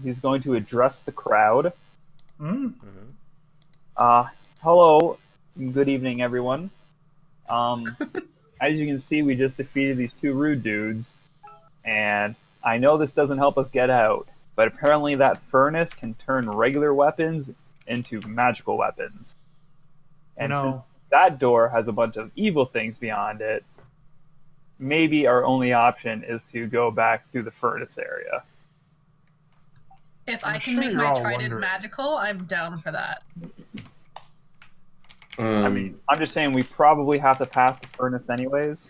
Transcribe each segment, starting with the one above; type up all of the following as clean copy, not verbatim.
He's going to address the crowd. Mm. Hello, good evening, everyone. As you can see, we just defeated these two rude dudes, and I know this doesn't help us get out, but apparently that furnace can turn regular weapons into magical weapons. And since that door has a bunch of evil things beyond it, maybe our only option is to go back through the furnace area. If I can make my trident magical, I'm down for that. I mean, I'm just saying we probably have to pass the furnace anyways.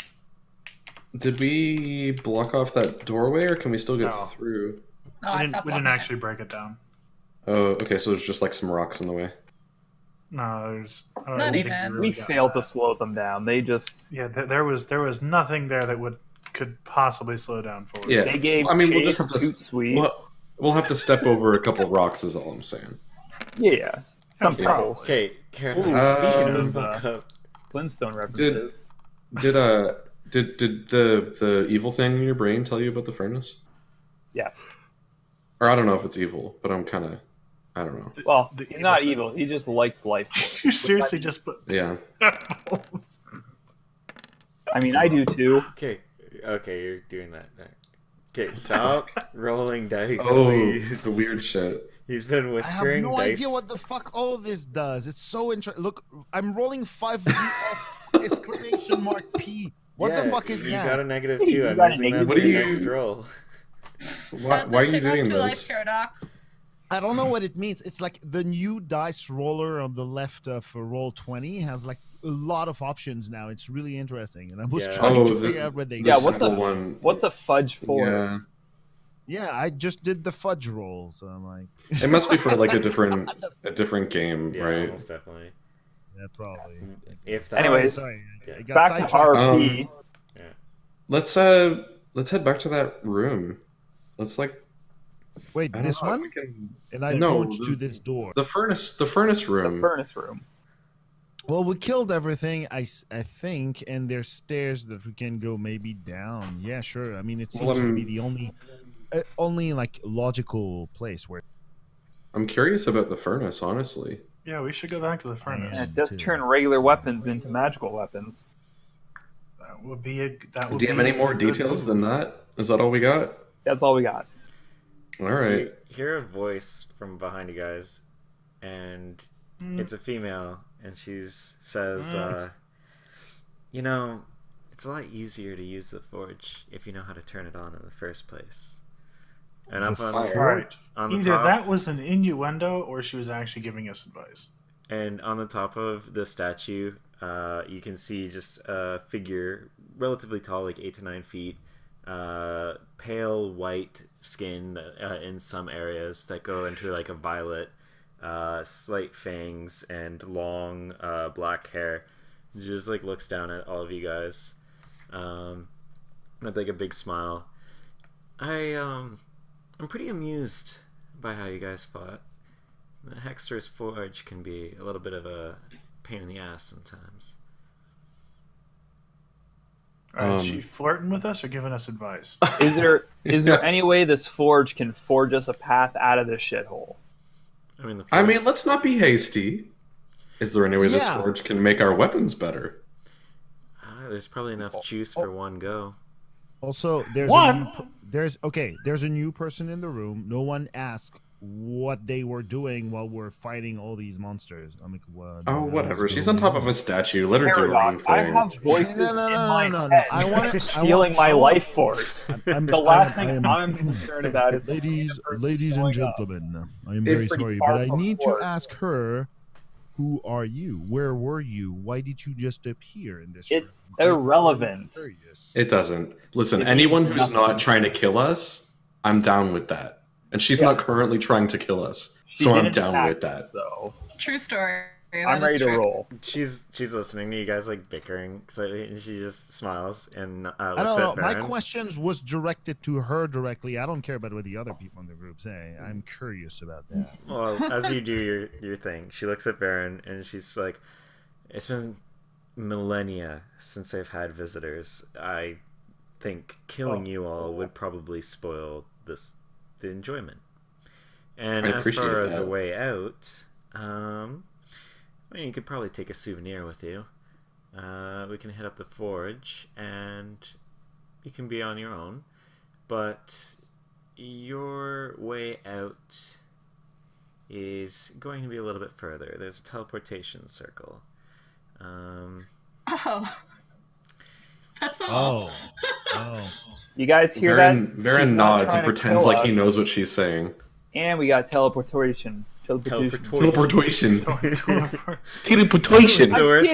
Did we block off that doorway, or can we still get through? No, we didn't actually break it down. Oh, okay, so there's just like some rocks in the way. No, there's not even. We failed to slow them down. They just there was nothing there that could possibly slow down forward. Yeah, they gave. I mean, we'll Chase just have to. Toot Sweet. We'll have to step over a couple of rocks. Is all I'm saying. Yeah, some pebbles. Okay, Speaking of Flintstone references, did the evil thing in your brain tell you about the furnace? Yes. Or I don't know if it's evil, but I don't know. Well, he's not evil. He just likes life. You seriously just put pebbles. I mean, I do too. Okay, you're doing that. Okay, stop rolling dice, Oh, please. the weird shit. He's been whispering. I have no dice. idea what the fuck all of this does. It's so interesting. Look, I'm rolling 5DF exclamation mark P. What the fuck is you that? You got a -2. I'm using that for the next roll. Why are you doing this? I don't know what it means. It's like the new dice roller on the left for roll 20 has like a lot of options now. It's really interesting, and I was trying to figure out what they. Yeah, what's a fudge for? Yeah, I just did the fudge roll, so I'm like. It must be for like a different game, right? Almost definitely. Yeah, probably. If anyways, sorry, back to RP. Let's head back to that room. Let's like. Wait, this one? And I point to this door. The furnace room. The furnace room. Well, we killed everything, I think, and there's stairs that we can go maybe down. Yeah, sure. I mean, it seems to be the only like logical place where. I'm curious about the furnace, honestly. Yeah, we should go back to the furnace. Yeah, it does turn regular weapons into magical weapons. That would be Do you have any more details than that? Is that all we got? That's all we got. All right. You hear a voice from behind you guys, and it's a female, and she says, you know, it's a lot easier to use the forge if you know how to turn it on in the first place. And up on the Either top, that was an innuendo, or she was actually giving us advice. And on the top of the statue, you can see just a figure, relatively tall, like 8 to 9 feet, pale white skin in some areas that go into like a violet, slight fangs and long black hair. Just like looks down at all of you guys with like a big smile. I'm pretty amused by how you guys fought. The Hexter's Forge can be a little bit of a pain in the ass sometimes. Is she flirting with us or giving us advice? Is there any way this forge can forge us a path out of this shithole? I mean, let's not be hasty. Is there any way this forge can make our weapons better? There's probably enough juice for one go. Also, there's a new person in the room. No one asked what they were doing while we're fighting all these monsters. I'm like, what? Oh, whatever. She's on top of a statue. Let her do her own thing. I have voices in my head I want stealing my life force. The last thing I'm concerned about is ladies and gentlemen. I am very sorry, but I need to ask her. Who are you? Where were you? Why did you just appear in this room? It's irrelevant. It doesn't. Listen, anyone who's not trying to kill us, I'm down with that. And she's not currently trying to kill us, so I'm down with that. True story. I'm ready to roll. She's listening to you guys like bickering slightly, and she just smiles and looks I don't know. at My Baron. questions was directed to her directly. I don't care about what the other people in the group say. I'm curious about that. Well, as you do your thing, she looks at Baron and she's like, "It's been millennia since I've had visitors. I think killing you all would probably spoil the enjoyment. And I as far appreciate as a that. way out, I mean, you could probably take a souvenir with you. We can hit up the forge, and you can be on your own. But your way out is going to be a little bit further. There's a teleportation circle. Oh. That's all. Oh. You guys hear that? Varen She's not nods and trying to pretends kill like he us. knows what she's saying. And we got teleportation. Teleportation. Teleport. Teleportation. The worst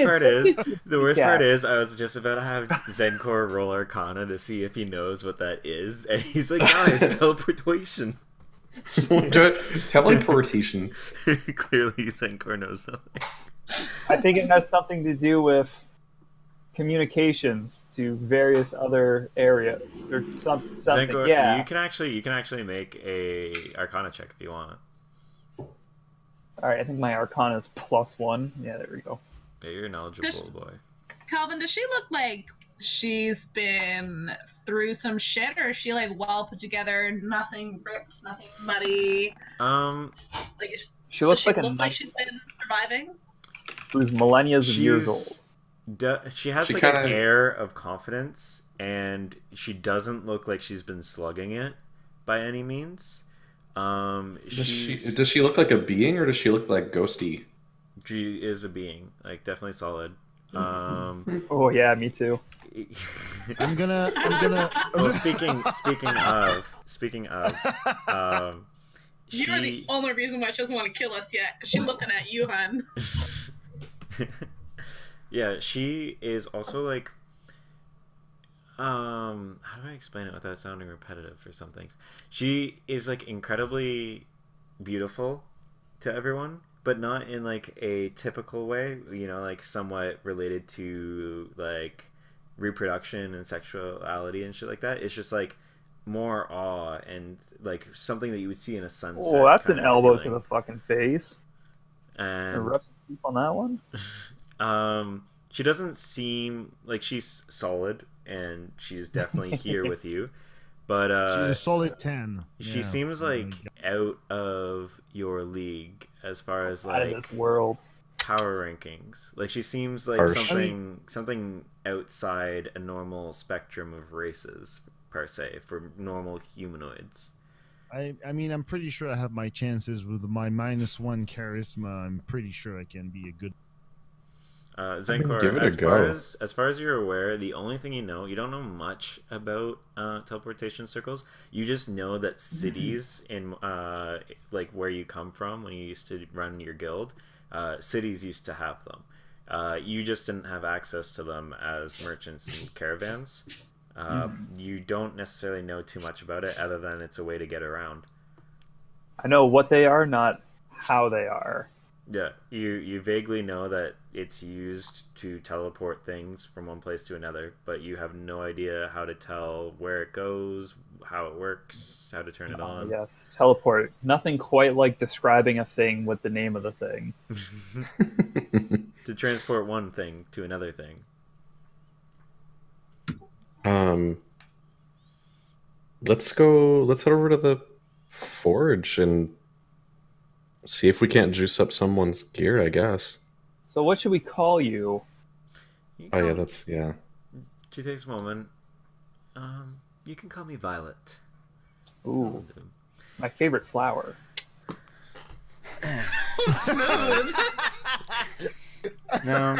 kid. part is, I was just about to have Zenkor roll Arcana to see if he knows what that is, and he's like, "Guys, teleportation." Teleportation. Clearly, Zenkor knows something. I think it has something to do with communications to various other areas or something. Zenkor, Yeah. you can actually make a Arcana check if you want. All right. I think my Arcana is +1. Yeah. There we go. Yeah, you're a knowledgeable boy. Calvin, does she look like she's been through some shit, or is she like well put together, nothing ripped, nothing muddy? Like She looks does like she a look like she's been surviving? who's millennia of years old. She has like an air of confidence, and she doesn't look like she's been slugging it by any means. Does she look like a being, or does she look like ghosty? She is a being, like definitely solid. Oh yeah, me too. I'm gonna. Well, speaking of, You're the only reason why she doesn't want to kill us yet. She's looking at you, hun. Yeah, she is also like, how do I explain it without sounding repetitive for some things? She is like incredibly beautiful to everyone, but not in like a typical way, you know, like somewhat related to like reproduction and sexuality and shit like that. It's just like more awe and like something that you would see in a sunset. Oh, that's an kind of elbow feeling. to the fucking face. And Rub some teeth on that one. she doesn't seem like she's solid, and she's definitely here with you. But she's a solid 10. She seems like out of your league as far as Out like of this world. power rankings. Like she seems like Harsh. something outside a normal spectrum of races per se for normal humanoids. I mean, I'm pretty sure I have my chances with my -1 charisma. I'm pretty sure I can be a good. Zenkor, give it a go. as far as you're aware, the only thing you don't know much about teleportation circles. You just know that cities in like where you come from when you used to run your guild, cities used to have them. You just didn't have access to them as merchants and caravans. You don't necessarily know too much about it, other than it's a way to get around. I know what they are, not how they are. Yeah, you vaguely know that it's used to teleport things from one place to another, but you have no idea how to tell where it goes, how it works, how to turn it on. Yes, teleport. Nothing quite like describing a thing with the name of the thing. To transport one thing to another thing. Let's head over to the forge and see if we can't juice up someone's gear, I guess. So what should we call you? Oh yeah, yeah. She takes a moment. You can call me Violet. Ooh, my favorite flower. No.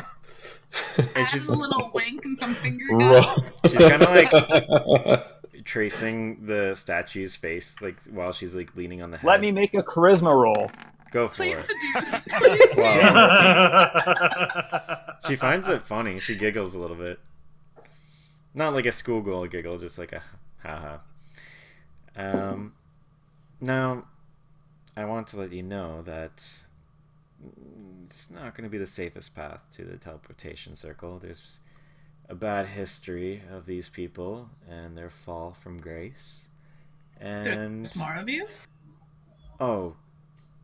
And She's a little wink and some finger she's kind of like tracing the statue's face, like while she's like leaning on the head. Let me make a charisma roll. Go for Please it. seduce. Wow. She finds it funny. She giggles a little bit. Not like a schoolgirl giggle, just like a haha. Now, I want to let you know that it's not going to be the safest path to the teleportation circle. There's a bad history of these people and their fall from grace. And There's more of you? oh,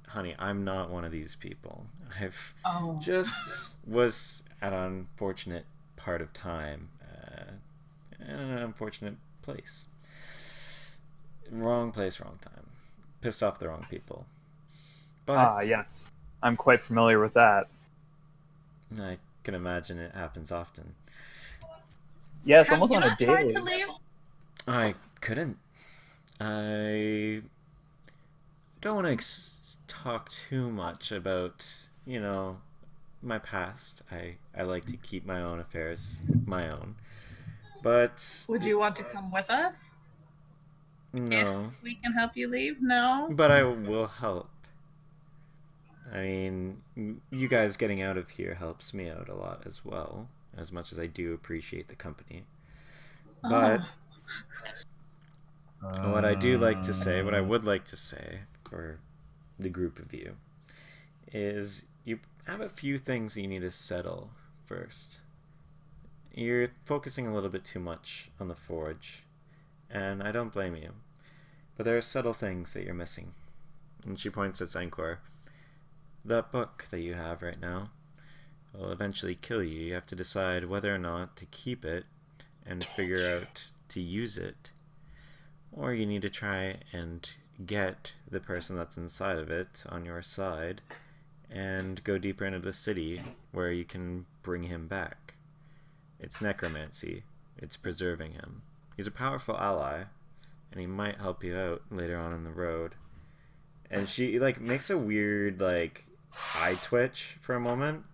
honey, I'm not one of these people. I've Oh. just was at an unfortunate part of time, in an unfortunate place. Wrong place, wrong time. pissed off the wrong people. But yes. I'm quite familiar with that. I can imagine it happens often. Yes, Have almost you on a not tried daily. to leave? I couldn't. I don't want to talk too much about, my past. I like to keep my own affairs my own. But Would you want to come with us? no. If we can help you leave? No? But I will help. I mean, you guys getting out of here helps me out a lot as well, as much as I do appreciate the company. But what I do like to say, what I would like to say for the group of you, is you have a few things you need to settle first. You're focusing a little bit too much on the forge, and I don't blame you. But there are subtle things that you're missing. And she points at Sankor. That book that you have right now will eventually kill you. You have to decide whether or not to keep it and figure out to use it, or you need to try and get the person that's inside of it on your side and go deeper into the city where you can bring him back. It's necromancy. It's preserving him. He's a powerful ally, and he might help you out later on in the road. And she makes a weird eye twitch for a moment,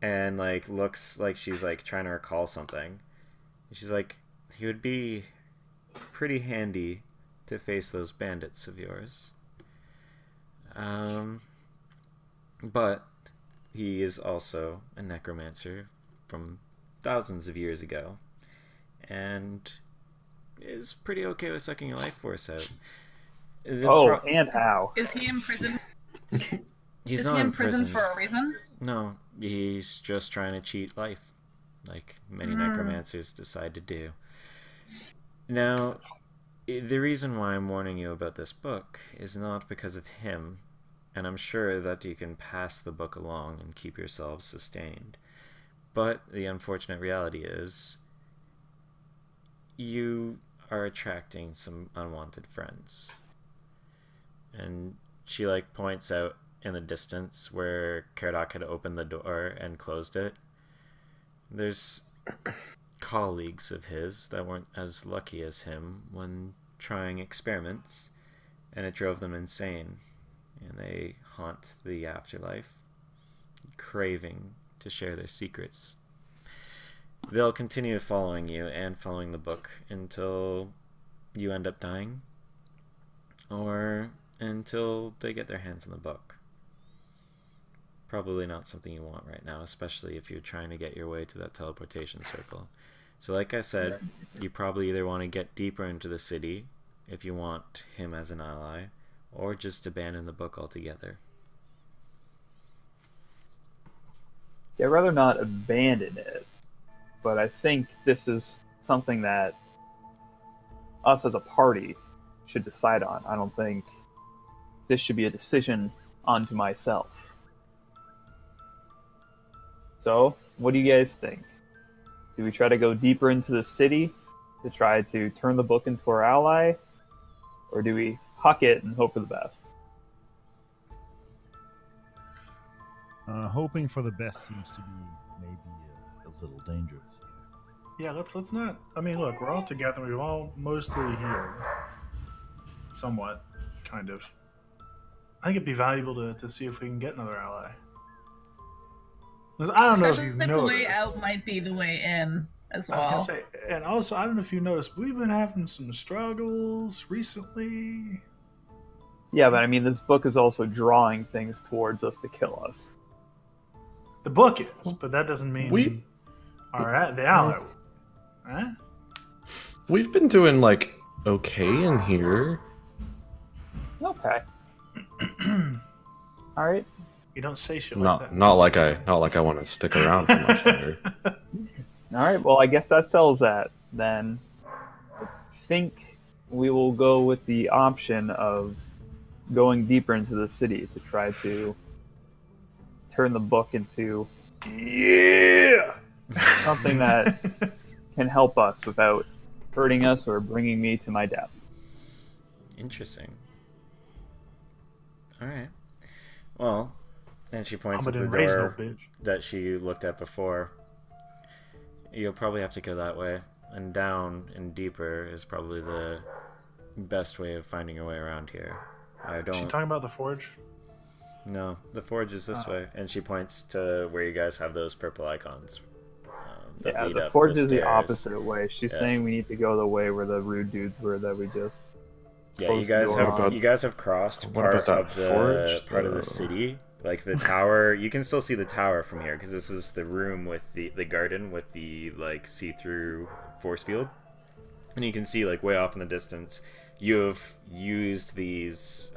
and looks like she's trying to recall something. And she's like, he would be pretty handy to face those bandits of yours. But he is also a necromancer from thousands of years ago, and is pretty okay with sucking your life force out. And how? Is he in prison? He's Is not he in prison for imprisoned. a reason? No, he's just trying to cheat life, like many necromancers decide to do. Now, the reason why I'm warning you about this book is not because of him, and I'm sure that you can pass the book along and keep yourselves sustained. But the unfortunate reality is, you are attracting some unwanted friends. And she points out in the distance where Caradoc had opened the door and closed it. There's colleagues of his that weren't as lucky as him when trying experiments, and it drove them insane. And they haunt the afterlife, craving to share their secrets. They'll continue following you and following the book until you end up dying, or until they get their hands on the book. Probably not something you want right now, especially if you're trying to get your way to that teleportation circle. So like I said, you probably either want to get deeper into the city if you want him as an ally, or just abandon the book altogether. Yeah, I'd rather not abandon it, but I think this is something that us as a party should decide on. I don't think this should be a decision onto myself. So, what do you guys think? Do we try to go deeper into the city to try to turn the book into our ally? Or do we huck it and hope for the best? Hoping for the best seems to be maybe a little dangerous. Yeah, let's not. I mean, look, we're all together. We've all mostly healed, somewhat, kind of. I think it'd be valuable to see if we can get another ally. I don't know if you've The noticed. way out might be the way in as I was well. gonna say, and also, I don't know if you noticed, we've been having some struggles recently. Yeah, but I mean, this book is also drawing things towards us to kill us. The book is, but that doesn't mean the ally. Huh? We've been doing okay in here. Okay. All right. You don't say shit like that. Not like I want to stick around for much longer. All right. Well, I guess that settles that. Then I think we will go with the option of going deeper into the city to try to turn the book into something that can help us without hurting us or bringing me to my death. Interesting. Alright. Well, and she points at the Raise no door bitch. that she looked at before. You'll probably have to go that way. And down and deeper is probably the best way of finding your way around here. I Is she don't... talking about the forge? No, the forge is this way. And she points to where you guys have those purple icons. That Yeah, lead the up forge is the stairs. opposite way. She's saying we need to go the way where the rude dudes were that we just... Yeah, you guys have crossed What part about that of the forge, part of the though? city. Like the tower, you can still see the tower from here because this is the room with the garden with the like see-through force field, and you can see like way off in the distance. You have used these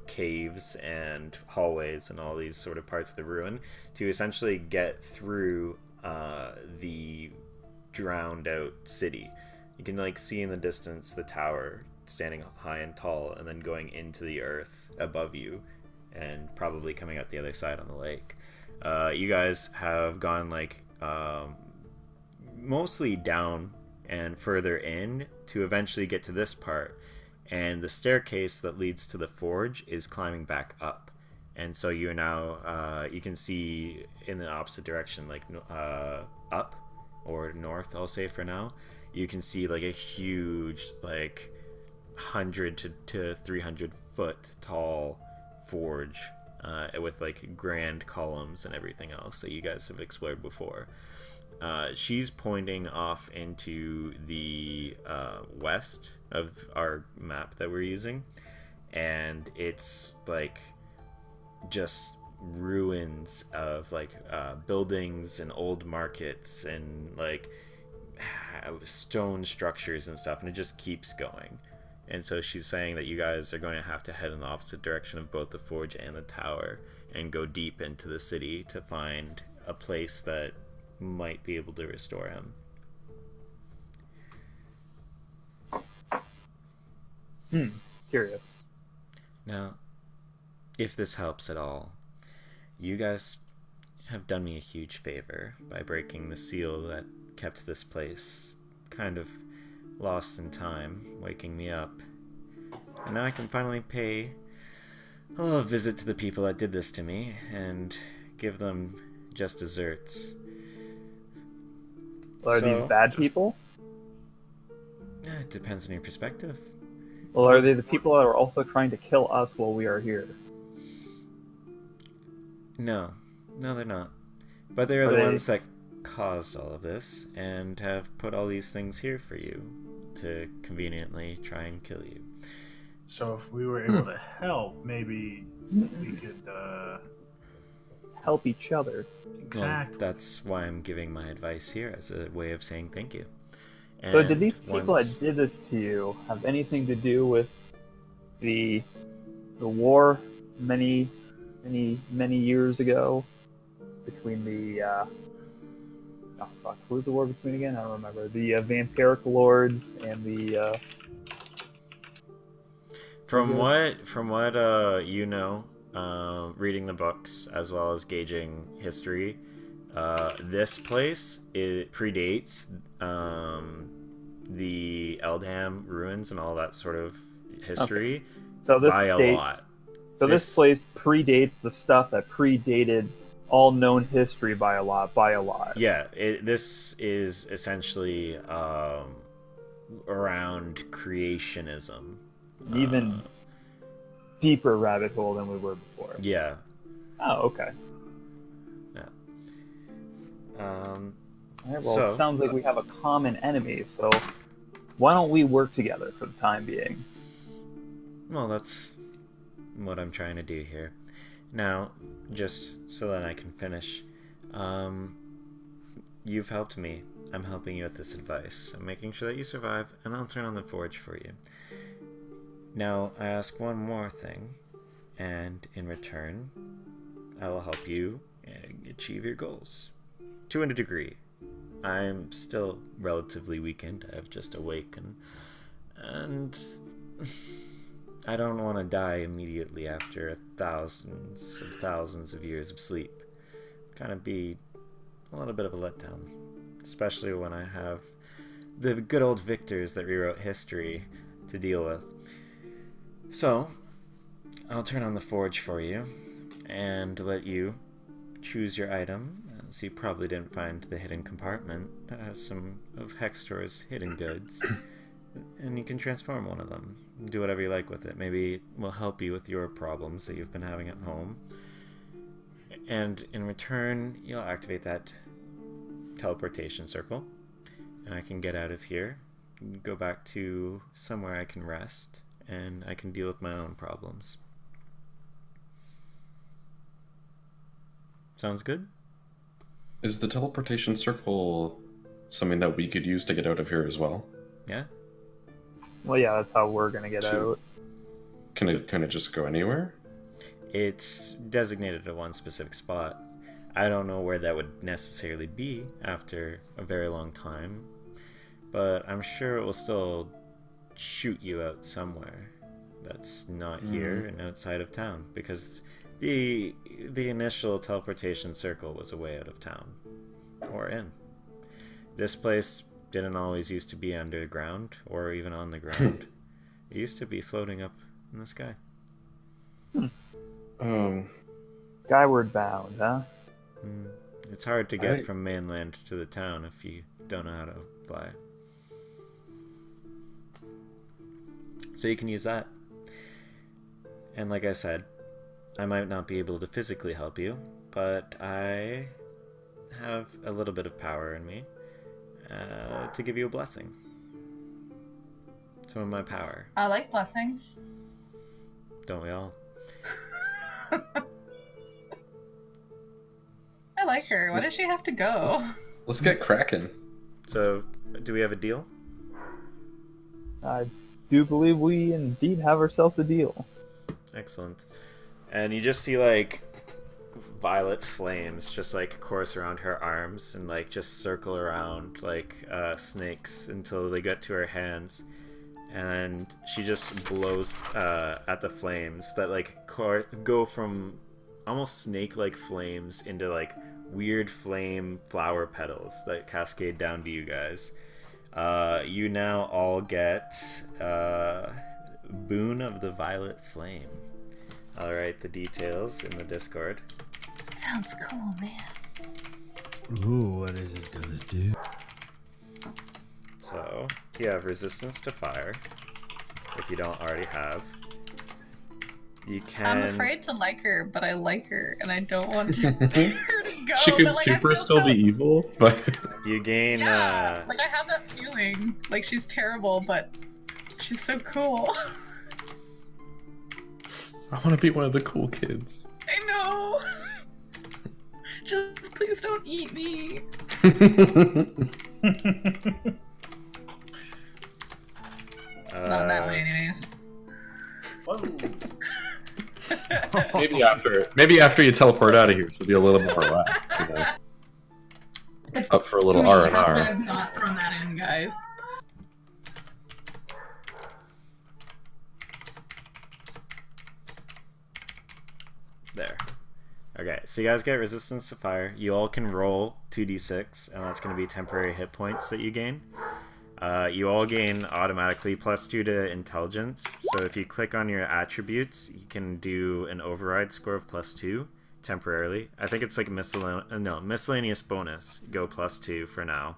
caves and hallways and all these sort of parts of the ruin to essentially get through the drowned out city. You can like see in the distance the tower standing high and tall and then going into the earth above you and probably coming out the other side on the lake. You guys have gone like mostly down and further in to eventually get to this part, and the staircase that leads to the forge is climbing back up, and so you're now you can see in the opposite direction, like up or north, I'll say for now. You can see like a huge like 100 to 300 foot tall forge with like grand columns and everything else that you guys have explored before. She's pointing off into the west of our map that we're using, and it's like just ruins of like buildings and old markets and like stone structures and stuff, and it just keeps going. And so she's saying that you guys are going to have to head in the opposite direction of both the forge and the tower and go deep into the city to find a place that might be able to restore him. Curious. Now, if this helps at all, you guys have done me a huge favor by breaking the seal that kept this place kind of lost in time, waking me up. And now I can finally pay a little visit to the people that did this to me and give them just desserts. Well, are these bad people? It depends on your perspective. Well, are they the people that are also trying to kill us while we are here? No, they're not. But they're the ones that caused all of this and have put all these things here for you to conveniently try and kill you. So if we were able to help, maybe we could help each other. Exactly. Well, that's why I'm giving my advice here as a way of saying thank you. And so did these people that did this to you have anything to do with the war many years ago between the who was the war between again? I don't remember. The vampiric lords and the From what you know, reading the books as well as gauging history, this place, it predates the Eldham ruins and all that sort of history by a lot. So this place predates the stuff that predated all known history by a lot. Yeah, this is essentially around creationism. Even deeper rabbit hole than we were before. Yeah. Oh, okay. Yeah. All right, well, it sounds like we have a common enemy, so why don't we work together for the time being? Well, that's what I'm trying to do here. Now, just so that I can finish, you've helped me. I'm helping you with this advice. I'm making sure that you survive, and I'll turn on the forge for you. Now, I ask one more thing, and in return, I will help you achieve your goals. To a degree. I'm still relatively weakened. I've just awakened. And I don't want to die immediately after thousands of years of sleep. Kind of be a little bit of a letdown. Especially when I have the good old victors that rewrote history to deal with. So, I'll turn on the forge for you and let you choose your item. So you probably didn't find the hidden compartment that has some of Hextor's hidden goods. And you can transform one of them. Do whatever you like with it. Maybe it will help you with your problems that you've been having at home. And in return, you'll activate that teleportation circle. And I can get out of here, go back to somewhere I can rest, and I can deal with my own problems. Sounds good? Is the teleportation circle something that we could use to get out of here as well? Yeah. Well, yeah, that's how we're gonna get out. Can it just go anywhere? It's designated at one specific spot. I don't know where that would necessarily be after a very long time, but I'm sure it will still shoot you out somewhere that's not here and outside of town, because the initial teleportation circle was a way out of town, or in. This place didn't always used to be underground or even on the ground. It used to be floating up in the sky. Skyward bound, huh? It's hard to get from mainland to the town if you don't know how to fly. So you can use that. And like I said, I might not be able to physically help you, but I have a little bit of power in me to give you a blessing. Some of my power. I like blessings. Don't we all? I like her. Why does she have to go? Let's get cracking. So, do we have a deal? I do believe we indeed have ourselves a deal. Excellent. And you just see, like, violet flames just, like, course around her arms and, like, just circle around like snakes until they get to her hands. And she just blows at the flames that, like, go from almost snake-like flames into, like, weird flame flower petals that cascade down to you guys. You now all get Boon of the Violet Flame. I'll write the details in the Discord. Sounds cool, man. Ooh, what is it gonna do? So, you have resistance to fire, if you don't already have. You can... I'm afraid to like her, but I like her, and I don't want to her to go. She could but, like, super still be evil, but... You gain... Yeah, like, I have that feeling. Like, she's terrible, but she's so cool. I want to be one of the cool kids. I know. Just please don't eat me. Not that way, anyways. Maybe after you teleport out of here, she'll be a little more relaxed. You know? Up for a little R&R. I've not thrown that in, guys. There. Okay, so you guys get resistance to fire. You all can roll 2d6, and that's going to be temporary hit points that you gain. You all gain automatically +2 to intelligence, so if you click on your attributes, you can do an override score of +2 temporarily. I think it's like miscellaneous bonus, go +2 for now.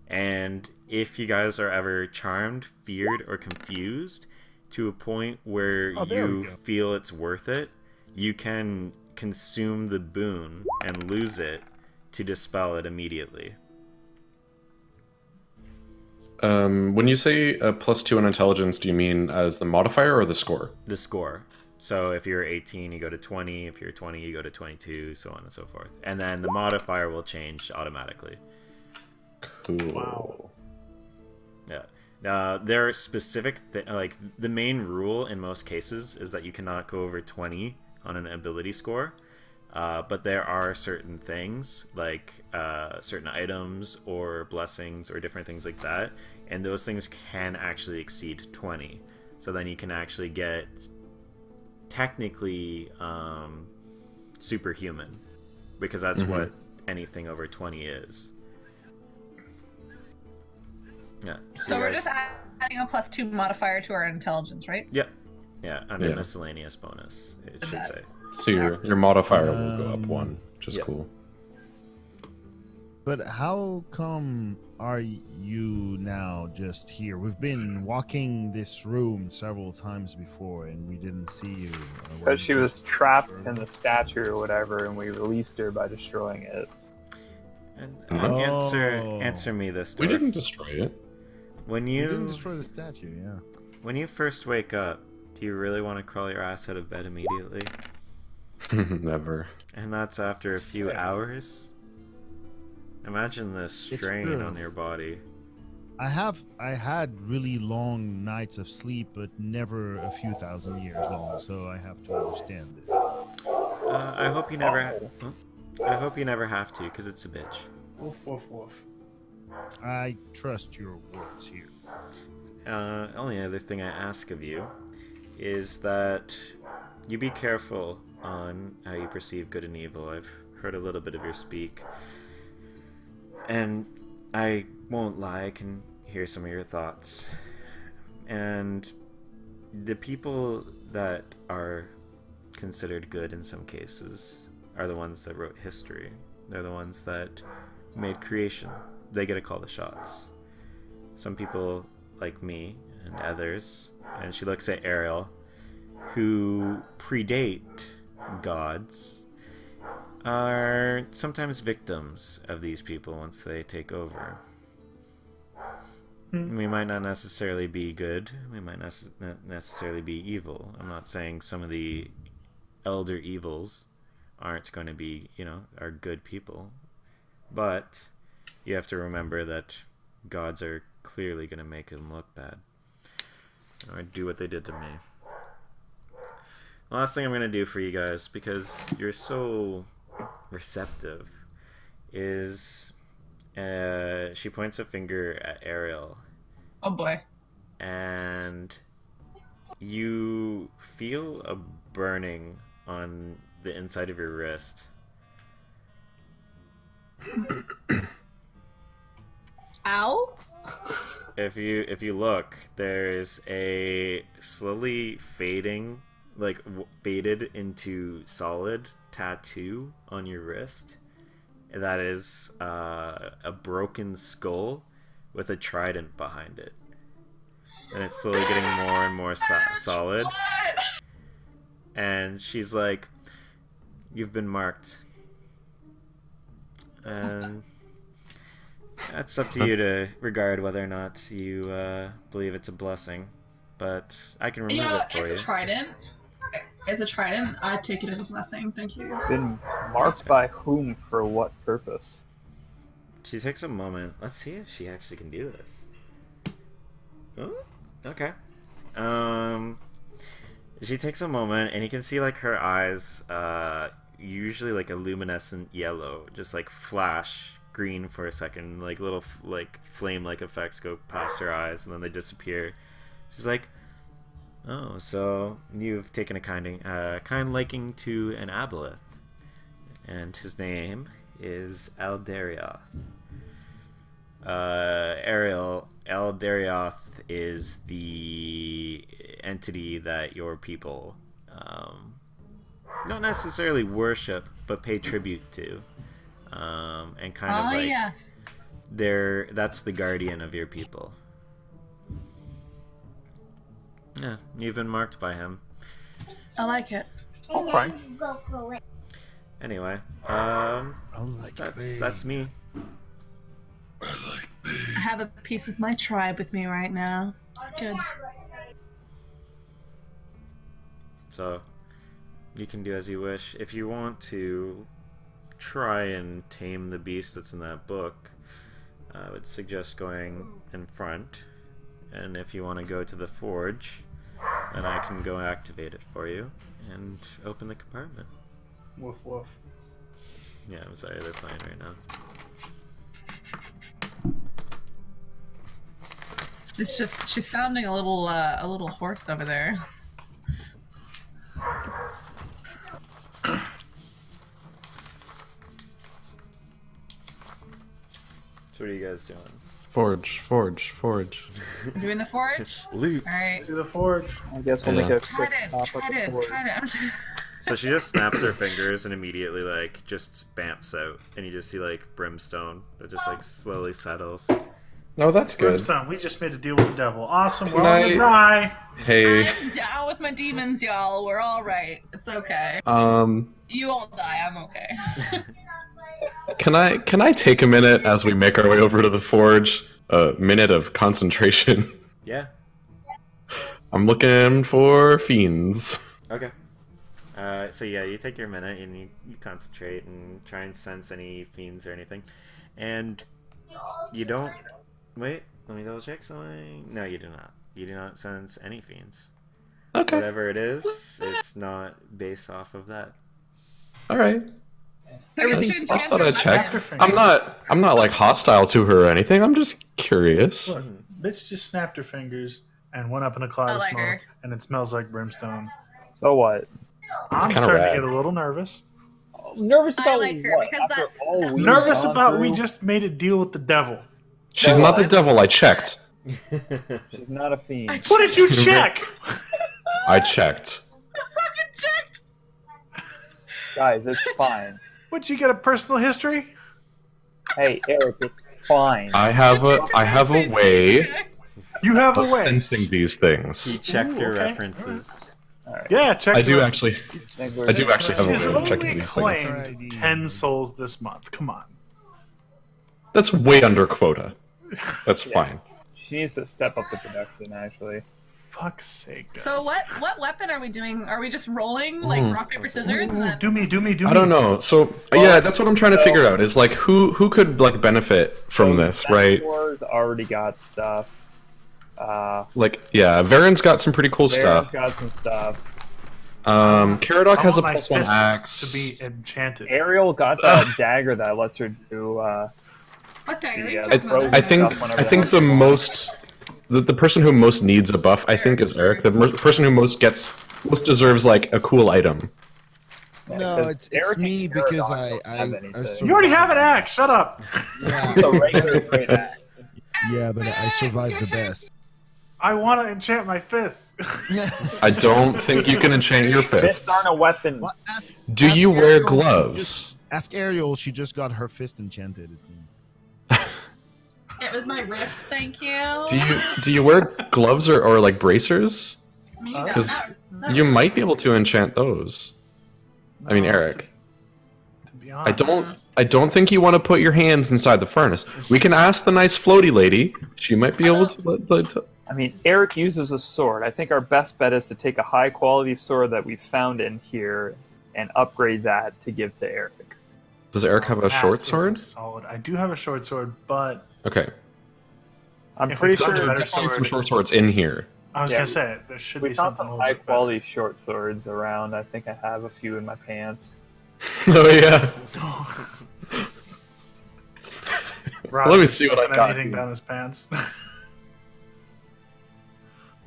And if you guys are ever charmed, feared, or confused to a point where you feel it's worth it, you can consume the boon and lose it to dispel it immediately. When you say +2 on intelligence, do you mean as the modifier or the score? The score. So if you're 18, you go to 20. If you're 20, you go to 22, so on and so forth. And then the modifier will change automatically. Cool. Wow. Yeah. There are specific, like, the main rule in most cases is that you cannot go over 20 on an ability score. But there are certain things, like certain items or blessings or different things like that, and those things can actually exceed 20. So then you can actually get, technically, superhuman, because that's what anything over 20 is. Yeah. So we're just adding a +2 modifier to our intelligence, right? Yep. Yeah, under miscellaneous bonus, it should say. So your modifier will go up 1, which is cool. But how come are you now just here? We've been walking this room several times before, and we didn't see you. Because she was trapped in the statue or whatever, and we released her by destroying it. And answer me this. We didn't destroy it. We didn't destroy the statue. Yeah. When you first wake up, do you really want to crawl your ass out of bed immediately? Never. And that's after a few hours. Imagine the strain on your body. I had really long nights of sleep, but never a few thousand years long. So I have to understand this. I hope you never. I hope you never have to, because it's a bitch. Woof woof woof. I trust your words here. Only other thing I ask of you is that you be careful on how you perceive good and evil. I've heard a little bit of your speak. And I won't lie, I can hear some of your thoughts. And the people that are considered good in some cases are the ones that wrote history. They're the ones that made creation. They get to call the shots. Some people like me and others, and she looks at Ariel, who predate gods, are sometimes victims of these people once they take over. We might not necessarily be good, we might not necessarily be evil. I'm not saying some of the elder evils aren't going to be, are good people. But you have to remember that gods are clearly going to make them look bad. Or do what they did to me. The last thing I'm going to do for you guys, because you're so receptive, is she points a finger at Ariel. Oh boy. And you feel a burning on the inside of your wrist. Ow? If you look, there's a slowly fading, faded into solid tattoo on your wrist. That is a broken skull with a trident behind it, and it's slowly getting more and more solid. And she's like, "You've been marked," and that's up to you to regard whether or not you believe it's a blessing. But I can remove it for you. It's a trident. It's a trident. I take it as a blessing. Thank you. Been marked by whom for what purpose? She takes a moment. Let's see if she actually can do this. Oh, okay. She takes a moment, and you can see her eyes, usually a luminescent yellow, just flash green for a second, little flame-like effects go past her eyes, and then they disappear. She's like, "Oh, so you've taken a kind liking to an aboleth, and his name is Eldarioth. Ariel, Eldarioth is the entity that your people not necessarily worship, but pay tribute to, and yes. That's the guardian of your people." Yeah, you've been marked by him. I like it. Okay. Anyway, that's me. I have a piece of my tribe with me right now. It's good. So, you can do as you wish. If you want to try and tame the beast that's in that book, I would suggest going in front. And if you want to go to the forge, then I can go activate it for you and open the compartment. Woof woof. Yeah, I'm sorry, they're playing right now. It's just she's sounding a little hoarse over there. So what are you guys doing? Forge. Doing the forge? Loot. Alright. To the forge. I guess we'll make a Try quick to, stop at the forge. try to. So she just snaps her fingers and immediately like just bamps out, and you just see like brimstone that just like slowly settles. No, that's good. Brimstone, we just made a deal with the devil. Awesome, we're Good all gonna die. Hey, I'm down with my demons, y'all. We're all right. It's okay. You all die. I'm okay. can I take a minute as we make our way over to the forge? A minute of concentration. Yeah. I'm looking for fiends. Okay. So yeah, you take your minute and you concentrate and try and sense any fiends or anything, and you don't. Wait, let me double check something. No, you do not. You do not sense any fiends. Okay. Whatever it is, it's not based off of that. All right. Everything's I thought I'd check. I'm not like hostile to her or anything. I'm just curious. Look, bitch just snapped her fingers and went up in a cloud of like smoke, her. and it smells like brimstone. So what? I'm kinda starting rad. to get a little nervous. Nervous I about like her what? because After that- all we've Nervous gone about we through? just made a deal with the devil. She's not the devil. I checked. She's not a fiend. What did you check? I checked. Guys, it's fine. What, you get a personal history? Hey, Eric, it's fine. I have a way You have a of way. sensing these things. He checked Ooh, her okay. references. Yeah, check. I the do reference. actually. I do actually have a She's way of checking only these things. claimed 10 souls this month. Come on. That's way under quota. That's fine. She needs to step up the production, actually. Fuck's sake. Guys. So what weapon are we doing? Are we just rolling like rock paper scissors? And Ooh, then... do me. I don't know. So yeah, that's what I'm trying to figure out. Is like who could like benefit from this, right? Wars already got stuff. Like yeah, Varen's got some pretty cool Baron's stuff. got some stuff. Caradoc I has a want my +1 fists axe. to be enchanted. Ariel got that dagger that lets her do. What dagger? Yeah, Talking about I that? think the most the person who most needs a buff, I think, is Eric. The person who most deserves like a cool item. No, because it's Eric and me Caradoc because don't have anything. You already have an axe. Shut up. Yeah, It's a regular great axe. yeah, but I survived the best. I want to enchant my fists. I don't think you can enchant your Fists fists. aren't a weapon. Well, Do ask you wear Ariel, gloves? Ask Ariel. She just got her fist enchanted. It seems. It was my wrist, thank you. Do you wear gloves or like bracers? Me, no, 'Cause no. You might be able to enchant those. I mean, Eric. To be honest. I don't think you want to put your hands inside the furnace. We can ask the nice floaty lady. She might be able to. I mean, Eric uses a sword. I think our best bet is to take a high quality sword that we found in here and upgrade that to give to Eric. Does Eric have a That short is sword? Solid. I do have a short sword, but Okay. I'm If pretty we sure found a better There's definitely some sword. short swords in here. I was Yeah, gonna say there should we be found something some a little high bit better. quality short swords around. I think I have a few in my pants. Oh yeah. Rob Let me is see what I stuffing got anything here. down his pants.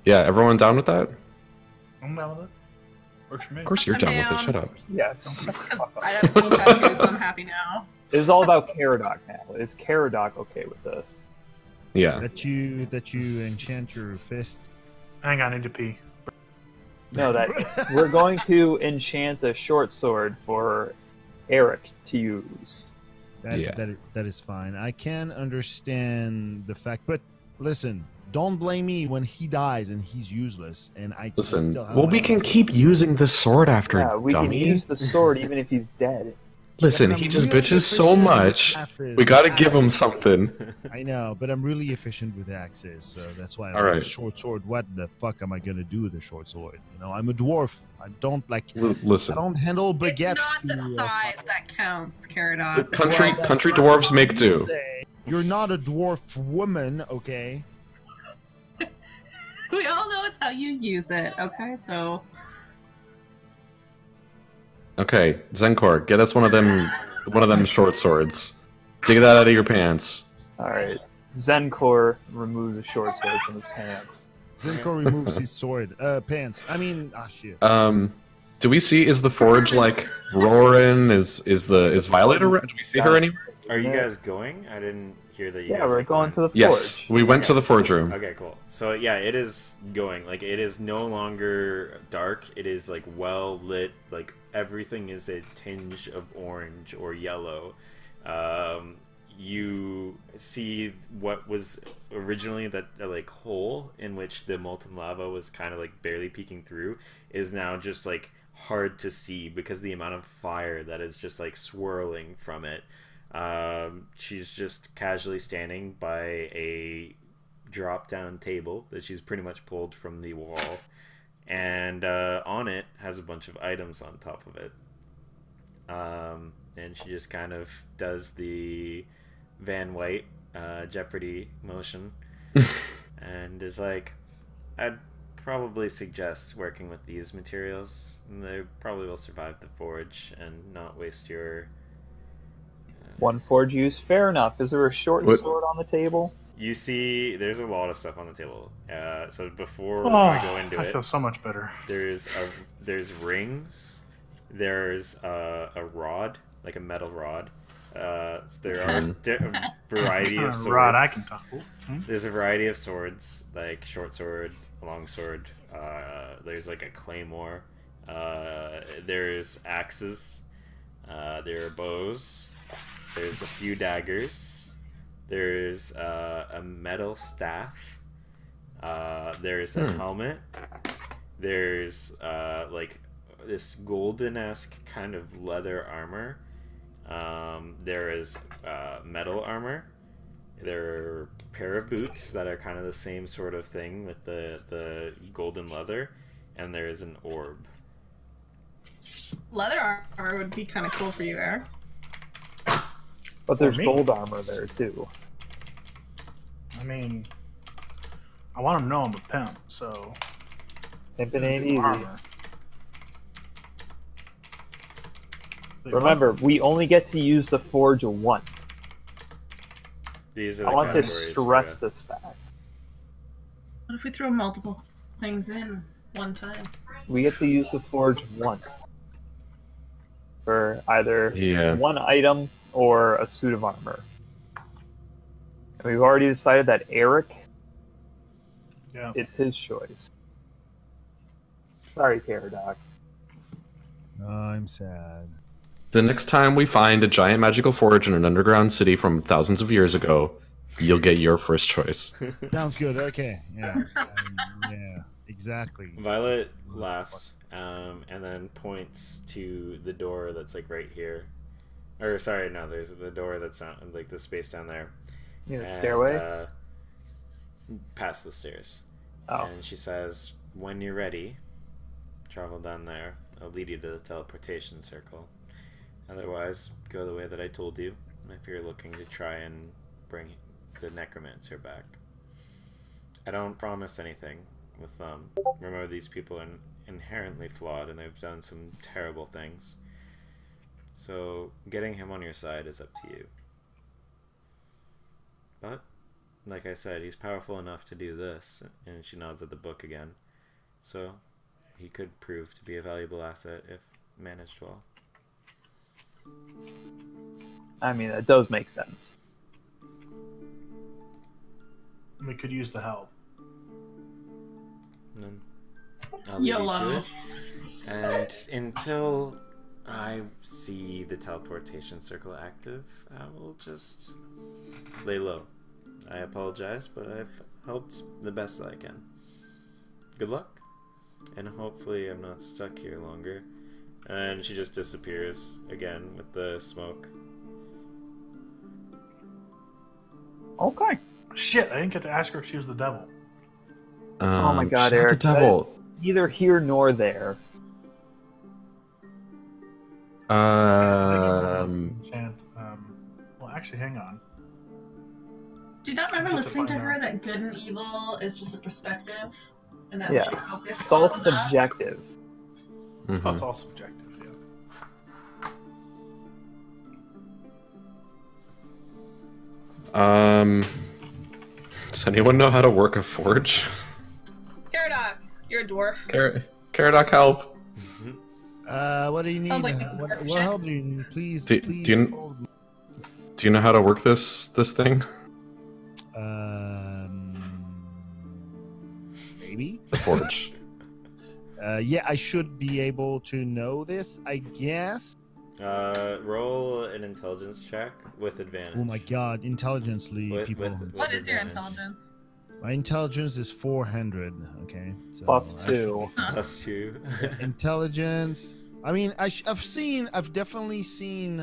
Yeah, everyone down with that? I'm down with it. Works for me. Of course you're I'm down with it. down. Shut up. Yes. I have cool tattoos, so I'm happy now. It is all about Caradoc now. Is Caradoc okay with this? Yeah. That you enchant your fists. Hang on, I need to pee. No, that we're going to enchant a short sword for Eric to use. Yeah. That is fine. I can understand the fact, but listen, don't blame me when he dies and he's useless. And I Listen, still have well, my we can fists. keep using the sword after Yeah, we dummy. can use the sword even if he's dead. Listen, But he I'm just really bitches so efficient with much. axes. We gotta give him something. I know, but I'm really efficient with axes, so that's why I All like right. a short sword. What the fuck am I gonna do with a short sword? You know, I'm a dwarf. I don't like. I Listen, don't handle It's baguettes. not the to, size that counts, Caradoc. country dwarves make do. You're not a dwarf woman, okay? We all know it's how you use it, okay? So Okay, Zenkor, get us one of them short swords. Dig that out of your pants. Alright. Zenkor removes a short sword from his pants. Zenko removes his sword, pants. I mean, shit. Do we see? Is the forge like roaring? Is Violet around? Do we see her anywhere? Are you guys going? I didn't hear that you guys we're going to the forge. Yes, we went to the forge room. Okay, cool. So yeah, it is going. Like, it is no longer dark. It is like well lit. Like, everything is a tinge of orange or yellow. You see what was originally that like hole in which the molten lava was kind of like barely peeking through is now just like hard to see because the amount of fire that is just like swirling from it. She's just casually standing by a drop down table that she's pretty much pulled from the wall, and on it has a bunch of items on top of it. And she just kind of does the Van White Jeopardy motion and is like, I'd probably suggest working with these materials. They probably will survive the forge and not waste your... One forge use, fair enough. Is there a short sword on the table? You see, there's a lot of stuff on the table. So before I go into it... I feel so much better. There's rings. There's a rod, like a metal rod. There are a variety of swords. Rod I can talk. There's a variety of swords, like short sword, long sword. There's like a claymore. There's axes. There are bows. There's a few daggers. There's a metal staff. There's a helmet. There's like this golden-esque kind of leather armor. There is metal armor. There are a pair of boots that are kind of the same sort of thing with the golden leather, and there is an orb. Leather armor would be kind of cool for you, Eric. But there's gold armor there too. I mean, I want to know I'm a pimp, so... Pimping ain't easy. Armor. Remember, we only get to use the forge once. These are the I want to categories stress for this fact. What if we throw multiple things in one time? We get to use the forge once. For either one item or a suit of armor. And we've already decided that Eric, it's his choice. Sorry, Paradox. I'm sad. The next time we find a giant magical forge in an underground city from thousands of years ago, you'll get your first choice. Sounds good. Okay. Yeah. Yeah. Exactly. Violet laughs, and then points to the door that's like right here. Or sorry, no, there's the door that's not like the space down there. You mean the stairway? Past the stairs. Oh. And she says, "When you're ready, travel down there. I'll lead you to the teleportation circle. Otherwise, go the way that I told you if you're looking to try and bring the necromancer back. I don't promise anything with them. Remember, these people are inherently flawed and they've done some terrible things. So, getting him on your side is up to you. But, like I said, he's powerful enough to do this." And she nods at the book again. So, he could prove to be a valuable asset if managed well. I mean, that does make sense. We could use the help. And then I'll leave you to YOLO. it. And until I see the teleportation circle active, I will just lay low. I apologize, but I've helped the best that I can. Good luck, and hopefully I'm not stuck here longer. And she just disappears again with the smoke. Okay. Shit, I didn't get to ask her if she was the devil. Oh my god, she's not Eric. the devil. Neither here nor there. Chant, well, actually, hang on. Do you not remember Get to listening to find her out. that good and evil is just a perspective? And that Yeah. she focused It's all on that? subjective. That's all subjective, yeah. Does anyone know how to work a forge? Paradox, you're a dwarf. Caradoc, help. What do you need? Sounds like What work help shit. do you need? Please, Do please. you do you know how to work this thing? Maybe. The forge. Yeah, I should be able to know this, I guess. Roll an intelligence check with advantage. Oh my god, intelligently, people. What is your intelligence? My intelligence is 400. Okay, so +2. +2. Intelligence. I mean, I've definitely seen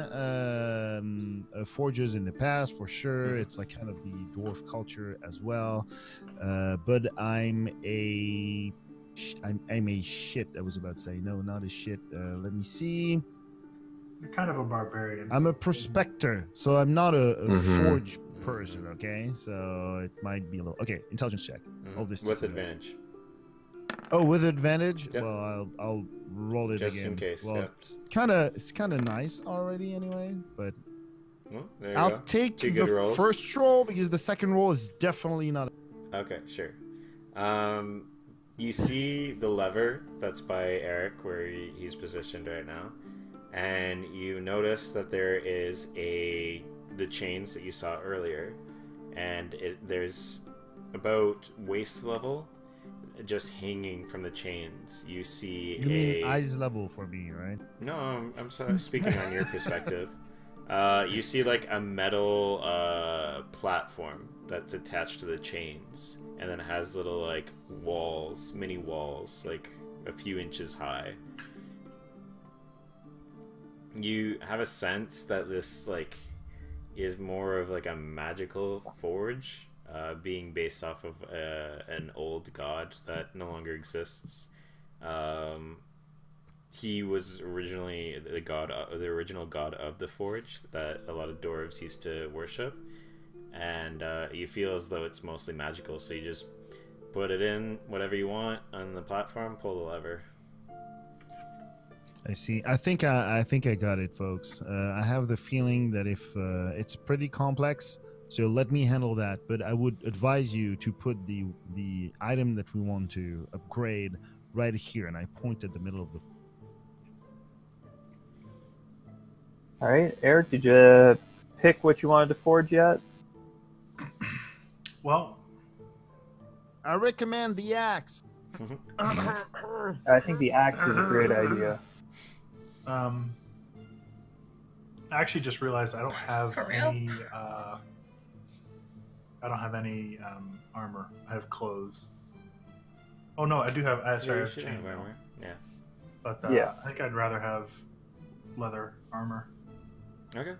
forges in the past for sure. It's like kind of the dwarf culture as well. But I'm a shit. I was about to say no, not a shit. Let me see. You're kind of a barbarian. I'm a prospector, so I'm not a forge person. Okay, so it might be a little. Okay, intelligence check. All this with advantage. Oh, with advantage? Yep. Well, I'll roll it just again. in case. Well, Yep. it's kind of nice already anyway, but Well, there you I'll go. take Two the good rolls. first roll because the second roll is definitely not. Okay, sure. You see the lever that's by Eric, where he's positioned right now, and you notice that there is the chains that you saw earlier, and there's about waist level, just hanging from the chains. You see You mean eyes level for me, right? No, I'm sorry, speaking on your perspective. You see like a metal platform that's attached to the chains, and then it has little like walls, mini walls, like a few inches high. You have a sense that this like is more of like a magical forge, being based off of an old god that no longer exists. He was originally the original god of the forge that a lot of dwarves used to worship, and you feel as though it's mostly magical. So you just put it in whatever you want on the platform, pull the lever. I see. I think I got it, folks. I have the feeling that if it's pretty complex, so let me handle that. But I would advise you to put the item that we want to upgrade right here, and I point at the middle of the. All right, Eric, did you pick what you wanted to forge yet? Well, I recommend the axe. I think the axe is a great idea. I actually just realized I don't have For real? any. I don't have any armor. I have clothes. Oh no, I do have. Sorry, I have you should have chainmail. armor. Yeah. But Yeah. I think I'd rather have leather armor. Okay.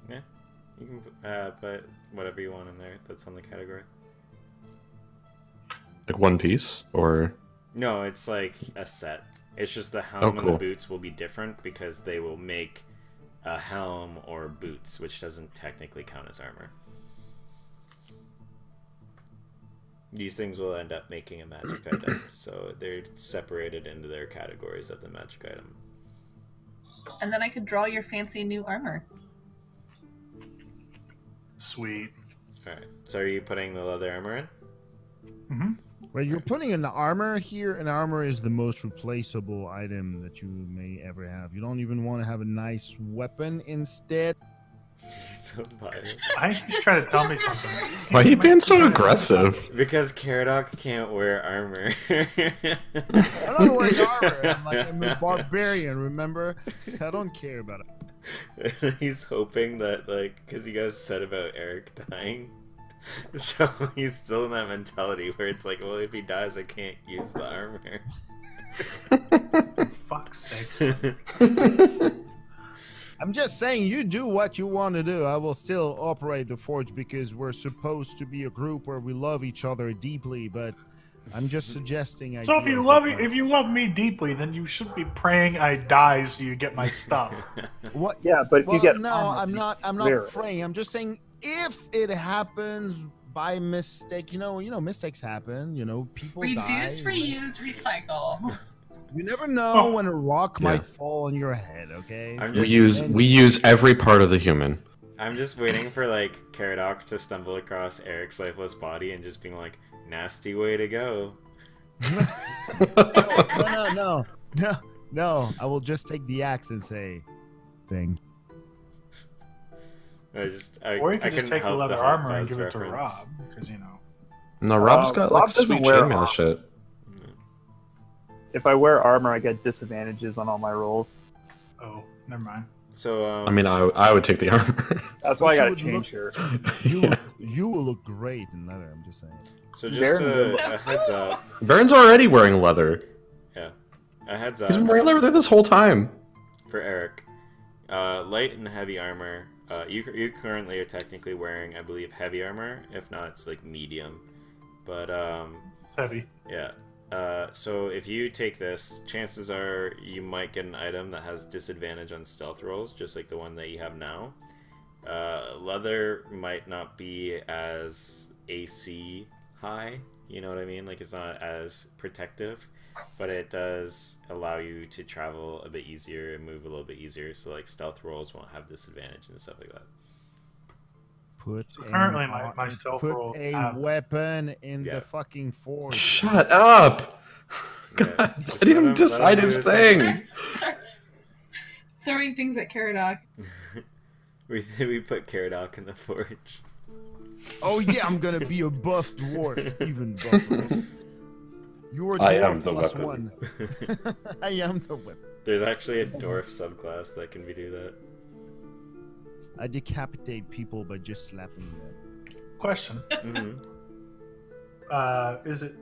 Yeah. You can put whatever you want in there that's on the category. Like one piece, or No, it's like a set. It's just the helm and cool. the boots will be different because they will make a helm or boots, which doesn't technically count as armor. These things will end up making a magic item, so they're separated into their categories of the magic item. And then I could draw your fancy new armor. Sweet. Alright, so are you putting the leather armor in? Mm-hmm. Well, you're putting an armor here. An armor is the most replaceable item that you may ever have. You don't even want to have a nice weapon instead. You're so biased. I think he's trying to tell me something. why are you being so aggressive? Because Caradoc can't wear armor. I'm not wearing armor. I'm a barbarian, remember? I don't care about it. He's hoping that, like, because you guys said about Eric dying, so he's still in that mentality where it's like, well, if he dies, I can't use the armor. For fuck's sake. I'm just saying, you do what you want to do. I will still operate the forge because we're supposed to be a group where we love each other deeply. But I'm just suggesting. So if you love me deeply, then you should be praying I die so you get my stuff. What? Yeah, but if you get no, armor, I'm you not wear it. praying. I'm just saying if it happens by mistake, you know, mistakes happen. You know, people Reduce, die. reuse, recycle. You never know Oh. when a rock Yeah. might fall on your head. Okay. I'm We just, use every part of the human. I'm just waiting for, like, Caradoc to stumble across Eric's lifeless body and just being like, nasty way to go. No. I will just take the axe and say, "Thing." Or you could just take the leather armor and give it to Rob, because you know. No, Rob's got like Rob doesn't sweet wear chainmail armor. shit. If I wear armor, I get disadvantages on all my rolls. Oh, never mind. So I mean, I would take the armor. That's why I You gotta would change her. You will look great in leather. I'm just saying. So just Baron a heads up. Baron's already wearing leather. Yeah, a heads He's up been wearing leather this whole time. for Eric. Light and heavy armor. You currently are technically wearing, I believe, heavy armor. If not, it's like medium. But It's heavy. yeah. So if you take this, chances are you might get an item that has disadvantage on stealth rolls, just like the one that you have now. Leather might not be as AC high, you know what I mean? Like, it's not as protective, but it does allow you to travel a bit easier and move a little bit easier, so like stealth rolls won't have disadvantage and stuff like that. Currently, my stealth roll. Put a weapon in Yeah. the fucking forge. Shut up! Yeah, God, I just didn't even let him decide do his his thing. Throwing things at Caradoc. we put Caradoc in the forge. Oh yeah, I'm gonna be a buff dwarf, even buffer. You're a I dwarf am the plus weapon. one. I am the weapon. There's actually a dwarf subclass that can do that. I decapitate people by just slapping them. Question: Mm-hmm. Is it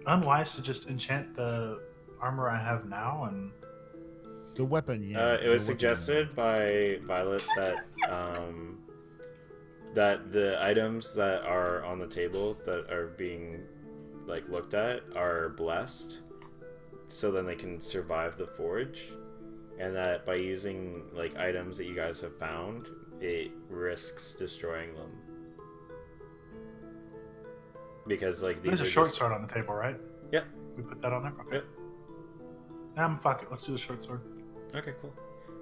unwise to just enchant the armor I have now? And The weapon, yeah. It was suggested by Violet that that the items that are on the table that are being like looked at are blessed, so then they can survive the forge, and that by using like items that you guys have found, it risks destroying them. Because like these there's a are short just... sword on the table, right? Yep. We put that on there. Okay. Yep. Fuck it. Let's do the short sword. Okay, cool.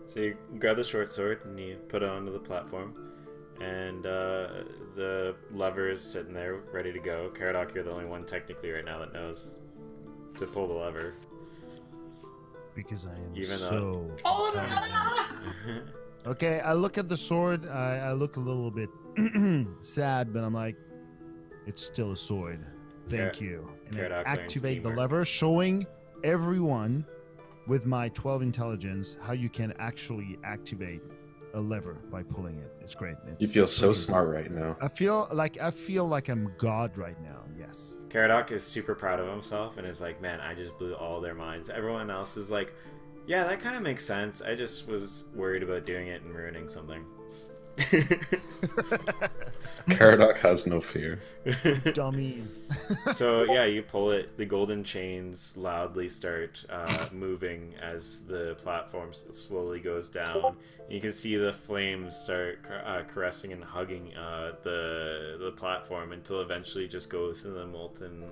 So you grab the short sword and you put it onto the platform, and the lever is sitting there ready to go. Caradoc, you're the only one technically right now that knows to pull the lever. Because I am Even so Oh intelligent. Okay, I look at the sword. I look a little bit sad, but I'm like, it's still a sword. Thank you. And I Caradoc learns activate the teamwork. lever, showing everyone with my 12 intelligence how you can actually activate a lever by pulling it. It's great. You feel so pretty- smart right now. I feel like I'm God right now. Yes. Caradoc is super proud of himself and is like, man, I just blew all their minds. Everyone else is like, yeah, that kind of makes sense. I just was worried about doing it and ruining something. Caradoc has no fear. Dummies. So yeah, you pull it. The golden chains loudly start moving as the platform slowly goes down. You can see the flames start caressing and hugging the platform until eventually it just goes to the molten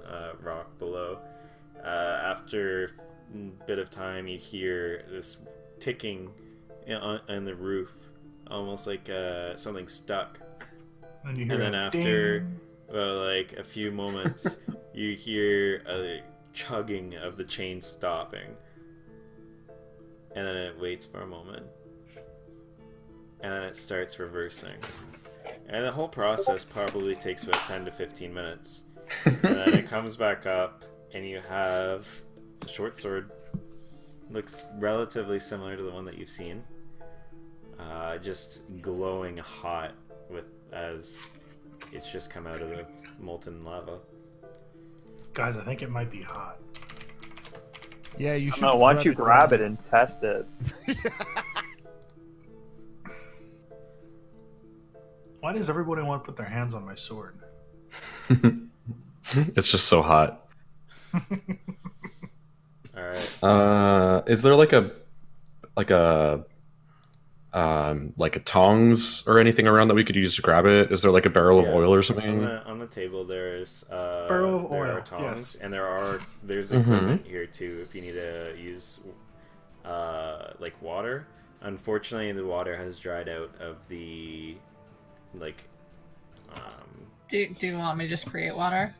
rock below. After a bit of time, you hear this ticking on the roof, almost like something stuck. And you hear And then a after, ding. like a few moments, you hear a chugging of the chain stopping, and then it waits for a moment, and then it starts reversing, and the whole process probably takes about 10 to 15 minutes, and then it comes back up, and you have a short sword. Looks relatively similar to the one that you've seen, just glowing hot with as it's just come out of the molten lava. Guys, I think it might be hot. Yeah, you should. No, why don't you grab it and test it? Why does everybody want to put their hands on my sword? It's just so hot. All right. Is there like a tongs or anything around that we could use to grab it? Is there like a barrel of Yeah. oil or something? On the table there's Barrel of there oil, are tongs, yes. and there's Mhm. equipment here too if you need to use like water. Unfortunately, the water has dried out of the like Do you want me to just create water?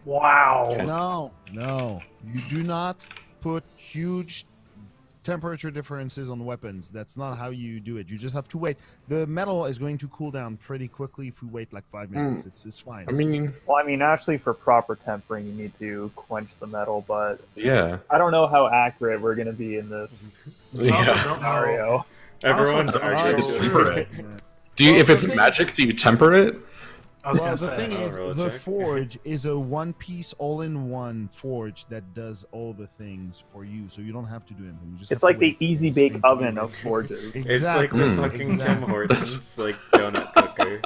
Wow. No, you do not put huge temperature differences on weapons. That's not how you do it. You just have to wait. The metal is going to cool down pretty quickly if we wait like 5 minutes. It's fine. I mean, actually, for proper tempering, you need to quench the metal, but yeah. I don't know how accurate we're going to be in this scenario. Everyone's arguing. If it's magic, do you temper it? Well, the thing is, the forge is a one-piece, all-in-one forge that does all the things for you, so you don't have to do anything. It's like the easy bake oven of forges. Exactly. It's like the fucking Tim Hortons like donut cooker.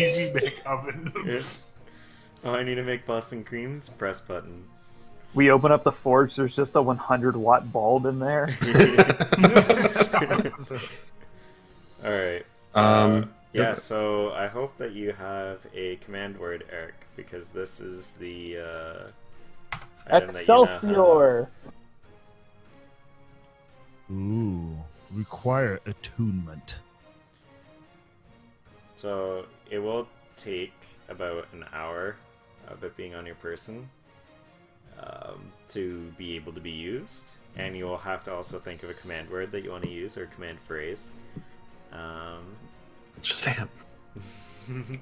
Easy bake oven. Yeah. Oh, I need to make Boston creams. Press button. We open up the forge. There's just a 100-watt bulb in there. All right. Yeah, so I hope that you have a command word, Eric, because this is the item Excelsior! Ooh, require attunement. So it will take about an hour of it being on your person to be able to be used, and you will have to also think of a command word that you want to use or command phrase. Shazam.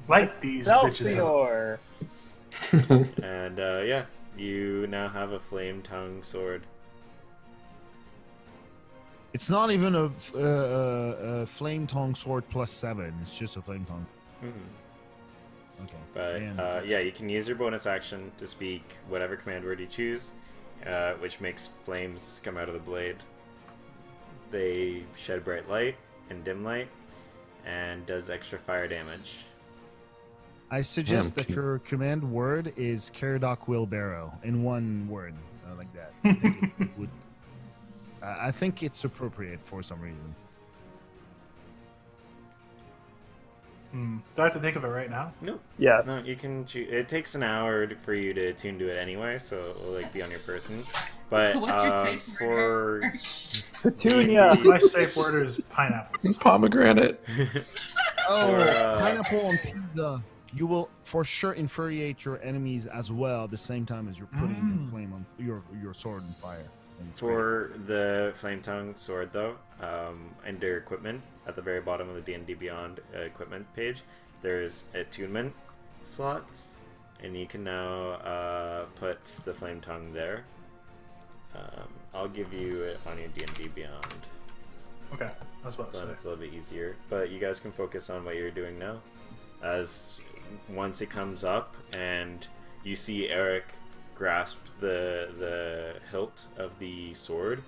Like these bitches. And yeah, you now have a flame tongue sword. It's not even a flame tongue sword +7. It's just a flame tongue. Okay. But yeah, you can use your bonus action to speak whatever command word you choose, which makes flames come out of the blade. They shed bright light and dim light, and does extra fire damage. I suggest that your command word is Caradoc Wheelbarrow in one word, like that. I think it's appropriate for some reason. Do I have to think of it right now? No. Yes. No, you can choose. It takes an hour for you to attune to it anyway, so it will like be on your person. But What's your safe for word? Petunia! My safe word is pineapple. Pomegranate. Pineapple on pizza. You will for sure infuriate your enemies as well at the same time as you're putting the flame on your sword on fire. For the flame tongue sword, though, under equipment at the very bottom of the D&D Beyond equipment page, there's attunement slots, and you can now put the flame tongue there. I'll give you it on your D&D Beyond. Okay, that's what so it's a little bit easier. But you guys can focus on what you're doing now. As once it comes up and you see Eric grasp the hilt of the sword,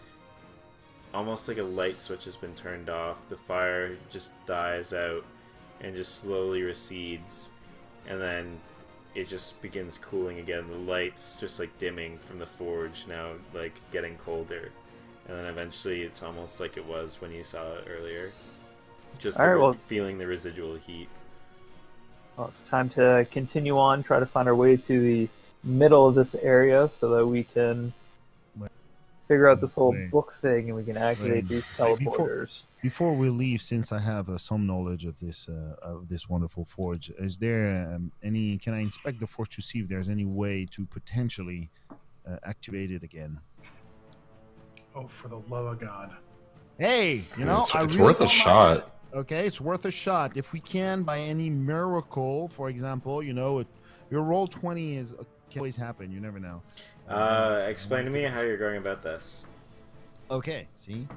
almost like a light switch has been turned off. The fire just dies out and just slowly recedes, and then it just begins cooling again. The light's just like dimming from the forge, now like getting colder, and then eventually it's almost like it was when you saw it earlier, just feeling the residual heat. Well, it's time to continue on, try to find our way to the middle of this area so that we can figure out this whole book thing and we can activate these teleporters. Before we leave, since I have some knowledge of this wonderful forge, is there any? Can I inspect the forge to see if there's any way to potentially activate it again? Oh, for the love of God! Hey, you know, it's really worth a shot. Okay, it's worth a shot. If we can, by any miracle, for example, you know, your roll 20 can always happen. You never know. Explain to me how you're going about this. Okay, see?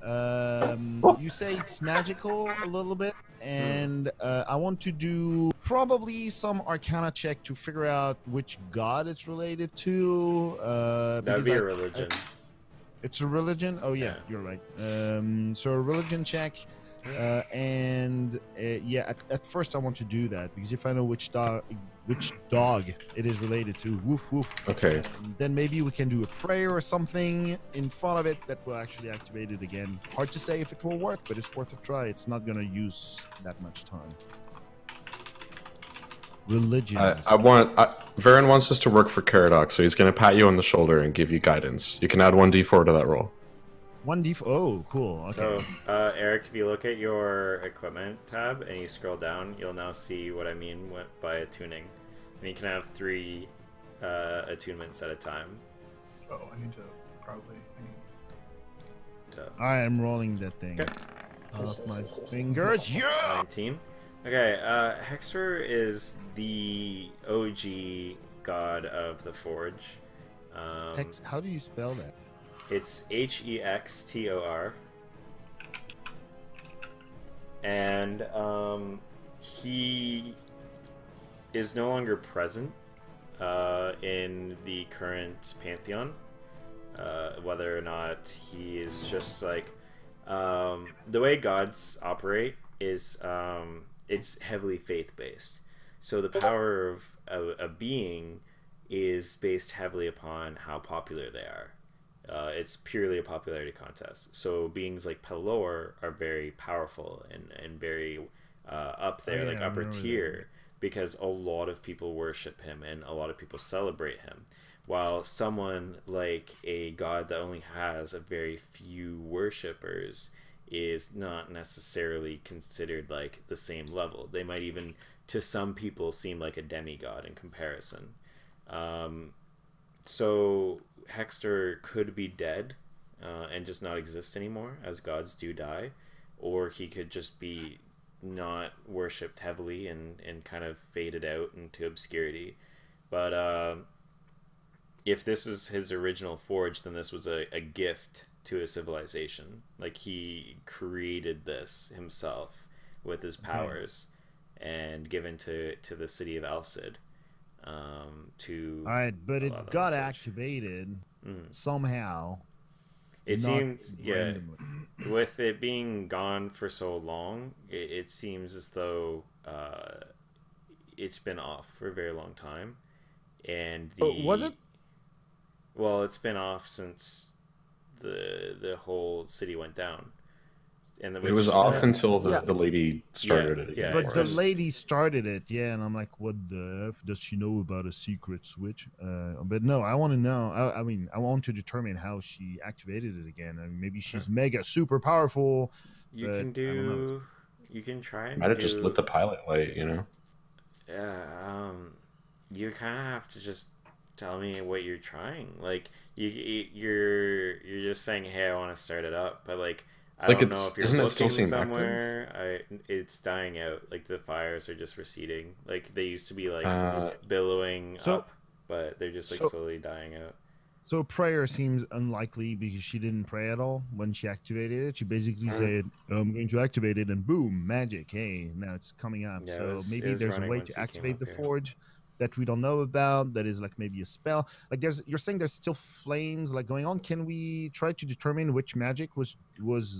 You say it's magical a little bit, and I want to do probably some arcana check to figure out which god it's related to. That would be a religion. It's a religion? Oh, yeah, you're right. So a religion check. Yeah, at first I want to do that, because if I know which dog it is related to, woof woof. Okay. Then maybe we can do a prayer or something in front of it that will actually activate it again. Hard to say if it will work, but it's worth a try. It's not gonna use that much time. Religion. Varen wants us to work for Caradoc, so he's gonna pat you on the shoulder and give you guidance. You can add 1d4 to that roll. 1d4. Oh, cool. Okay. So, Eric, if you look at your equipment tab and you scroll down, you'll now see what I mean by attuning. And you can have 3 attunements at a time. Oh, I need to probably. So. Alright, I'm rolling that thing. Okay. Cross my fingers. Yeah! 19. Okay, Hextor is the OG god of the Forge. How do you spell that? It's Hextor. And he is no longer present in the current pantheon. Whether or not he is just like the way gods operate is it's heavily faith-based. So the power of a being is based heavily upon how popular they are. It's purely a popularity contest. So beings like Pelor are very powerful and very up there, like upper tier, because a lot of people worship him and a lot of people celebrate him. While someone like a god that only has a very few worshippers is not necessarily considered like the same level. They might even, to some people, seem like a demigod in comparison. So Hextor could be dead and just not exist anymore, as gods do die, or he could just be not worshipped heavily and kind of faded out into obscurity. But if this is his original forge, then this was a gift to a civilization. Like, he created this himself with his powers and given to the city of Alcid. Alright, but it got activated somehow. It seems, randomly. With it being gone for so long, it seems as though it's been off for a very long time. And was it? Well, it's been off since the whole city went down. And it was off until the lady started it. Yeah, but the lady started it, and I'm like, what the F? Does she know about a secret switch? But no, I want to know. I mean, I want to determine how she activated it again. I mean, maybe she's mega super powerful. You can try and might have just lit the pilot light, you know? Yeah, you kind of have to just tell me what you're trying. Like, you're just saying, hey, I want to start it up, but like, I don't know if you're looking somewhere. It's dying out. Like, the fires are just receding. Like, they used to be like billowing up, but they're just like slowly dying out. So prayer seems unlikely because she didn't pray at all when she activated it. She basically said, I'm going to activate it, and boom, magic. Hey, now it's coming up. Yeah, so maybe there's a way to activate the forge that we don't know about, that is like maybe a spell. Like, you're saying there's still flames like going on. Can we try to determine which magic was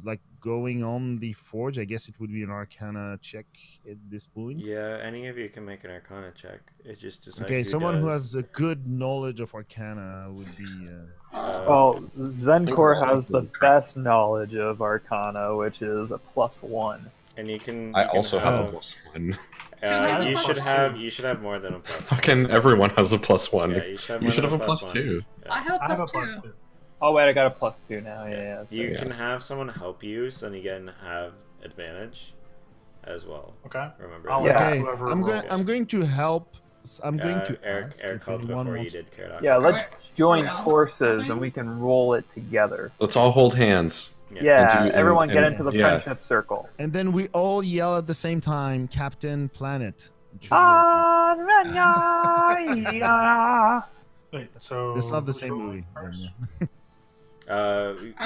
like going on the forge? I guess it would be an Arcana check at this point. Yeah, any of you can make an Arcana check. It just decides. Okay, someone who has a good knowledge of Arcana would be. Well, Zenkor has the best knowledge of Arcana, which is a +1. And you can. I also have a +1. You should have more than a +1. Fucking everyone has a +1. Yeah, you should have a +2. Yeah. I have a +2. Oh wait, I got a +2 now. Yeah. You can have someone help you, so then you can have advantage as well. Okay. Remember. Okay. I'm going to help. I'm going to. Eric called before you did, Karadok. Yeah, let's join forces and we can roll it together. Let's all hold hands. Yeah, everyone get into the friendship circle. And then we all yell at the same time, Captain Planet. Wait, so it's not the same movie.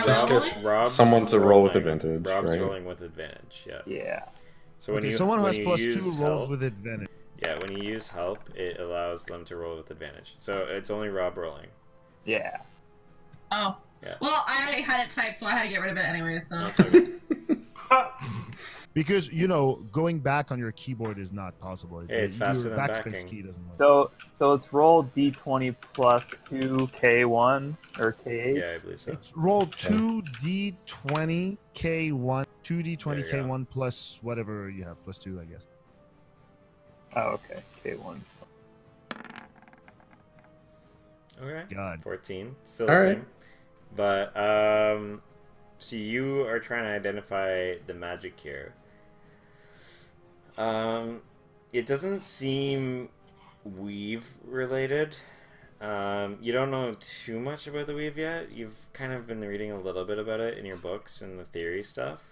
Just get someone to roll with advantage. Rob's rolling with advantage. Yeah. Yeah. So when someone who has +2 rolls with advantage. Yeah, when you use help, it allows them to roll with advantage. So it's only Rob rolling. Yeah. Oh. Yeah. Well, I had it typed, so I had to get rid of it anyway. So. Because going back on your keyboard is not possible. It's faster than backspace key doesn't work. So let's roll d20 plus 2 K1 or K8. Yeah, I believe so. It's roll 2d20 K1, 2d20 K1 plus whatever you have, +2, I guess. Oh, okay, K1. Okay. God. 14. Still the same. But so you are trying to identify the magic here. It doesn't seem weave related. You don't know too much about the weave yet. You've kind of been reading a little bit about it in your books and the theory stuff,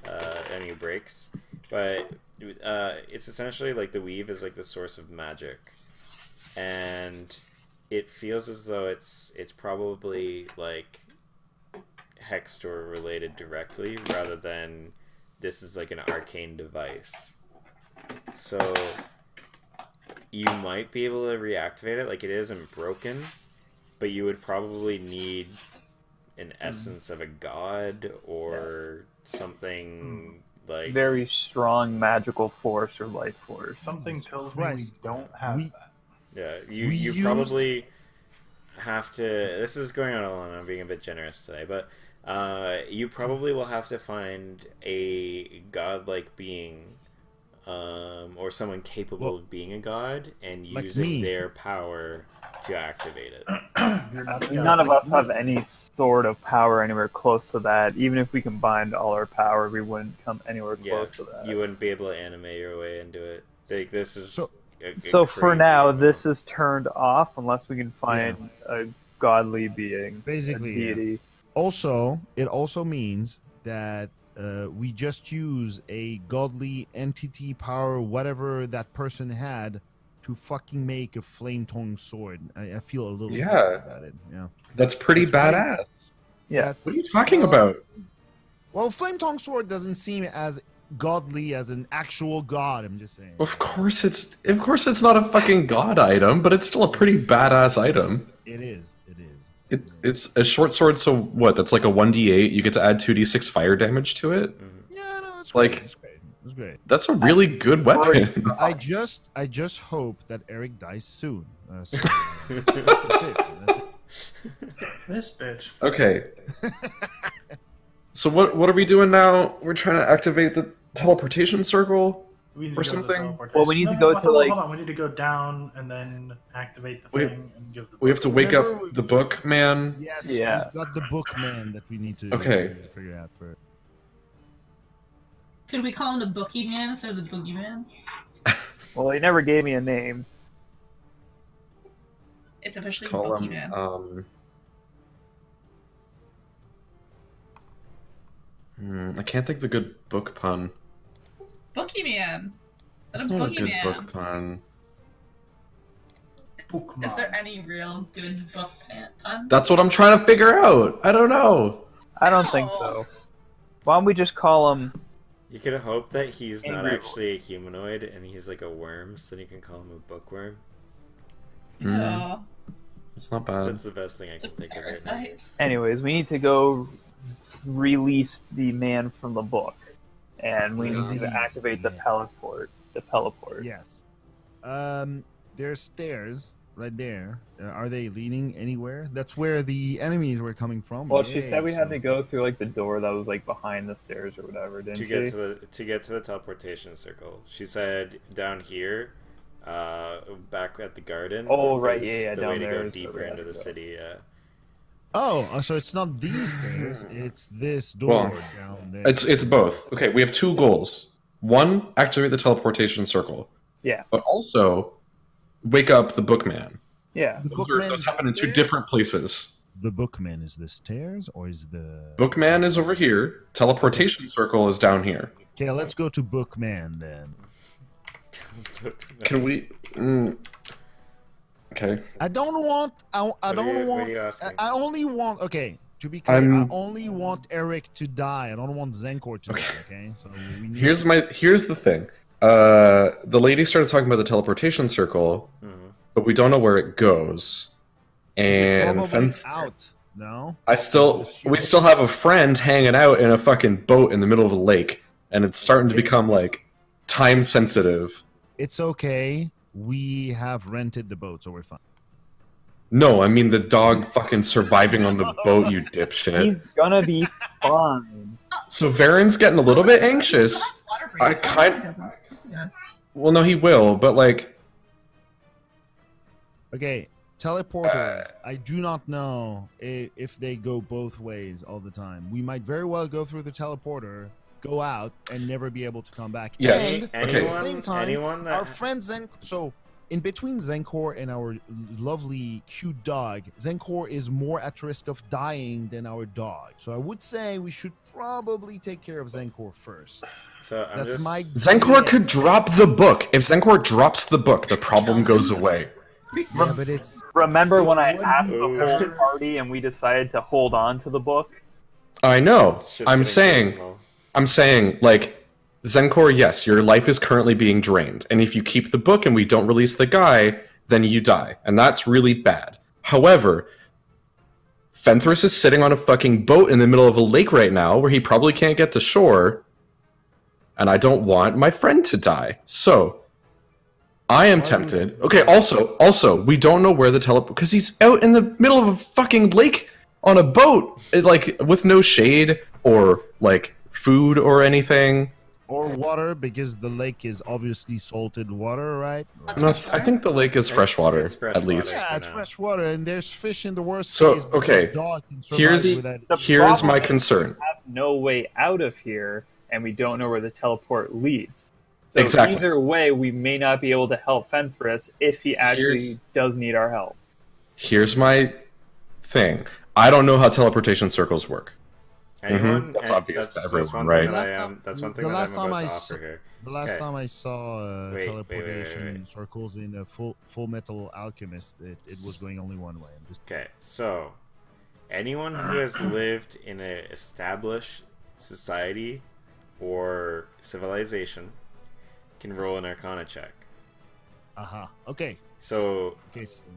and your breaks. But it's essentially like the weave is like the source of magic, and it feels as though it's probably like Hextor related directly, rather than this is like an arcane device. So you might be able to reactivate it. Like, it isn't broken, but you would probably need an essence of a god or something like very strong magical force or life force. Something tells me we don't have that. Yeah, you probably have to. This is going on a long. I'm being a bit generous today, but you probably will have to find a godlike being, or someone capable of being a god and using their power to activate it. None of us have any sort of power anywhere close to that. Even if we combined all our power, we wouldn't come anywhere close to that. You wouldn't be able to animate your way into it. Like, this is so for now, this is turned off unless we can find a godly being, basically, a deity. Yeah. Also, it also means that we just use a godly entity power, whatever that person had, to fucking make a flame-tongue sword. I feel a little bit about it. Yeah, that's pretty badass. Yeah, what are you talking about? Well, flame-tongue sword doesn't seem as godly as an actual god. I'm just saying. Of course it's not a fucking god item, but it's still a pretty badass item. It is. It's a short sword, so what? That's like a 1d8. You get to add 2d6 fire damage to it. Yeah, no, it's like great. It's great. That's a really good weapon. I just hope that Eric dies soon. That's it. This bitch. Okay. So what are we doing now? We're trying to activate the teleportation circle or something. Well, we need to go to like. Hold on, we need to go down and then activate the thing and give the. We have to wake up the book man. Yes. Yeah. We've got the book man that we need to figure out first. Could we call him the Bookie Man instead of the Boogie Man? Well, he never gave me a name. It's officially Call Bookie him, Man. I can't think of a good book pun. Bookie Man. That's not a good book pun. Is there any real good book pun? That's what I'm trying to figure out. I don't know. I don't think so. Why don't we just call him? You could hope that he's not actually a humanoid and he's like a worm, so then you can call him a bookworm. Yeah. It's not bad. That's the best thing I can think of right now. Anyways, we need to go release the man from the book, and we need to activate the teleport. Yes. There's stairs right there. Are they leading anywhere? That's where the enemies were coming from. Well, she said we had to go through like the door that was like behind the stairs or whatever, didn't she? To get to the teleportation circle. She said down here, back at the garden. Oh right, yeah, the down way to there go deeper into the city. Yeah. Oh, so it's not these stairs; it's this door down there. It's both. Okay, we have two goals. One, activate the teleportation circle. Yeah. But also, wake up the bookman. Yeah. Those happen in two different places. The bookman is the stairs, or is the bookman is over here? Teleportation circle is down here. Okay, let's go to bookman then. Can we? Okay. I don't want. I don't want. What are you asking? I only want. Okay. To be clear, I only want Eric to die. I don't want Zenkor to die. Okay. So we need here's the thing. The lady started talking about the teleportation circle, but we don't know where it goes. And out. No. we still have a friend hanging out in a fucking boat in the middle of a lake, and it's starting to become like time sensitive. It's okay. We have rented the boat, so we're fine. No, I mean the dog fucking surviving on the boat, you dipshit. He's gonna be fine. So Varen's getting a little bit anxious. Well, no, he will, but like... Okay, teleporters. I do not know if they go both ways all the time. We might very well go through the teleporter, go out, and never be able to come back. Yes. And at the same time, our friends then... So, in between Zenkor and our lovely cute dog, Zenkor is more at risk of dying than our dog. So I would say we should probably take care of Zenkor first. So Zenkor could drop the book. If Zenkor drops the book, the problem goes away. Yeah, but it's... Remember when I asked the whole party and we decided to hold on to the book? I know. I'm saying, like, Zenkor, yes, your life is currently being drained, and if you keep the book and we don't release the guy, then you die, and that's really bad. However, Fenthras is sitting on a fucking boat in the middle of a lake right now where he probably can't get to shore, and I don't want my friend to die. So, I am tempted. Okay, also, we don't know where the because he's out in the middle of a fucking lake on a boat, like, with no shade or, like, food or anything. Or water, because the lake is obviously salted water, right? No, I think the lake is freshwater, at least. Yeah, it's fresh water, and there's fish in the worst so, case. Okay, here's my concern. We have no way out of here, and we don't know where the teleport leads. So exactly. Either way, we may not be able to help Fenthras if he actually does need our help. Here's my thing. I don't know how teleportation circles work. That's obvious to everyone, right? That's one thing that I'm about to offer here. The last time I saw teleportation circles in a Full Metal Alchemist, it was going only one way. Okay, so anyone who has lived in an established society or civilization can roll an Arcana check. Okay. So,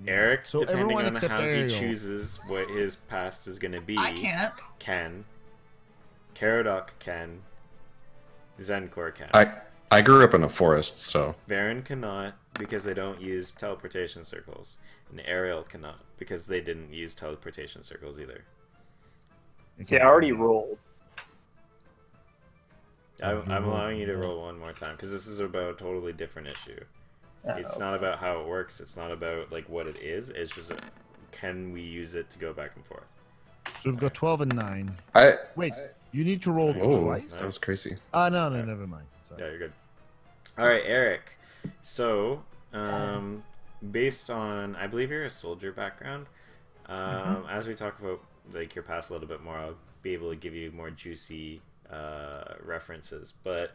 Eric, so depending on how Ariel. he chooses what his past is going to be, I can't. Can. Caradoc can. Zenkor can. I grew up in a forest, so... Varen cannot, because they don't use teleportation circles. And Ariel cannot, because they didn't use teleportation circles either. See, I already rolled. I'm allowing you to roll one more time, because this is about a totally different issue. It's not about how it works, it's not about like what it is, it's just can we use it to go back and forth. So we've got 12 and 9. Wait, you need to roll twice? That was crazy. No, never mind. Sorry. Yeah, you're good. Alright, Eric. So, based on, I believe you're a soldier background, as we talk about like your past a little bit more, I'll be able to give you more juicy references, but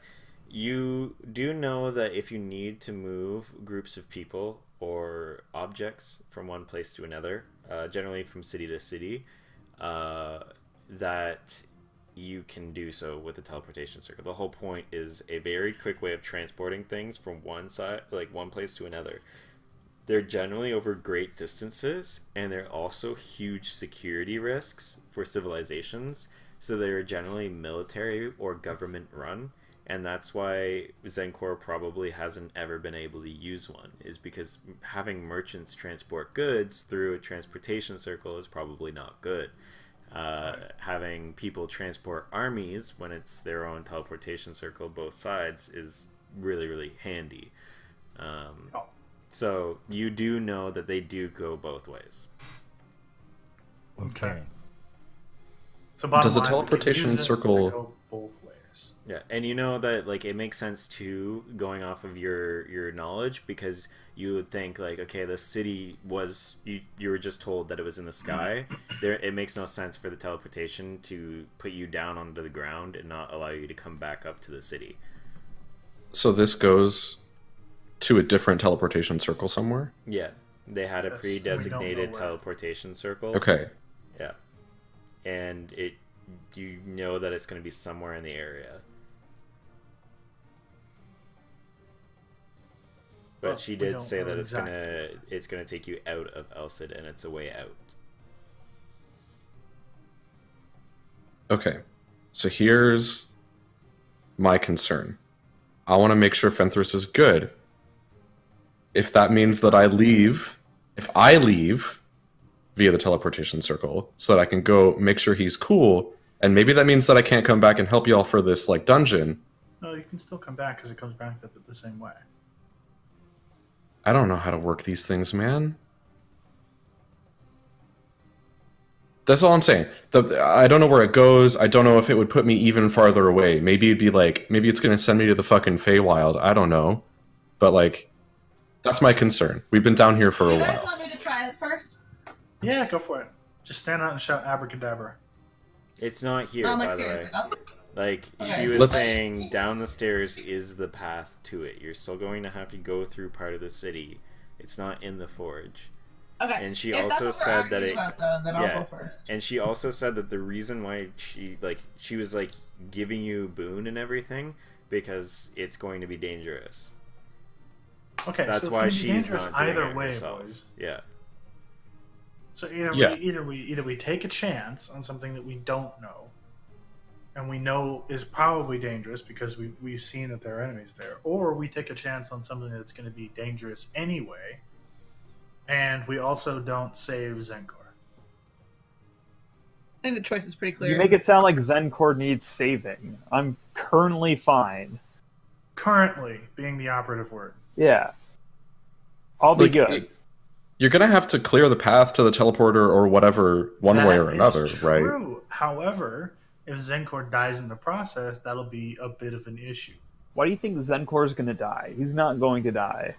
you do know that if you need to move groups of people or objects from one place to another, generally from city to city, that you can do so with a teleportation circle. The whole point is a very quick way of transporting things from one side, like one place to another. They're generally over great distances, and they're also huge security risks for civilizations, so they're generally military or government run. And that's why Zenkor probably hasn't ever been able to use one, is because having merchants transport goods through a transportation circle is probably not good. Having people transport armies when it's their own teleportation circle, both sides, is really, really handy. So you do know that they do go both ways. Okay. So does a teleportation circle go both ways? Yeah, and you know that like it makes sense too, going off of your knowledge, because you would think like, okay, the city was you were just told that it was in the sky. It makes no sense for the teleportation to put you down onto the ground and not allow you to come back up to the city. So this goes to a different teleportation circle somewhere? Yeah, they had a pre-designated teleportation circle. Okay. Yeah, and you know that it's going to be somewhere in the area. But she did say that it's gonna take you out of Elcid, and it's a way out. Okay, so here's my concern. I want to make sure Fenthras is good. If that means that if I leave via the teleportation circle, so that I can go make sure he's cool, and maybe that means that I can't come back and help y'all for this like dungeon. No, you can still come back because it comes back the same way. I don't know how to work these things, man. That's all I'm saying. I don't know where it goes. I don't know if it would put me even farther away. Maybe it'd be like, maybe it's going to send me to the fucking Feywild. I don't know. But like, That's my concern. We've been down here for a You guys while. want me to try it first? Yeah, go for it. Just stand out and shout abracadabra. It's not here, I'm by like, the way. seriously, no? Like, Okay. she was Let's- saying, down the stairs is the path to it. You're still going to have to go through part of the city. It's not in the forge. Okay. And she If also that's what said we're that arguing it... about, though, then I'll yeah. go first. And she also said that the reason why she was, like, giving you boon and everything, because it's going to be dangerous. Okay, That's so it's why gonna be she's dangerous not doing either it way, herself. boys. Yeah. So Yeah. either we take a chance on something that we don't know, and we know is probably dangerous because we've seen that there are enemies there, or we take a chance on something that's going to be dangerous anyway, and we also don't save Zenkor. I think the choice is pretty clear. You make it sound like Zenkor needs saving. I'm currently fine. Currently being the operative word. Yeah. I'll be Like, good. You're gonna have to clear the path to the teleporter or whatever, one way or That another, is right? true. However, if Zenkor dies in the process, that'll be a bit of an issue. Why do you think Zenkor is going to die? He's not going to die.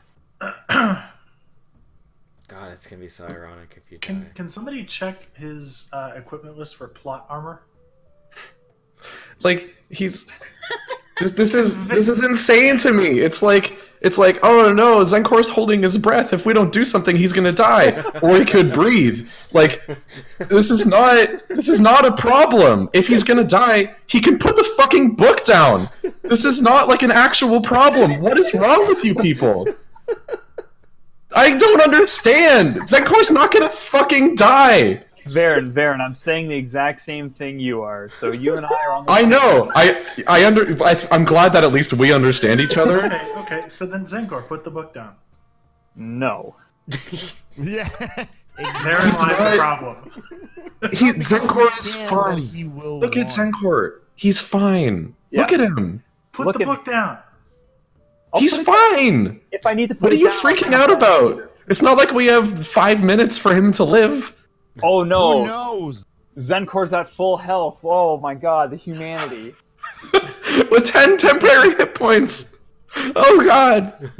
God, it's going to be so ironic if you die. Can somebody check his equipment list for plot armor? Like he's this is insane to me. It's like oh no, Zenkor's holding his breath. If we don't do something, he's gonna die, or he could breathe. Like this is not a problem. If he's gonna die, he can put the fucking book down. This is not like an actual problem. What is wrong with you people? I don't understand. Zenkor's not gonna fucking die. Varen, I'm saying the exact same thing you are. So you and I are on the I know. I'm glad that at least we understand each other. Okay. So then Zenkor, put the book down. No. Yeah. Therein lies the problem. Zenkor is fine. He will Look at want. Zenkor. He's fine. Yeah. Look at him. Put Look the at book down. I'll He's put it- fine. If I need to put What are it you down, freaking I'll out put it down. about? It's not like we have 5 minutes for him to live. Oh Who no. knows? Zenkor's at full health. Oh my god, the humanity. With 10 temporary hit points. Oh god.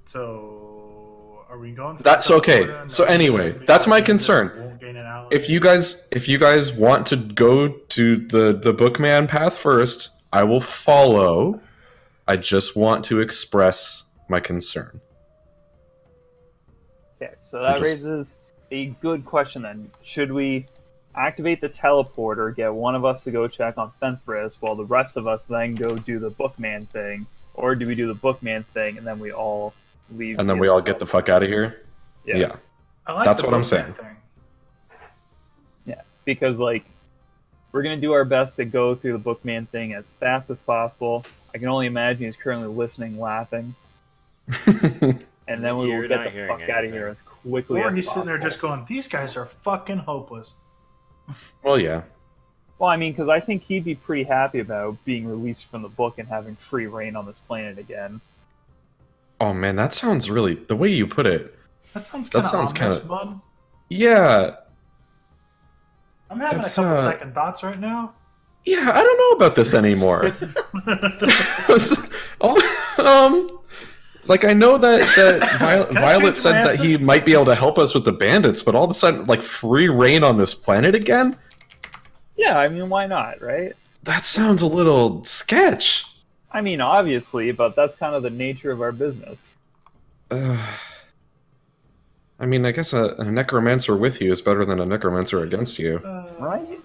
So, are we going? For That's the okay. teleporter? So No, anyway, because that's my this concern. won't gain an ally. If you guys want to go to the Bookman path first, I will follow. I just want to express my concern. Okay, so that Just- raises a good question then. Should we activate the teleporter, get one of us to go check on Fenthris, while the rest of us then go do the Bookman thing? Or do we do the Bookman thing and then we all leave? And then we all get the fuck out of here? Yeah. I like that's the what I'm bookman saying. thing. Yeah, because like we're gonna do our best to go through the Bookman thing as fast as possible. I can only imagine he's currently listening, laughing, and then we You're will get not the hearing fuck out of anything. here as quickly Or as he's possible. sitting there just going, "These guys are fucking hopeless." Well, yeah. Well, I mean, because I think he'd be pretty happy about being released from the book and having free reign on this planet again. Oh man, that sounds really, the way you put it. That sounds That kind of sounds ominous, kinda- bud. Yeah. I'm having That's, a couple uh, second thoughts right now. Yeah, I don't know about this anymore. Like I know that Can I Violet change my said that answer? he might be able to help us with the bandits, but all of a sudden, like free reign on this planet again? Yeah, I mean, why not, right? That sounds a little sketch. I mean, obviously, but that's kind of the nature of our business. I mean, I guess a necromancer with you is better than a necromancer against you. Right?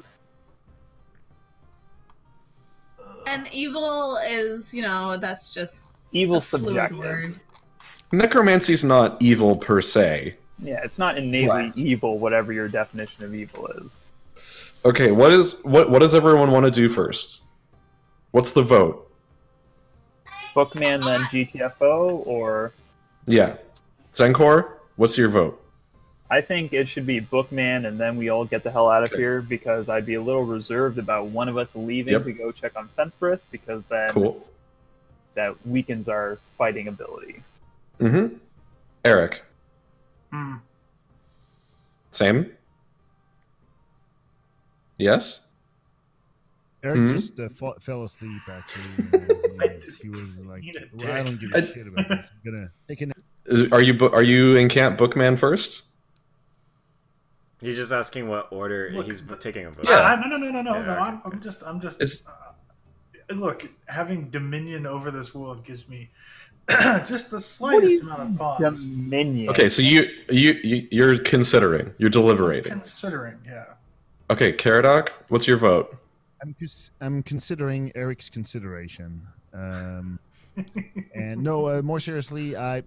And evil is, that's just Evil a fluid subjective. word. Necromancy's not evil per se. Yeah, it's not innately Right. evil, whatever your definition of evil is. Okay, what does everyone want to do first? What's the vote? Bookman, then GTFO, or Yeah. Zenkor, what's your vote? I think it should be Bookman, and then we all get the hell out of Okay. here, because I'd be a little reserved about one of us leaving Yep. to go check on Fenthris, because then Cool. that weakens our fighting ability. Mm-hmm. Eric. Hmm. Same? Yes? Eric Mhm. just fell asleep, actually. was. He was like, well, I don't give a shit about this. I'm gonna take a Are you in camp Bookman first? He's just asking what order he's taking a vote. Yeah, no. Yeah, I'm just. Look, having dominion over this world gives me just the slightest amount of pause. Dominion. Okay, so you're considering, you're deliberating. Considering, yeah. Okay, Caradoc, what's your vote? I'm considering Eric's consideration. And no, more seriously, I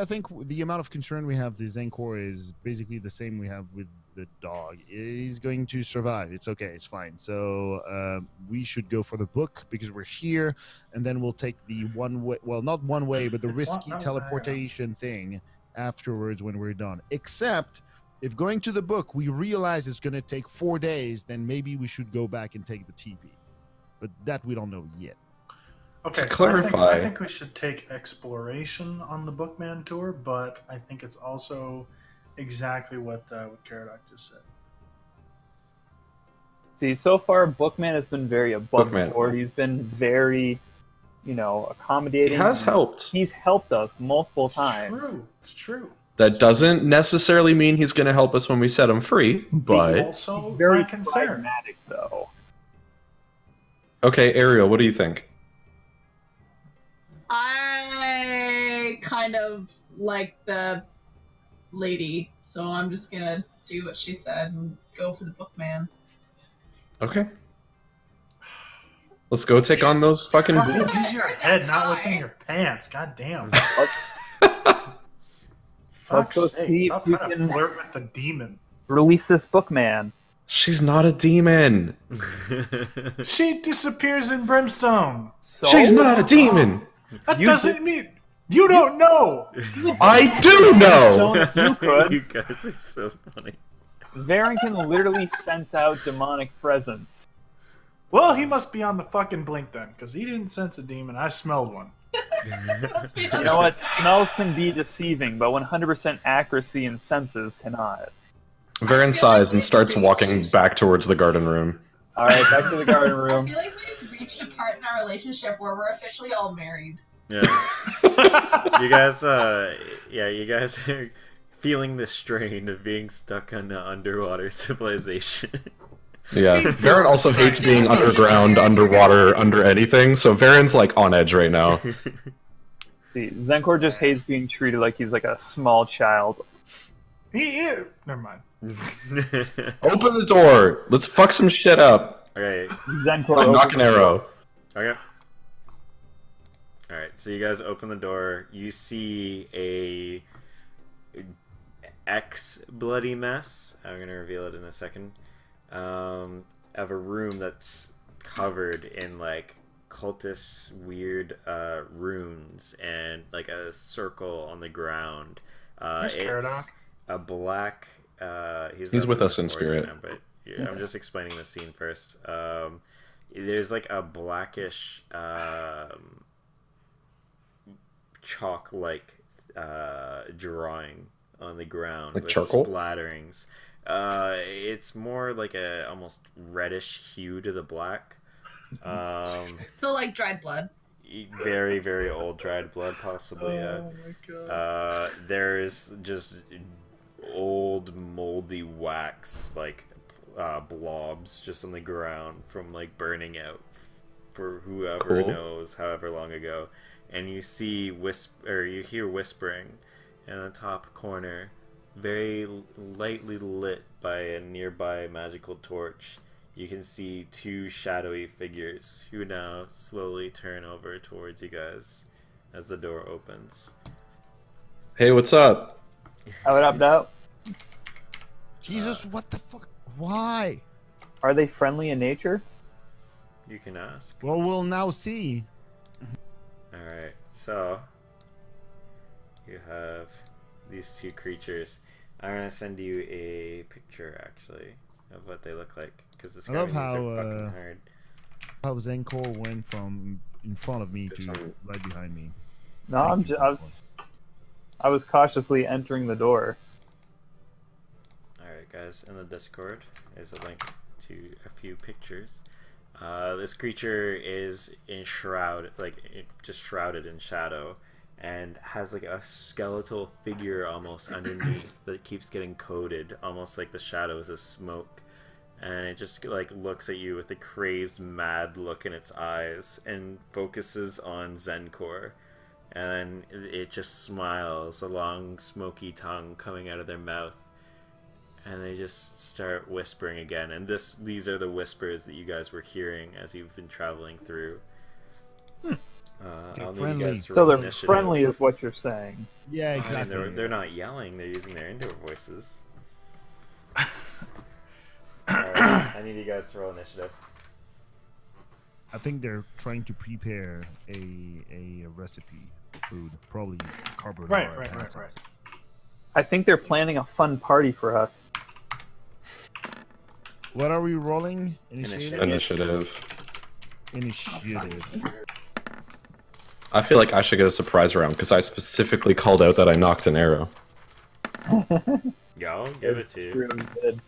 think the amount of concern we have with Zenkor is basically the same we have with the dog. He's going to survive. It's okay. It's fine. So we should go for the book because we're here, and then we'll take the one way. Well, not one way, but the risky teleportation thing afterwards when we're done. Except if going to the book, we realize it's going to take 4 days, then maybe we should go back and take the TP. But that we don't know yet. Okay, to clarify, I think we should take exploration on the Bookman tour, but I think it's also exactly what Caradoc just said. See, so far, Bookman has been very above board. He's been very, accommodating. He has helped. He's helped us multiple times. It's true. That doesn't necessarily mean he's going to help us when we set him free, but he's also very concerned. pragmatic, though. Okay, Ariel, what do you think? I kind of like the lady, so I'm just gonna do what she said and go for the bookman. Okay. Let's go take on those fucking books. Use your head, not what's in your pants. God damn. Let's go see if we can flirt with the demon. Release this bookman. She's not a demon. She disappears in brimstone. So? She's not a demon. That doesn't mean you don't know. I do know. You could. You guys are so funny. Varen can literally sense out demonic presence. Well, he must be on the fucking blink then, because he didn't sense a demon. I smelled one. You know what? Smells can be deceiving, but 100% accuracy and senses cannot. Varen sighs and starts walking back towards the garden room. All right, back to the garden room. I feel like we've reached a part in our relationship where we're officially all married. Yeah. You guys are feeling the strain of being stuck on an underwater civilization. Yeah, Varen also hates being underground, underwater, under anything, so Varen's like on edge right now. See, Zenkor just hates being treated like he's like a small child. He is. Never mind. Open the door. Let's fuck some shit up. Okay. Zenkor, knock an arrow. Okay. Alright, so you guys open the door. You see a X bloody mess. I'm gonna reveal it in a second. Of a room that's covered in like cultists' weird runes and like a circle on the ground. It's a black. He's with us in spirit. Now, but yeah, I'm just explaining the scene first. There's like a blackish chalk-like drawing on the ground like with charcoal splatterings. It's more like a almost reddish hue to the black. So like dried blood. Very, very old dried blood, possibly. Oh my god. There's just old moldy wax, like blobs, just on the ground from like burning out for whoever knows, however long ago. And you see you hear whispering in the top corner, very lightly lit by a nearby magical torch. You can see two shadowy figures who now slowly turn over towards you guys as the door opens. Hey, what's up? What up, Dope? Jesus, what the fuck? Why? Are they friendly in nature? You can ask. Well, we'll now see. Alright, so you have these two creatures. I'm gonna send you a picture, actually, of what they look like, because I love describing how these are fucking hard. How Zenkor went from in front of me to right behind me. No, I was cautiously entering the door. Alright guys, in the Discord there's a link to a few pictures This creature is just shrouded in shadow, and has like a skeletal figure almost underneath that keeps getting coated, almost like the shadows of smoke. And it just like looks at you with a crazed, mad look in its eyes, and focuses on Zenkor. And then it just smiles, a long, smoky tongue coming out of their mouth. And they just start whispering again. And these are the whispers that you guys were hearing as you've been traveling through. I'll need you guys to roll so they're initiative. friendly, is what you're saying. Yeah, exactly. I mean, they're not yelling; they're using their indoor voices. Alright, I need you guys to roll initiative. I think they're trying to prepare a recipe food, probably carbonara. Right. I think they're planning a fun party for us. What are we rolling? Initiative. Initiative. I feel like I should get a surprise round because I specifically called out that I knocked an arrow. Yeah, I'll give it to you. Really good.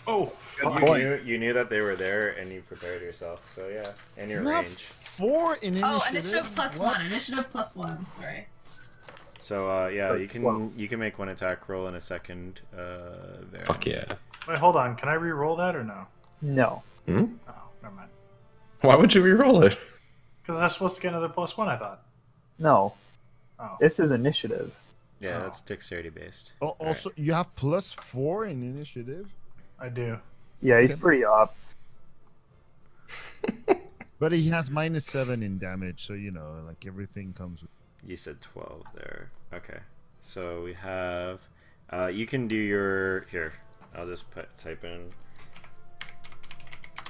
Oh, fuck. You knew that they were there, and you prepared yourself. So yeah, and your range. 4 in initiative. Oh, initiative plus What? 1. Initiative plus 1. Sorry. So yeah, you can make one attack roll in a second. There. Fuck yeah. Wait, hold on. Can I re-roll that or no? No. Oh, never mind. Why would you re-roll it? Because I'm supposed to get another +1, I thought. No. Oh. This is initiative. Yeah, Oh. that's dexterity based. Oh, also, you have +4 in initiative. I do. Yeah, he's pretty up. But he has -7 in damage, so you know, like everything comes with. You said 12 there. Okay. So we have. You can do your here. I'll just type in.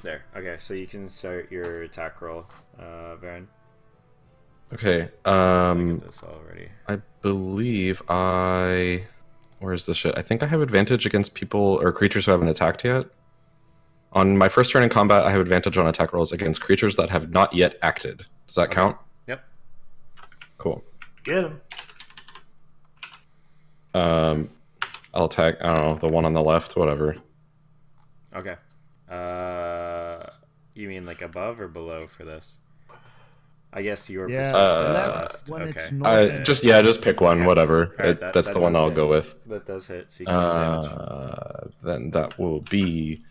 There. Okay, so you can start your attack roll, Varen. Okay. I get this already. I believe where's the shit? I think I have advantage against people or creatures who haven't attacked yet. On my first turn in combat, I have advantage on attack rolls against creatures that have not yet acted. Does that count? Yep. Cool. Get him. I'll attack. I don't know, the one on the left, whatever. Okay. You mean like above or below for this? I guess your perspective left. When Okay. it's north Just pick one, Okay. whatever. Alright, That's the one does I'll hit. go with. That does hit, so you can do damage. Then that will be.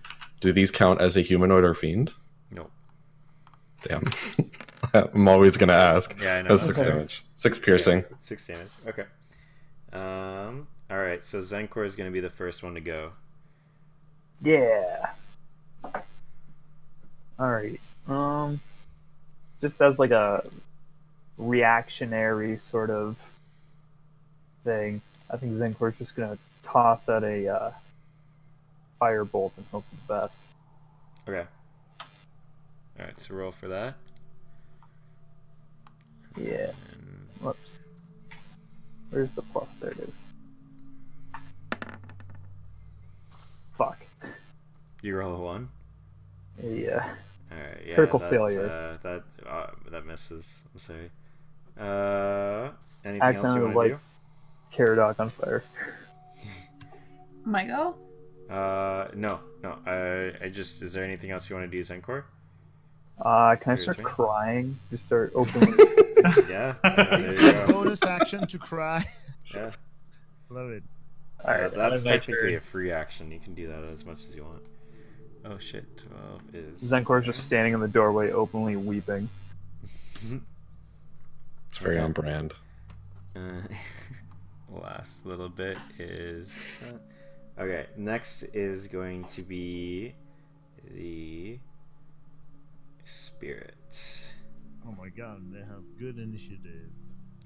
Do these count as a humanoid or fiend? Nope. Damn. I'm always gonna ask. Yeah, I know. That's 6 damage. 6 piercing. Yeah, 6 damage. Okay. Alright, so Zenkor is going to be the first one to go. Yeah. Alright. Just as like a reactionary sort of thing, I think Zenkor's just gonna toss out a firebolt and hope for the best. Okay. Alright, so roll for that. Yeah. And Whoops. Where's the plus? There it is. Fuck. you roll a 1? Yeah. Alright, yeah. Critical that, failure. That misses. I'm sorry. Anything else you Accidentally want to light Caradoc on fire. My go? do? No. I just. Is there anything else you want to do, Zenkor? Can I Your start turn. crying? Just start opening. Yeah. There you go. bonus action to cry. Yeah. Love it. Alright, That's my technically turn. a free action. You can do that as much as you want. Oh shit, 12 is... Zenkor's just standing in the doorway, openly weeping. It's very Okay. on brand. Last little bit is... okay, next is going to be the spirit. Oh my god, they have good initiative.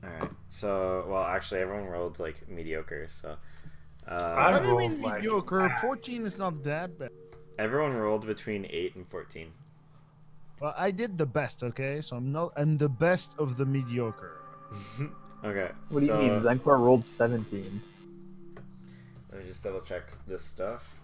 Alright, so, well, actually, everyone rolled, like, mediocre, so... I What do you rolled mean like mediocre? 14 is not that bad. everyone rolled between 8 and 14. Well, I did the best, okay? So I'm the best of the mediocre. Okay, What do you so, mean? Zenkor rolled 17. let me just double check this stuff.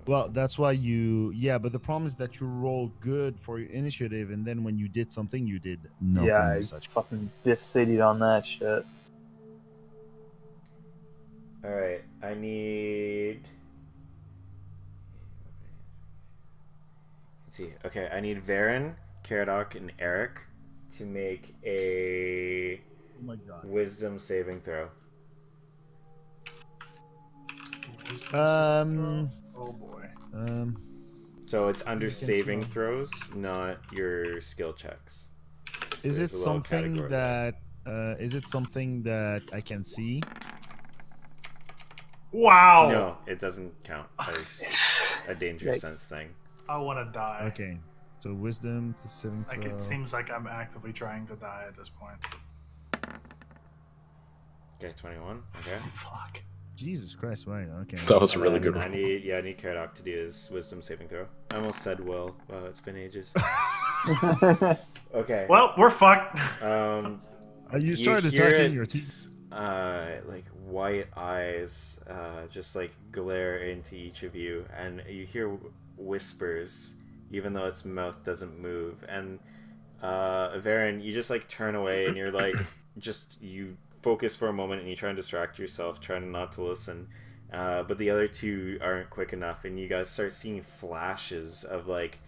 Well, that's why you... Yeah, but the problem is that you roll good for your initiative, and then when you did something, you did nothing Yeah, I such. fucking Biff City'd on that shit. Alright, I need... Let's see. Okay, I need Varen, Caradoc, and Eric to make a wisdom saving throw. Oh boy. So it's under saving throws, not your skill checks. So is it something that I can see? Wow. No, it doesn't count as a danger sense thing. I want to die. Okay, so wisdom to saving throw. Like it seems like I'm actively trying to die at this point. Okay, 21. Okay. Fuck. Jesus Christ! Right. Okay. That was a really good I one. need Caradoc to do his wisdom saving throw. I almost said will. Wow, it's been ages. Okay. Well, we're fucked. You started attacking your team. Like white eyes, just like glare into each of you, and you hear whispers, even though its mouth doesn't move. And Varen, you just like turn away, and you're like, you focus for a moment, and you try and distract yourself, trying not to listen. But the other two aren't quick enough, and you guys start seeing flashes of like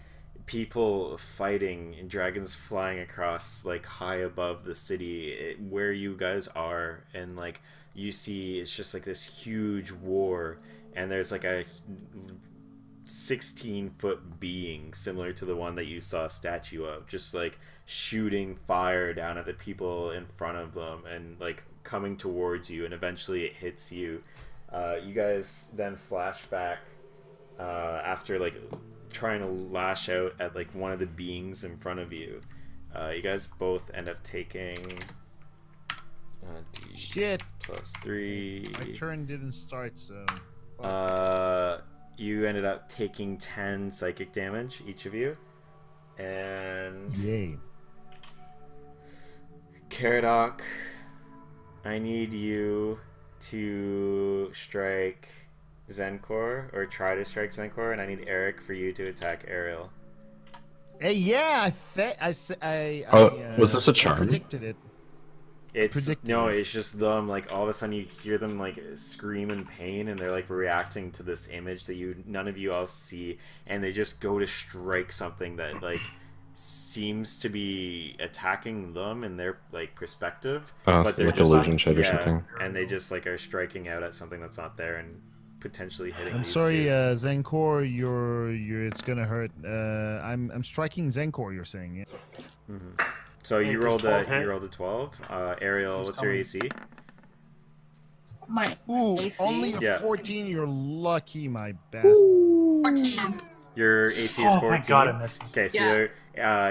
people fighting and dragons flying across like high above the city where you guys are, and like you see it's just like this huge war, and there's like a 16-foot being similar to the one that you saw a statue of, just like shooting fire down at the people in front of them and like coming towards you, and eventually it hits you. You guys then flash back after like trying to lash out at like one of the beings in front of you. You guys both end up taking Shit. +3. My turn didn't start, so. You ended up taking 10 psychic damage, each of you. And Yay. Caradoc, I need you to strike Zenkor, or try to strike Zenkor, and I need Eric for you to attack Ariel. Hey, yeah, was this a charm? Predicted it. It's just them. Like all of a sudden, you hear them like scream in pain, and they're like reacting to this image that none of you else see, and they just go to strike something that like seems to be attacking them in their like perspective, but they're like just illusion shit or something. And they just like are striking out at something that's not there and potentially hitting. I'm sorry, Zenkor, you're it's gonna hurt. I'm striking Zenkor. You're saying, yeah. Mm-hmm. So you rolled a 12. Ariel, what's your AC? My AC? Only a 14. You're lucky, my bastard. 14. Your AC is 14. Thank God I missed. Okay, so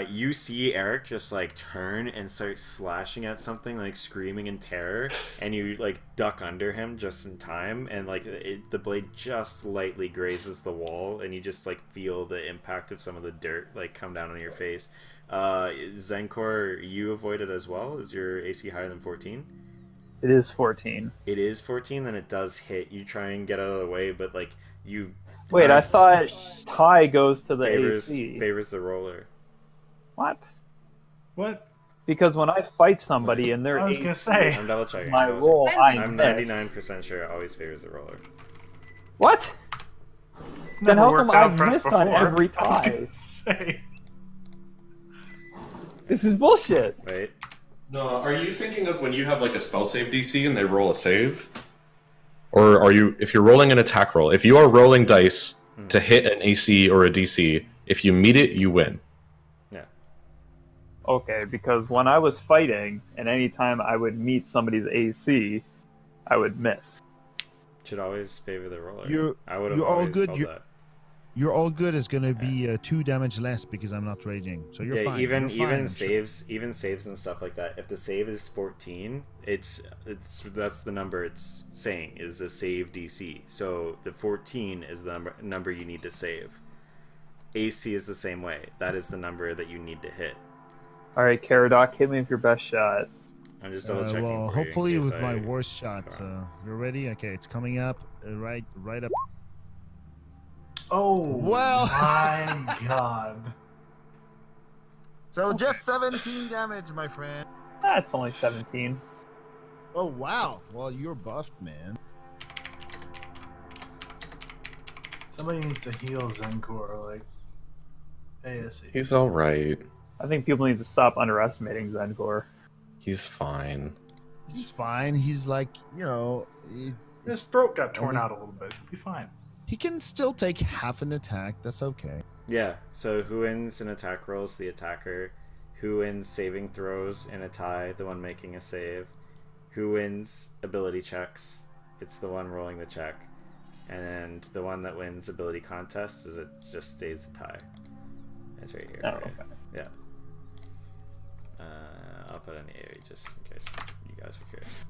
you see Eric just like turn and start slashing at something, like screaming in terror, and you like duck under him just in time, and like the blade just lightly grazes the wall, and you just like feel the impact of some of the dirt like come down on your face. Zenkor, you avoid it as well. Is your AC higher than 14? It is 14. It is 14, then it does hit. You try and get out of the way, but like you. Wait, I thought high goes to the AC. Favors the roller. What? What? Because when I fight somebody and they're I was gonna say. I'm double checking. My roll, I'm 99% sure it always favors the roller. What? Then how come I've missed on every tie? This is bullshit. Right? No, are you thinking of when you have like a spell save DC and they roll a save? Or are you, if you're rolling an attack roll, if you are rolling dice to hit an AC or a DC, if you meet it, you win. Yeah. Okay, because when I was fighting, and anytime I would meet somebody's AC, I would miss. Should always favor the roller. You're all good. You're all good is gonna be 2 damage less because I'm not raging, so you're fine. Even saves and stuff like that. If the save is 14, that's the number it's saying is a save DC. So the 14 is the number you need to save. AC is the same way. That is the number that you need to hit. All right, Caradoc, hit me with your best shot. I'm just double checking. Well, hopefully with my worst shot. You're ready? Okay, it's coming up. Right up. Oh, well, my God. So just 17 damage, my friend. That's only 17. Oh, wow. Well, you're buffed, man. Somebody needs to heal Zenkor, like... ASAP. He's all right. I think people need to stop underestimating Zenkor. He's fine. He's fine. He's like, His throat got torn out a little bit. He'll be fine. he can still take half an attack. That's okay. Yeah, so who wins in attack rolls? The attacker. Who wins saving throws in a tie? The one making a save. Who wins ability checks? It's the one rolling the check. And the one that wins ability contests is it just stays a tie. It's right here. Oh, right? okay. Yeah. I'll put an A just in case you guys are curious.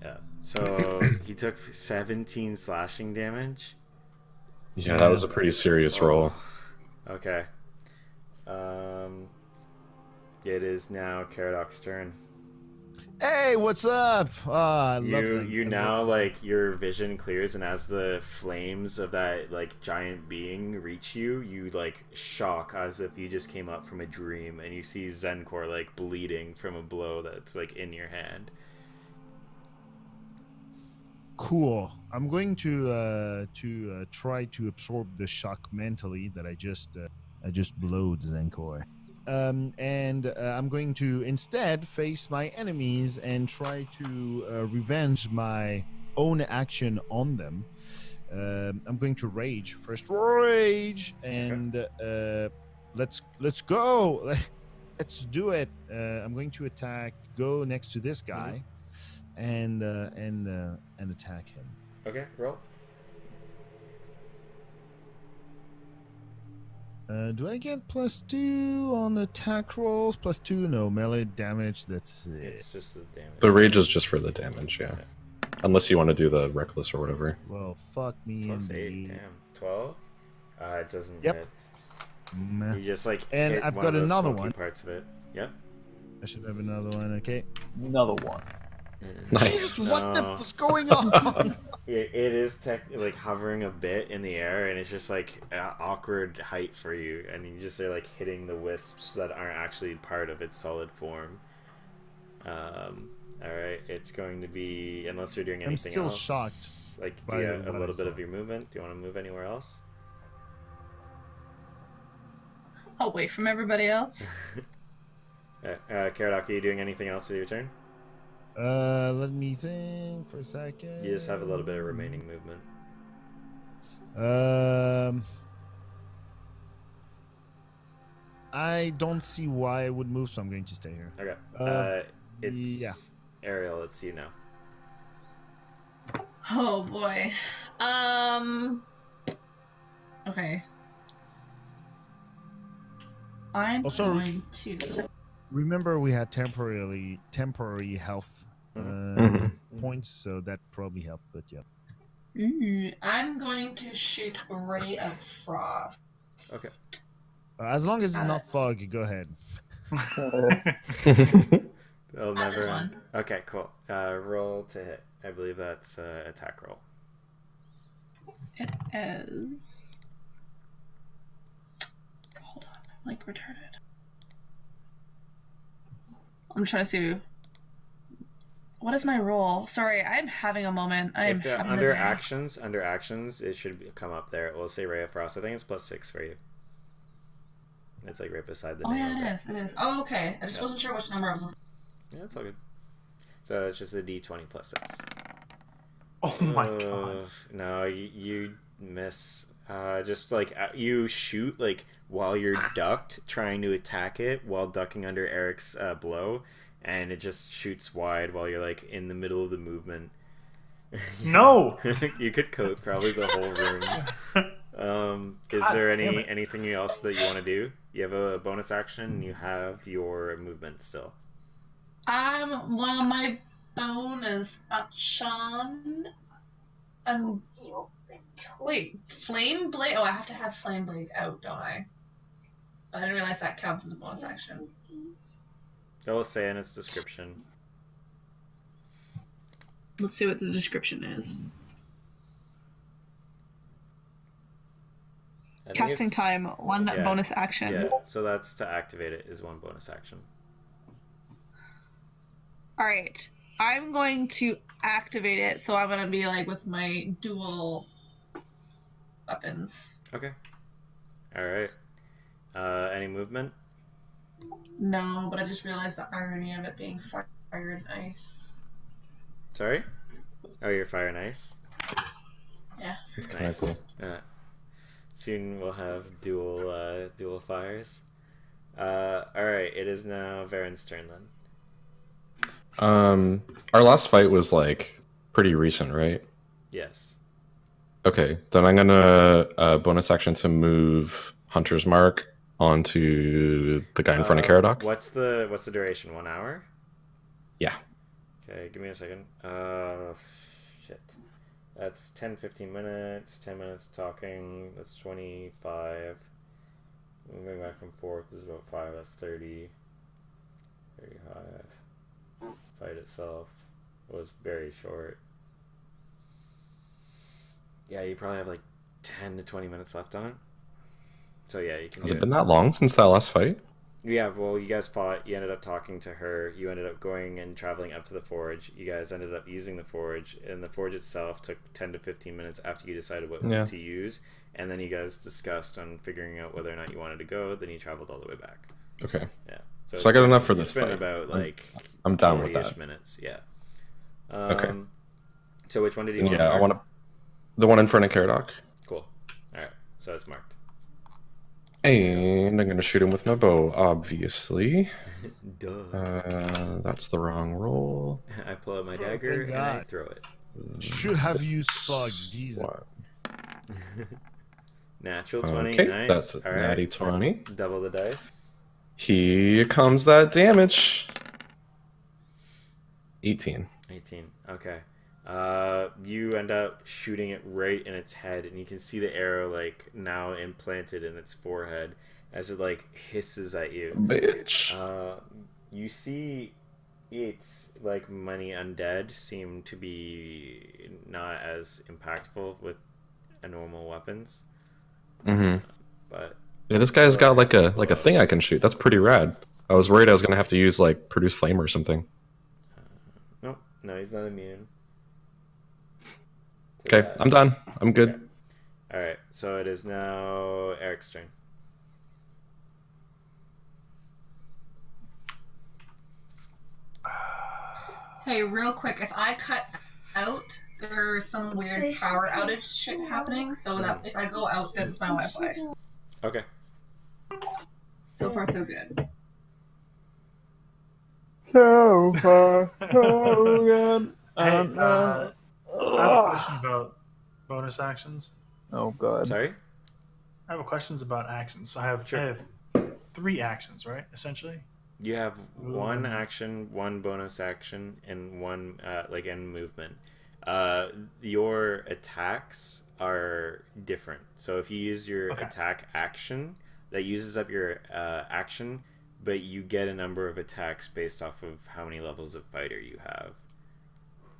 Yeah. So he took 17 slashing damage. Yeah, that was a pretty serious roll. Okay. It is now Caradoc's turn. Hey, what's up? I love Zenkor. You now, like, your vision clears, and as the flames of that, like, giant being reach you, you, like, shock as if you just came up from a dream, and you see Zenkor, like, bleeding from a blow that's, like, in your hand. Cool. I'm going to try to absorb the shock mentally that I just blowed Zenkor. And I'm going to instead face my enemies and try to revenge my own action on them. I'm going to rage. First rage, and let's go. Let's do it. I'm going to go next to this guy, and attack him. Okay, roll. Do I get +2 on attack rolls? +2? No, melee damage. That's it. It's just the damage. The rage is just for the damage, yeah. Unless you want to do the reckless or whatever. Well, fuck me. +8, damn. 12? It doesn't Yep. hit. Nah. You just, like, And hit I've one got of those another smoky one. parts of it. Yep. I should have another one. Okay. Another one. Nice. Jesus, what the fuck's going on? It is like hovering a bit in the air, and it's just like awkward height for you, and you just are like hitting the wisps that aren't actually part of its solid form. All right, it's going to be, unless you're doing anything still else. shocked Like, do by you have a what I little bit saw. of your movement? Do you want to move anywhere else? Away from everybody else. Caradoc, are you doing anything else with your turn? Let me think for a second. You just have a little bit of remaining movement. I don't see why I would move, so I'm going to stay here. Okay. It's yeah. Ariel. It's you now. Oh boy. Okay. I'm Also- going to. Remember, we had temporary health points, so that probably helped. But yeah. I'm going to shoot Ray of Frost. Okay. As long as it's not fog, go ahead. They'll Not this never one. end. Okay, cool. Roll to hit. I believe that's attack roll. It is. Hold on, I'm like retarded. I'm trying to see. What is my roll? Sorry, I'm having a moment. I'm If having under a day. actions, it should come up there. It will say Ray of Frost. I think it's +6 for you. It's like right beside the Oh name. yeah, of it is. It is. Oh, okay. I just Yeah. wasn't sure which number I was looking. Yeah, it's all good. So it's just a D20 +6. Oh my god. No, you miss. Just like you shoot like while you're ducked, trying to attack it while ducking under Eric's blow, and it just shoots wide while you're like in the middle of the movement. No! You could coat probably the whole room. Is God there damn it. anything else that you want to do? You have a bonus action. And you have your movement still. Well, my bonus action. Wait, Flame Blade? Oh, I have to have Flame Blade out, don't I? I didn't realize that counts as a bonus action. It will say in its description. Let's see what the description is. I think Casting it's- time, one yeah, bonus action. Yeah, so that's to activate it is one bonus action. Alright. I'm going to activate it, so I'm gonna be like with my dual weapons. Okay. All right. Any movement? No, but I just realized the irony of it being fire and ice. Sorry? Oh, you're fire and ice? Yeah. It's kind of Nice. cool. Soon we'll have dual fires. Alright, it is now Varen's turn then. Our last fight was like pretty recent, right? Yes. Okay, then I'm gonna bonus action to move Hunter's Mark onto the guy in front of Caradoc. What's the duration? 1 hour? Yeah. Okay, give me a second. Shit. That's 10-15 minutes, 10 minutes talking, that's 25. Moving back and forth is about 5, that's 30. 35. Fight itself was very short. Yeah, you probably have like 10 to 20 minutes left on it. So yeah, you can Has do it been that long since that last fight? Yeah, well, you guys fought. You ended up talking to her. You ended up going and traveling up to the forge. You guys ended up using the forge, and the forge itself took 10 to 15 minutes after you decided what to use. And then you guys discussed on figuring out whether or not you wanted to go. Then you traveled all the way back. Okay. Yeah. So I got enough for this fight. fight. About like I'm down with that. Minutes. Yeah. Okay. So which one did you want? Yeah, I want the one in front of Caradoc. Cool. All right. So it's marked. And I'm going to shoot him with my bow, obviously. Duh. That's the wrong roll. I pull out my dagger and I throw it. Should have used Slug. Jesus. Natural 20. Okay, Nice. that's a all natty right. 20. Double the dice. Here comes that damage. 18. 18. Okay. You end up shooting it right in its head, and you can see the arrow like now implanted in its forehead as it like hisses at you. Bitch. You see its like money undead seem to be not as impactful with a normal weapons. But yeah, this guy's got like a thing I can shoot. That's pretty rad. I was worried I was gonna have to use like produce flame or something. Nope. No, he's not immune. Okay, I'm done. I'm good. Okay. All right, so it is now Eric's turn. Hey, real quick, if I cut out, there's some weird power outage shit happening, so that if I go out, that's my Wi-Fi. Okay. So far, so good. So far, so good. Hey, I have a question about bonus actions. Oh god. Sorry? I have questions about actions. I have 3 actions, right? Essentially. You have one action, one bonus action, and one end movement. Your attacks are different. So if you use your attack action, that uses up your action, but you get a number of attacks based off of how many levels of fighter you have.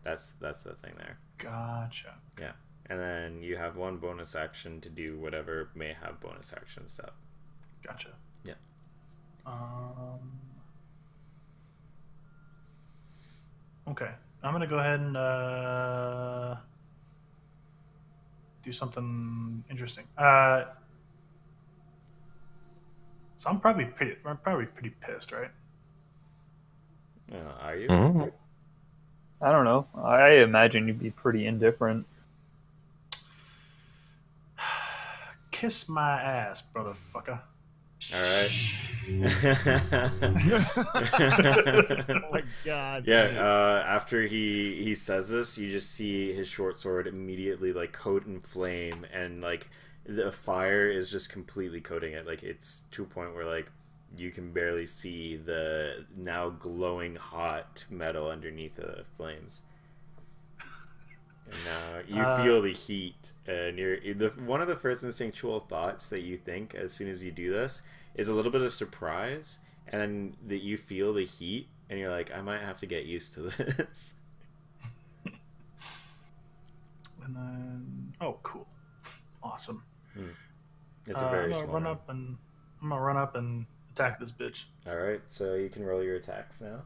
That's the thing there. Gotcha. Yeah. And then you have one bonus action to do whatever may have bonus action stuff. Gotcha. Yeah. Okay. I'm gonna go ahead and do something interesting. So I'm probably pretty pissed, right? Are you? Mm-hmm. I don't know. I imagine you'd be pretty indifferent. Kiss my ass, brotherfucker. All right. Oh my god. Yeah. After he says this, you just see his short sword immediately like coat in flame, and like the fire is just completely coating it. Like it's to a point where like you can barely see the now glowing hot metal underneath the flames. And now you feel the heat, and one of the first instinctual thoughts that you think as soon as you do this is a little bit of surprise, and then that you feel the heat, and you're like, I might have to get used to this. And then, oh, cool, awesome. It's a very small. I'm gonna run up and attack this bitch. All right, so you can roll your attacks now.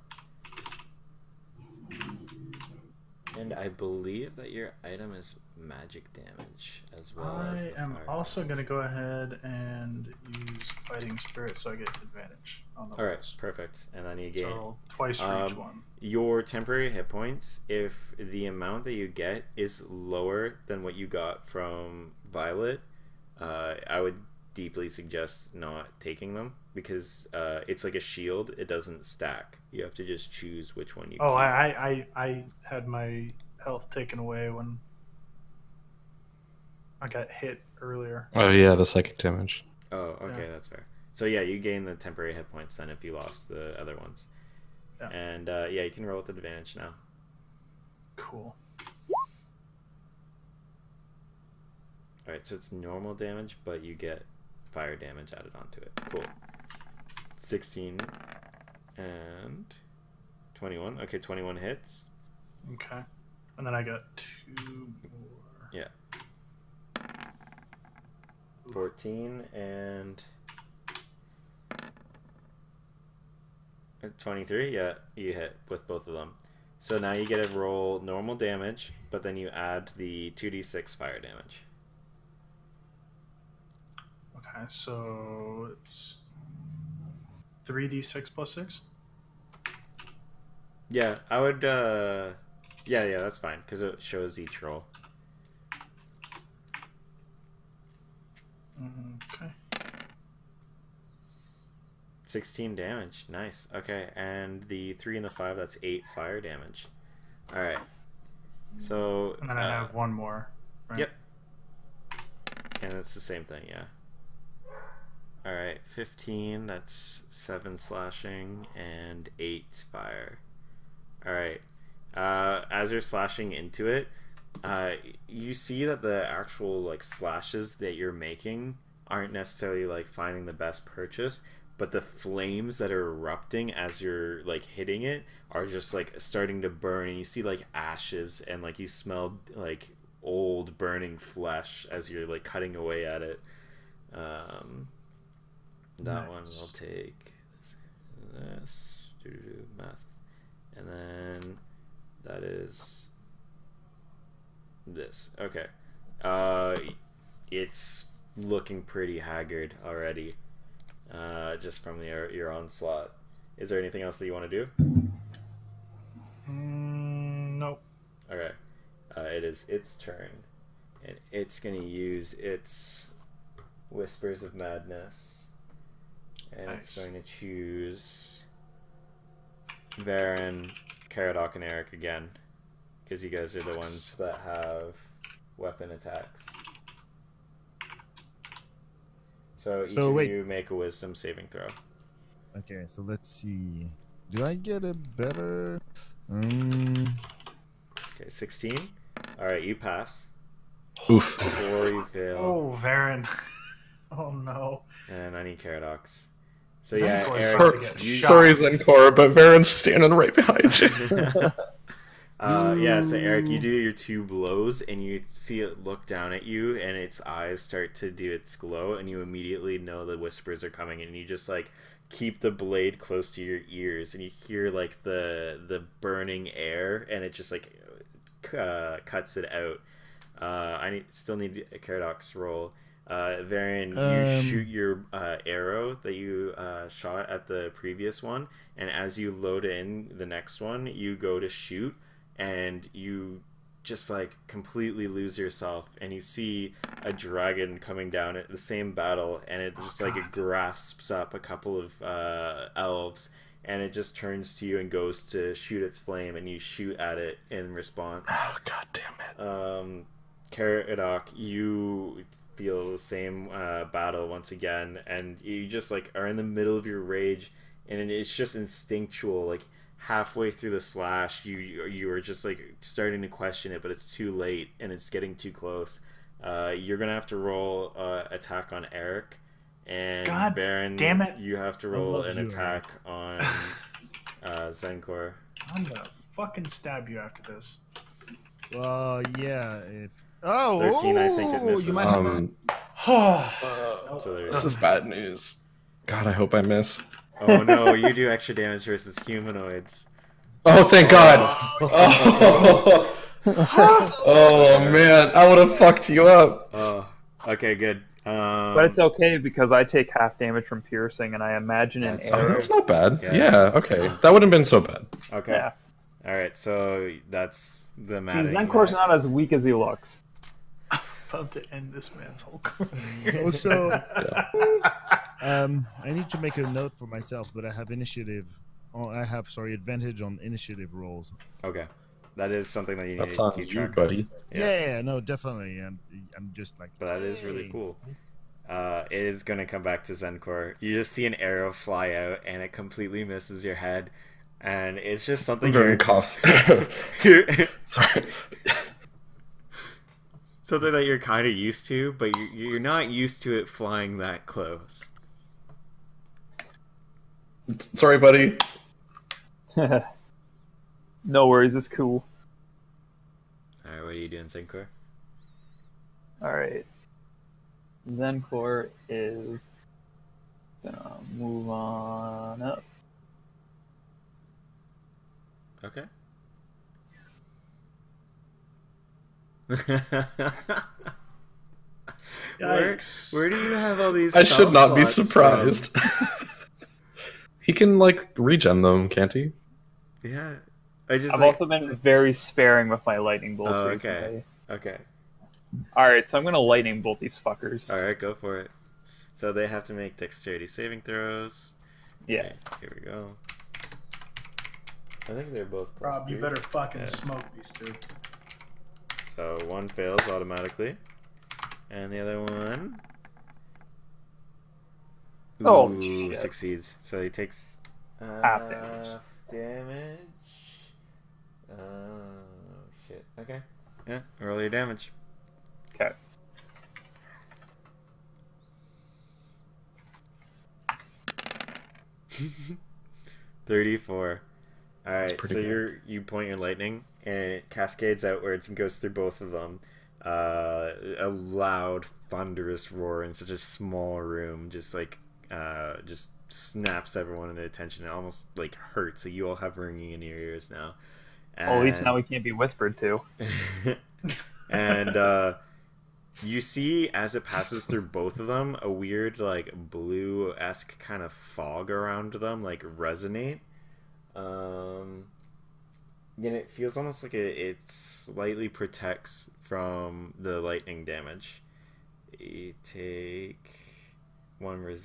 And I believe that your item is magic damage as well as the I am fire also damage. going to go ahead and use Fighting Spirit so I get advantage on the All right, rolls. perfect. And then you gain So twice for each one. your temporary hit points. If the amount that you get is lower than what you got from Violet, I would deeply suggest not taking them because it's like a shield. It doesn't stack. You have to just choose which one you Oh, keep. I had my health taken away when I got hit earlier. Oh yeah, the psychic damage. Oh, okay, Yeah. that's fair. So yeah, you gain the temporary hit points then if you lost the other ones. Yeah. And yeah, you can roll with advantage now. Cool. Alright, so it's normal damage, but you get fire damage added onto it. Cool. 16 and 21. Okay, 21 hits. Okay. And then I got 2 more. Yeah. 14 and 23. Yeah, you hit with both of them. So now you get to roll normal damage, but then you add the 2d6 fire damage. Okay, so it's 3d6 plus 6? Yeah, I would, yeah, that's fine, because it shows each roll. Okay. 16 damage, nice. Okay, and the 3 and the 5, that's 8 fire damage. Alright. So, And then I have one more, right? Yep. And it's the same thing, yeah. Alright, 15, that's 7 slashing, and 8 fire. Alright. As you're slashing into it, you see that the actual like slashes that you're making aren't necessarily like finding the best purchase, but the flames that are erupting as you're like hitting it are just like starting to burn, and you see like ashes, and like you smell like old burning flesh as you're like cutting away at it. That one will take this math, and then that is this. Okay. It's looking pretty haggard already, just from your onslaught. Is there anything else that you want to do? Nope. Okay. It is its turn, and it's gonna use its Whispers of Madness, and it's going to choose Varen, Caradoc, and Eric again, because you guys are the ones that have weapon attacks. So each of you make a wisdom saving throw. Okay, so let's see. Do I get a better? Okay, 16. Alright, you pass. Oof. Or you fail. Oh, Varen. Oh no. And I need Caradocs. So Zenkor's yeah, about to Eric, get you... shot. Sorry, Zenkor, but Varen's standing right behind you. Yeah, so Eric, you do your 2 blows, and you see it look down at you, and its eyes start to do its glow, and you immediately know the whispers are coming, and you just like keep the blade close to your ears, and you hear like the burning air, and it just like cuts it out. I still need a Caradox roll. Varian, you shoot your arrow that you shot at the previous one, and as you load in the next one, you go to shoot, and you just like completely lose yourself, and you see a dragon coming down at the same battle, and it just like it grasps up a couple of elves, and it just turns to you and goes to shoot its flame, and you shoot at it in response. Oh, god damn it. Caradoc, you feel the same battle once again, and you just like are in the middle of your rage, and it's just instinctual. Like halfway through the slash, you are just like starting to question it, but it's too late, and it's getting too close. You're gonna have to roll attack on Eric, and God Baron, damn it. you have to roll an attack on Zenkor. I'm gonna fucking stab you after this. Well, yeah. If 13, I think it misses. You might have So This is bad news. God, I hope I miss. Oh no, you do extra damage versus humanoids. Oh, thank God. Oh. Oh man, I would have fucked you up. Oh, okay, good. But it's okay because I take half damage from piercing, and I imagine an That's arrow. That's not bad. Yeah, okay. That wouldn't have been so bad. Okay. Yeah. Alright, so that's the I mean, matting. Zenkor's not as weak as he looks. About to end this man's whole career. Also, I need to make a note for myself, but I have initiative. Oh, I have advantage on initiative rolls. Okay. That is something that you need That's to on keep you, track buddy. of. Yeah, no, definitely. I'm just like. But that is really hey. cool. It is going to come back to Zenkor. You just see an arrow fly out, and it completely misses your head. And it's just something Very costly. Sorry. something that you're kind of used to, but you're not used to it flying that close. Sorry, buddy. No worries, it's cool. Alright, what are you doing, Zenkor? Alright. Zenkor is gonna move on up. Okay. Yikes. Where do you have all these I should not be slots surprised. He can, like, regen them, can't he? from? Yeah. I've Also been very sparing with my lightning bolts Oh, okay. recently. Okay. Alright, so I'm gonna lightning bolt these fuckers. Alright, go for it. So they have to make dexterity saving throws. Yeah. Okay, here we go. I think they're both plus Rob, you 3. better fucking Yeah. smoke these two. So one fails automatically. And the other one... Oh, Ooh, shit. succeeds. So he takes... Half damage. damage. Shit. Okay. Yeah, roll your damage. Okay. $34. Alright, pretty so good. you point your lightning and it cascades outwards and goes through both of them. A loud, thunderous roar in such a small room just snaps everyone into attention. It almost like hurts. So you all have ringing in your ears now. Well, at least now we can't be whispered to. And you see as it passes through both of them a weird like blue-esque kind of fog around them, like resonate. And it feels almost like it slightly protects from the lightning damage. You take one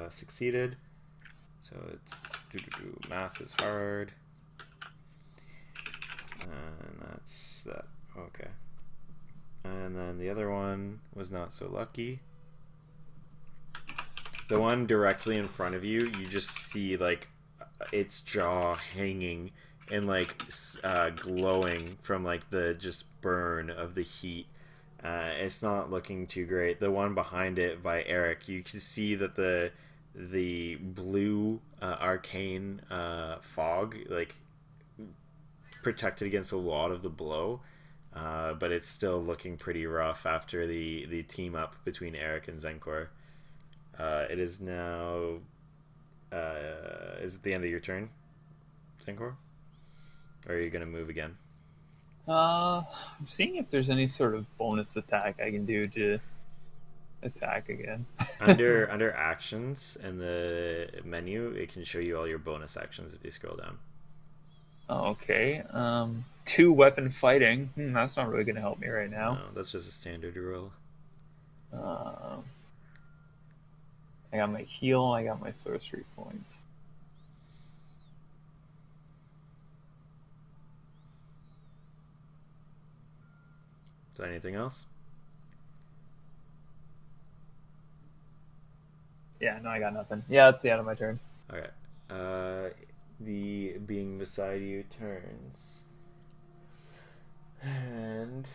succeeded, so it's math is hard, and that's that. Okay. And then the other one was not so lucky. The one directly in front of you, you just see like its jaw hanging and like glowing from like the just burn of the heat. It's not looking too great. The one behind it by Eric, you can see that the blue arcane fog like protected against a lot of the blow. But it's still looking pretty rough after the team up between Eric and Zenkor. It is now... is it the end of your turn, Zenkor? Or are you going to move again? I'm seeing if there's any sort of bonus attack I can do to attack again. Under actions in the menu, it can show you all your bonus actions if you scroll down. Okay. 2 weapon fighting. That's not really going to help me right now. No, that's just a standard roll. I got my heal. I got my sorcery points. Is there anything else? Yeah, no, I got nothing. Yeah, that's the end of my turn. Okay. The being beside you turns. And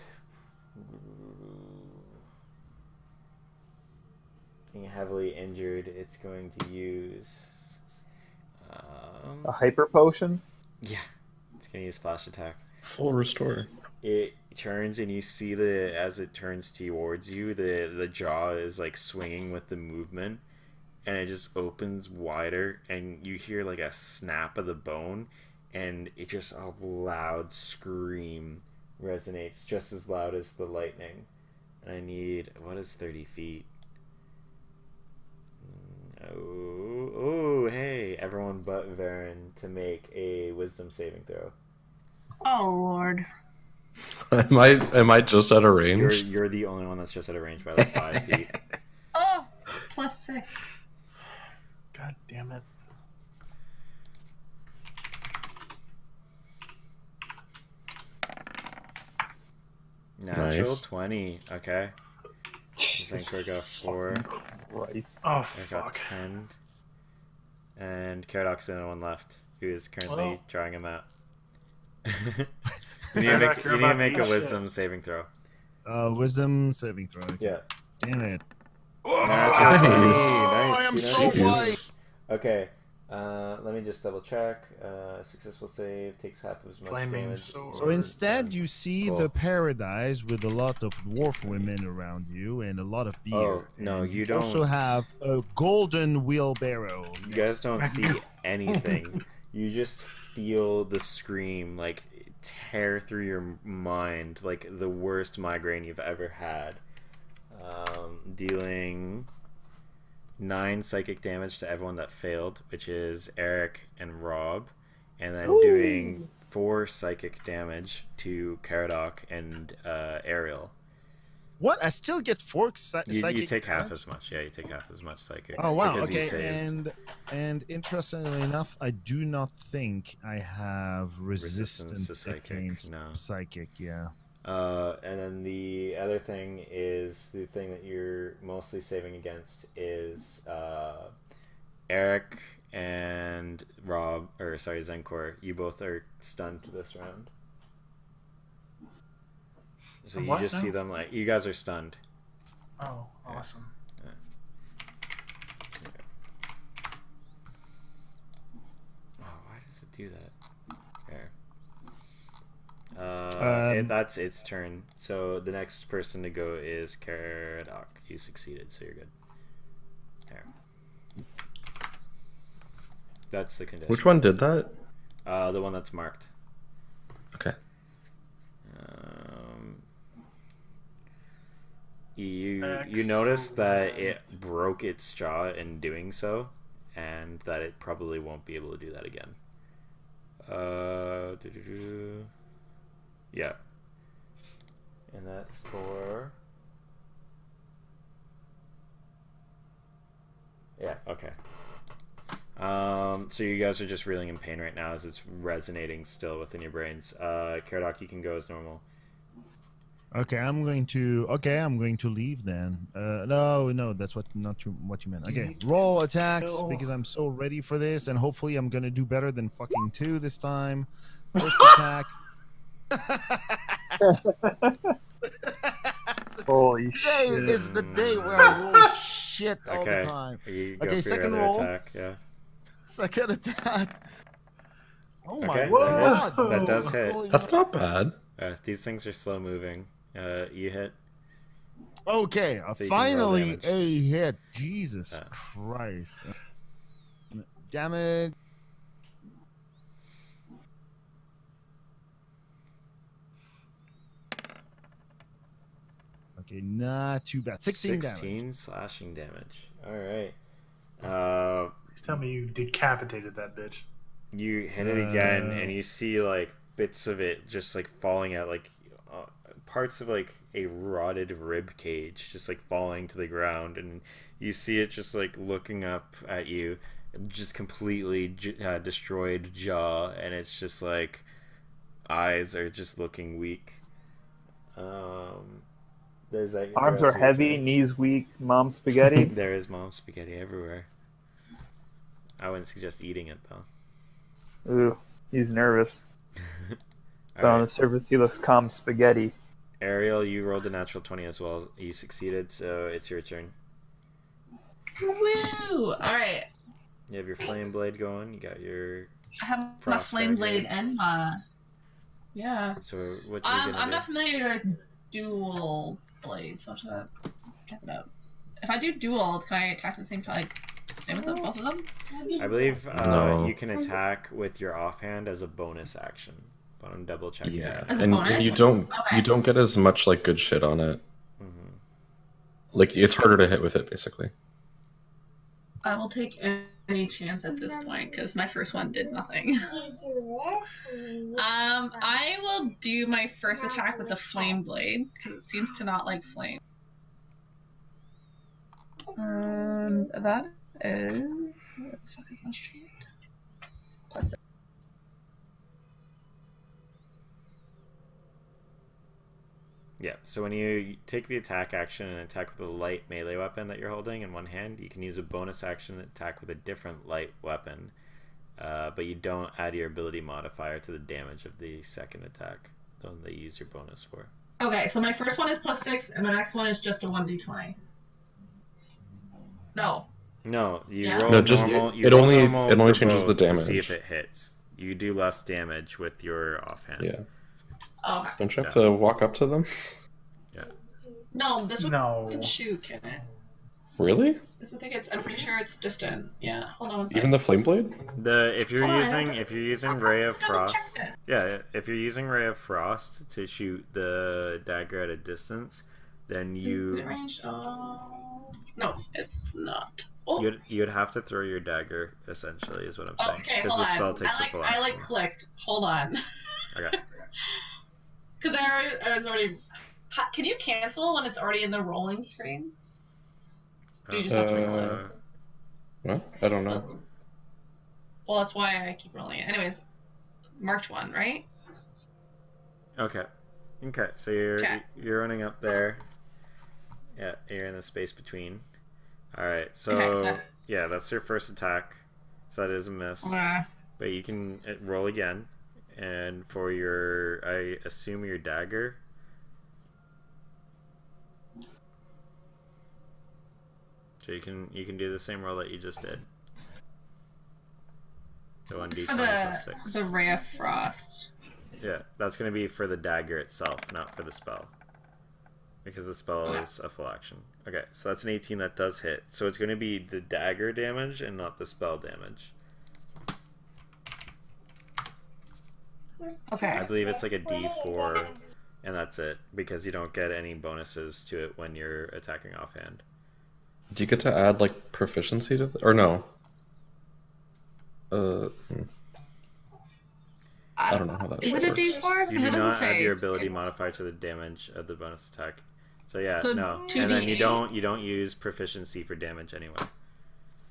being heavily injured, it's going to use A hyper potion? yeah, it's going to use splash attack. Full restore. It turns and you see as it turns towards you, the jaw is like swinging with the movement, and it just opens wider, and you hear like a snap of the bone, and it just a loud scream resonates just as loud as the lightning. And I need, what is 30 feet? Oh, hey, everyone but Varen to make a wisdom saving throw. Oh Lord. Am I just out of range? You're the only one that's just out of range by like 5 feet. Oh, +6. God damn it. Natural Nice. 20. Okay. Zankor got 4. Christ. Oh, I got fuck. 10. And Caradoc's the only one left, who is currently Well. drawing a map. You need to make a wisdom saving throw. Wisdom saving throw. Okay. Yeah. Damn it. Natural 20. I am Nice. so Nice. white. Okay. Let me just double check. Successful save takes half as much Flaming damage. sword. So instead, you see Cool. the paradise with a lot of dwarf women around you and a lot of beer. Oh, no, And you don't. also have a golden wheelbarrow. You guys don't see anything. You just feel the scream like tear through your mind, like the worst migraine you've ever had. Dealing 9 psychic damage to everyone that failed, which is Eric and Rob, and then doing 4 psychic damage to Caradoc and Ariel. What? I still get 4 psychic You take half damage? as much. Yeah, you take half as much psychic. Oh wow! because you Okay, saved. and interestingly enough, I do not think I have resistance to psychic, against no. psychic. Yeah. And then the other thing is the thing that you're mostly saving against is Eric and Rob, or sorry, Zenkor. You both are stunned this round. So you What just now? see them like you guys are stunned. Oh, awesome. Oh, why does it do that? There. That's its turn. So the next person to go is Caradoc. You succeeded, so you're good. There. That's the condition. Which one did that? The one that's marked. Okay. You notice that it broke its jaw in doing so, and that it probably won't be able to do that again. Yeah. And that's for... Yeah, okay. So you guys are just reeling in pain right now as it's resonating still within your brains. Caradoc, you can go as normal. Okay, I'm going to leave then. No, that's what you meant. Okay, roll attacks because I'm so ready for this, and hopefully I'm gonna do better than fucking 2 this time. First attack. Holy Today shit. is the day where I roll shit all the Okay. time. You go Okay, for your second other roll. attack, yeah. Second attack. Oh my Okay, god! that does hit. Holy That's not bad. These things are slow moving. You hit. Okay, So you can roll finally damage. a hit. Jesus Christ. Damage. Okay, not too bad. 16 damage. Slashing damage. Alright. Please tell me you decapitated that bitch. You hit it again, and you see like bits of it just like falling out, like parts of like a rotted rib cage just like falling to the ground, and you see it just like looking up at you, just completely destroyed jaw, and it's just like eyes are just looking weak. There's like Arms are heavy, knees weak, mom spaghetti. There is mom spaghetti everywhere. I wouldn't suggest eating it though. Ooh, he's nervous. But All on right. the surface, he looks calm spaghetti. Ariel, you rolled a natural 20 as well. You succeeded, so it's your turn. Woo! Alright. You have your flame blade going. You got your... I have my Frost flame dagger. blade and my... Yeah. So what are you gonna I'm do? not familiar with dual blades, so I'll have to check it out. If I do dual, can I attack at the same time? Like, same with both of them? I believe No. you can attack with your offhand as a bonus action, but I'm double checking. Yeah, As a and bonus? you don't Okay. get as much like good shit on it. Like it's harder to hit with it, basically. I will take any chance at this point because my first one did nothing. I will do my first attack with the flame blade because it seems to not like flame. And that is where the fuck is my street? +6. Yeah, so when you take the attack action and attack with a light melee weapon that you're holding in one hand, you can use a bonus action to attack with a different light weapon, but you don't add your ability modifier to the damage of the second attack, the one that you use your bonus for. Okay, so my first one is +6, and my next one is just a 1d20. No. No, you Yeah. roll No, just normal. it only changes the to see damage. if it hits. You do less damage with your offhand. Yeah. Oh. Don't you have to walk up to them? Yeah. No, this one No. can shoot, can it? Really? This I think it's. I'm pretty sure it's distant. Yeah. Hold on one Even second. the flame blade? If you're using Ray of Let's double check Frost, this. if you're using Ray of Frost to shoot the dagger at a distance, then Is you it ranged? No, it's not. Oh. you'd have to throw your dagger. Essentially, is what I'm saying. Okay, Because hold the spell on. takes a full action. I clicked. Hold on. Okay. Because I was already. Can you cancel when it's already in the rolling screen? Do you just have to roll? What? I don't know. Well, that's why I keep rolling it. Anyways, marked one, right? Okay. Okay. So you're running up there. Yeah, you're in the space between. All right. So Okay, yeah, that's your first attack. So that is a miss. But you can roll again, and for your, I assume your dagger. So you can do the same roll that you just did. The 1d20 plus 6. The Ray of Frost. Yeah, that's going to be for the dagger itself, not for the spell. Because the spell is a full action. Okay, so that's an 18 that does hit. So it's going to be the dagger damage and not the spell damage. Okay. I believe it's like a d4, and that's it. Because you don't get any bonuses to it when you're attacking offhand. Do you get to add like proficiency to or no? I don't know how that Is shit it a works. D4? You Because do it doesn't not add say. your ability modifier to the damage of the bonus attack. So yeah, So no. 2d8. And then you don't use proficiency for damage anyway.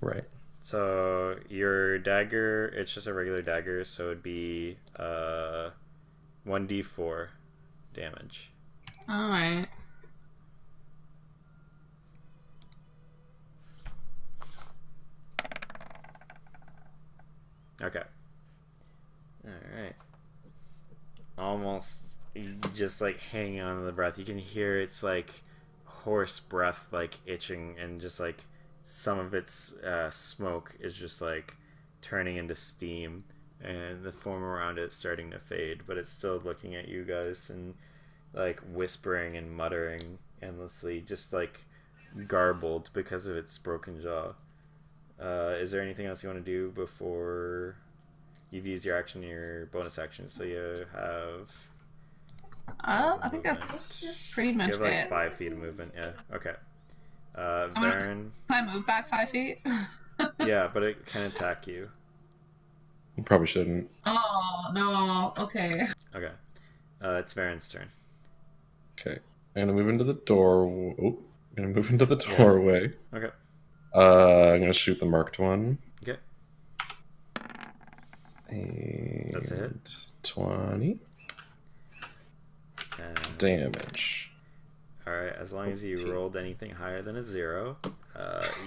Right. So your dagger, it's just a regular dagger, so it'd be 1d4 damage. Alright. Okay. Alright. Almost just like hanging on to the breath. You can hear it's like hoarse breath like itching, and just like some of its smoke is just like turning into steam, and the foam around it starting to fade, but it's still looking at you guys and like whispering and muttering endlessly, just like garbled because of its broken jaw. Is there anything else you want to do before you've used your action, your bonus action? So you have. I think that's pretty much You have like it. 5 feet of movement. Yeah. Okay. Varen. Can I move back 5 feet? Yeah, but it can attack you. You probably shouldn't. Oh no. Okay. Okay. It's Varen's turn. Okay. I'm gonna move into the door. Oh, I'm gonna move into the doorway. Okay. I'm gonna shoot the marked one. Okay. And That's a hit. 20 And, damage. all right. As long as you rolled anything higher than a 0,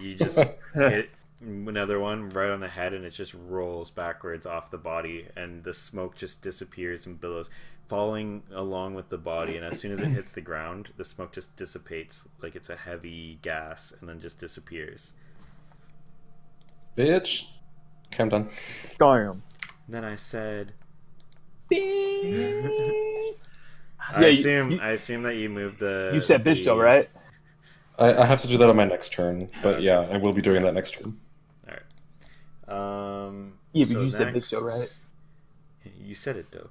you just hit another one right on the head, and it just rolls backwards off the body, and the smoke just disappears and billows, falling along with the body. And as soon as it hits the ground, the smoke just dissipates like it's a heavy gas, and then just disappears. Bitch. Okay, I'm done. Damn. Then I said, Yeah, I assume that you moved the. You said bitch though, right? I have to do that on my next turn, but yeah, I will be doing that next turn. All right. Yeah, but so you said bitch next- though, right? You said it though.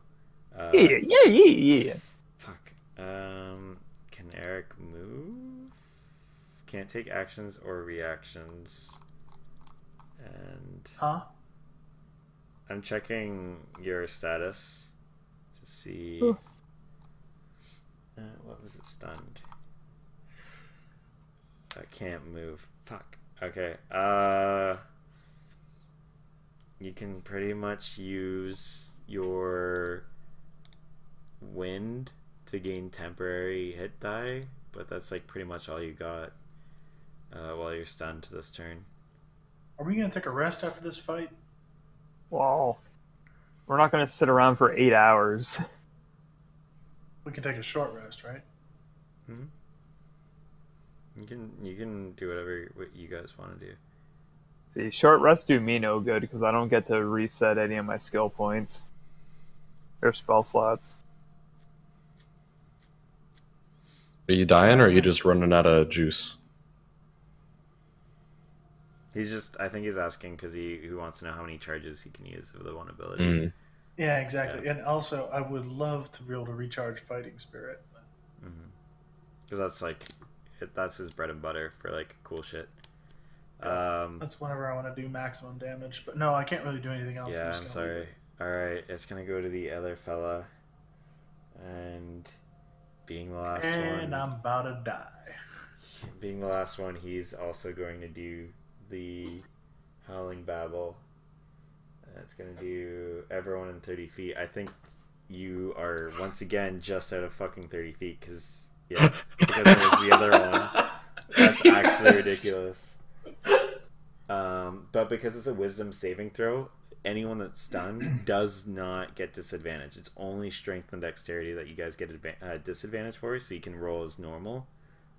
Yeah. Fuck. Can Eric move? Can't take actions or reactions. And I'm checking your status to see. What was it? Stunned. I can't move. Fuck. Okay. You can pretty much use your wind to gain temporary hit die, but that's like pretty much all you got while you're stunned this turn. Are we gonna take a rest after this fight? Well, we're not gonna sit around for 8 hours. We can take a short rest, right? Hmm. You can do what you guys want to do. See, short rests do me no good because I don't get to reset any of my skill points or spell slots. Are you dying, or are you just running out of juice? I think he's asking because he wants to know how many charges he can use of the one ability. Yeah, exactly. Yeah. And also, I would love to be able to recharge Fighting Spirit. Because that's his bread and butter for like cool shit. That's whenever I want to do maximum damage. But no, I can't really do anything else. Yeah, I'm sorry. Alright, it's gonna go to the other fella. And being the last one... And I'm about to die. Being the last one, he's also going to do the Howling Babble. It's gonna do everyone in 30 feet. I think you are, once again, just out of fucking 30 feet, because it was the other one. That's actually ridiculous. But because it's a wisdom saving throw, anyone that's stunned does not get disadvantage. It's only strength and dexterity that you guys get disadvantage for, so you can roll as normal.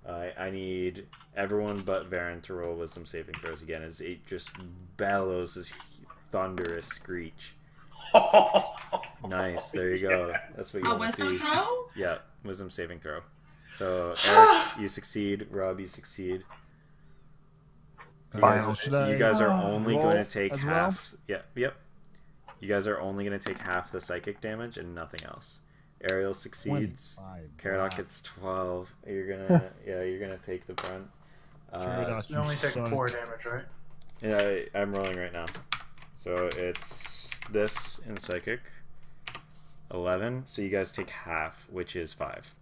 I need everyone but Varen to roll wisdom saving throws again, as it just bellows this thunderous screech. Nice, there you go. That's what you want to see. Wisdom throw? Yeah, wisdom saving throw. So Eric, you succeed. Rob, you succeed. You guys are only going to take half. Well? Yep. You guys are only going to take half the psychic damage and nothing else. Ariel succeeds. Caradoc gets 12. You're gonna take the brunt. You only take 4 damage, right? Yeah, I'm rolling right now. So it's this in psychic. 11. So you guys take half, which is 5.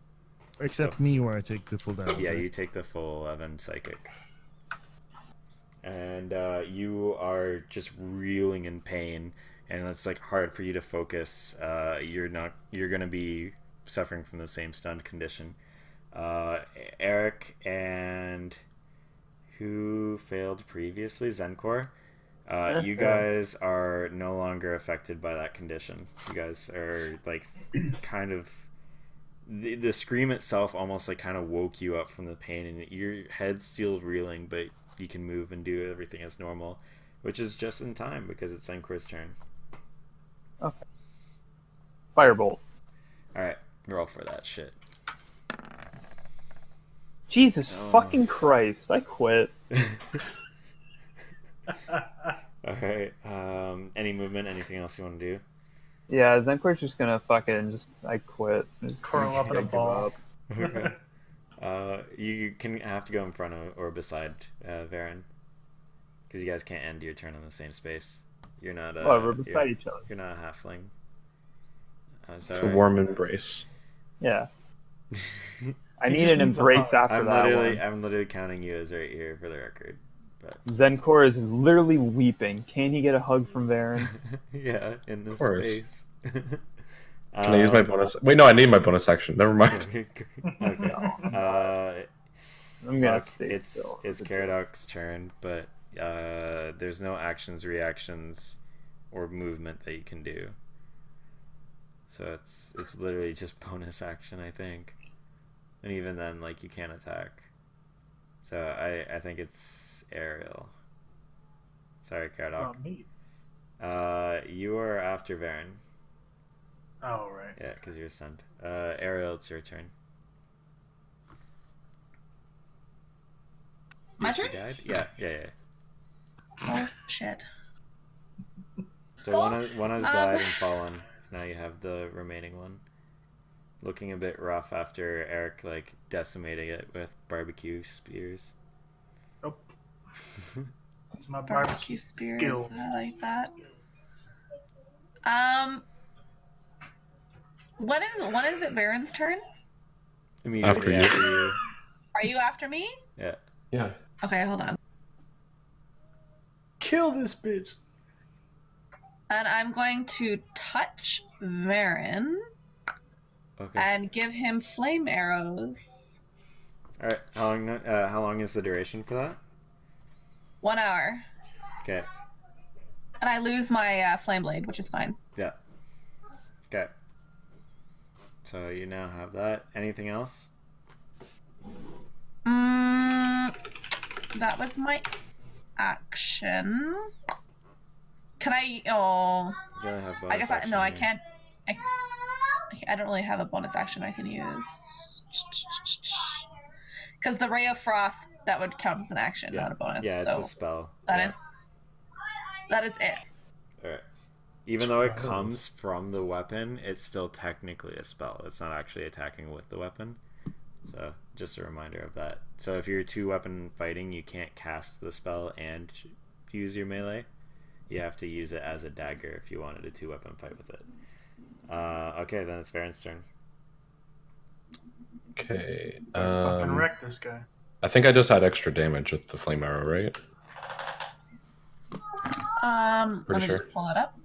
Except me, where I take the full damage. Yeah, you take the full 11 psychic. And you are just reeling in pain, and it's like hard for you to focus. You're gonna be suffering from the same stunned condition. Eric and who failed previously, Zenkor. You guys are no longer affected by that condition. You guys are like kind of the scream itself almost like kind of woke you up from the pain, and your head's still reeling, but you can move and do everything as normal, which is just in time because it's Zenkor's turn. Okay. Firebolt. Alright, roll for that shit. Jesus fucking Christ, I quit. Alright, any movement, anything else you want to do? Yeah, Zenkor's just gonna fucking I quit. Curl up in a ball. Okay. You can have to go in front of or beside Varen, because you guys can't end your turn in the same space. You're not. We're beside each other. You're not a halfling. It's a warm embrace. Yeah. I need an embrace after that. I'm literally counting you as right here for the record. But Zenkor is literally weeping. Can he get a hug from Varen? Yeah, in this space. Can I use my bonus? Wait, no, I need my bonus action. Never mind. Okay. I'm gonna stay still. It's Caradoc's turn, but there's no actions, reactions, or movement that you can do. So it's literally just bonus action, I think. And even then, like, you can't attack. So I think it's Ariel. Sorry, Caradoc. Me. You are after Varen. Oh, right. Yeah, because you're stunned. Ariel, it's your turn. My She turn? died? Yeah. Oh, shit. So one has died and fallen, now you have the remaining one. Looking a bit rough after Eric like decimating it with barbecue spears. Nope. It's my Barbecue spears. skill. I like that. When is it Baron's turn? Immediately After you. you. Are you after me? Yeah. Yeah. Okay, hold on. Kill this bitch. And I'm going to touch Varen Okay. and give him flame arrows. All right. How long is the duration for that? 1 hour. Okay. And I lose my flame blade, which is fine. Yeah. Okay. So you now have that. Anything else? That was my action. Can I? Oh, You only have I guess I bonus action can't. here. I don't really have a bonus action I can use. Because the Ray of Frost, that would count as an action, not a bonus. Yeah, it's so a spell. That is it. Alright. Even though it comes from the weapon, it's still technically a spell. It's not actually attacking with the weapon. So, just a reminder of that. So if you're 2-weapon fighting, you can't cast the spell and use your melee. You have to use it as a dagger if you wanted a 2-weapon fight with it. Okay, then it's Varen's turn. Okay. Fucking wreck this guy. I think I just had extra damage with the flame arrow, right? Let me sure. just pull it up.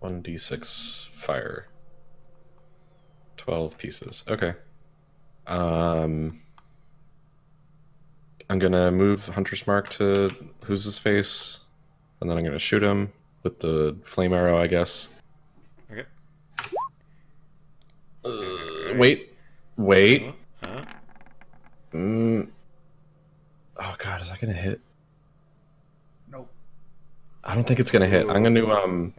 1d6 fire. 12 pieces. Okay. I'm gonna move Hunter's Mark to who's his face, and then I'm gonna shoot him with the flame arrow, I guess. Okay. Wait. Huh? Oh god, is that gonna hit? Nope. I don't think it's gonna hit. I'm gonna I'm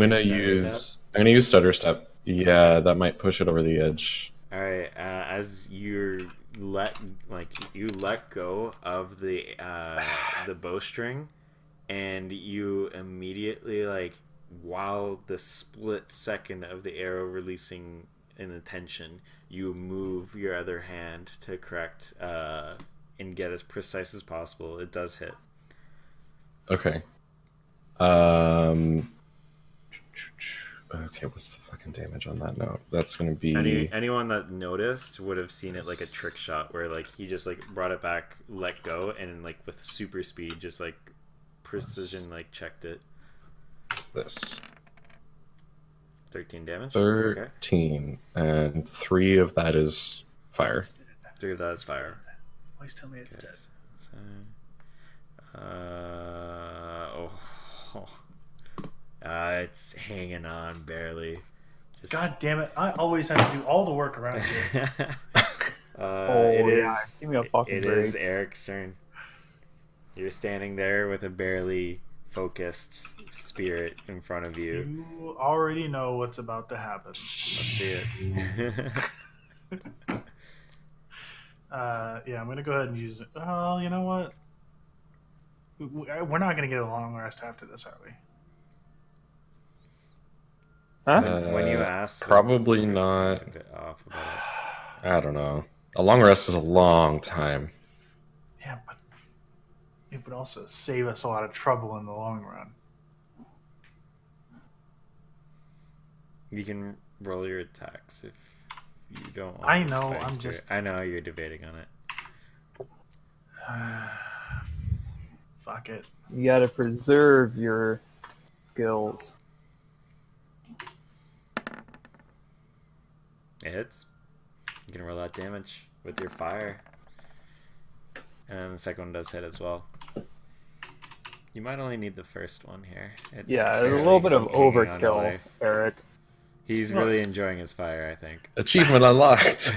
gonna use stutter step. Yeah, that might push it over the edge. All right. As you let go of the bowstring, and you immediately while the split second of the arrow releasing in the tension, you move your other hand to correct and get as precise as possible. It does hit. Okay. Okay, what's the fucking damage on that note? That's gonna be anyone that noticed would have seen it like a trick shot where he just brought it back, let go, and with super speed just precision checked it. This 13 damage. 13, okay. And 3 of that is fire. 3 of that is fire. Please tell me it's dead. So, it's hanging on barely. God damn it! I always have to do all the work around here. Give me a fucking break. It is Eric's turn. You're standing there with a barely focused spirit in front of you. You already know what's about to happen. Let's see it. Yeah, I'm gonna go ahead and use it. Oh, you know what? We're not gonna get a long rest after this, are we? Huh? When you ask, probably not. a bit off about it. I don't know. A long rest is a long time. Yeah, but it would also save us a lot of trouble in the long run. You can roll your attacks if you don't want I to know, spike I'm through just- it. I know you're debating on it. Fuck it. You gotta preserve your skills. It hits. You can roll that damage with your fire. And the second one does hit as well. You might only need the first one here. It's Yeah, there's a barely little bit of hanging on to overkill, life. Eric. He's really enjoying his fire, I think. Achievement unlocked.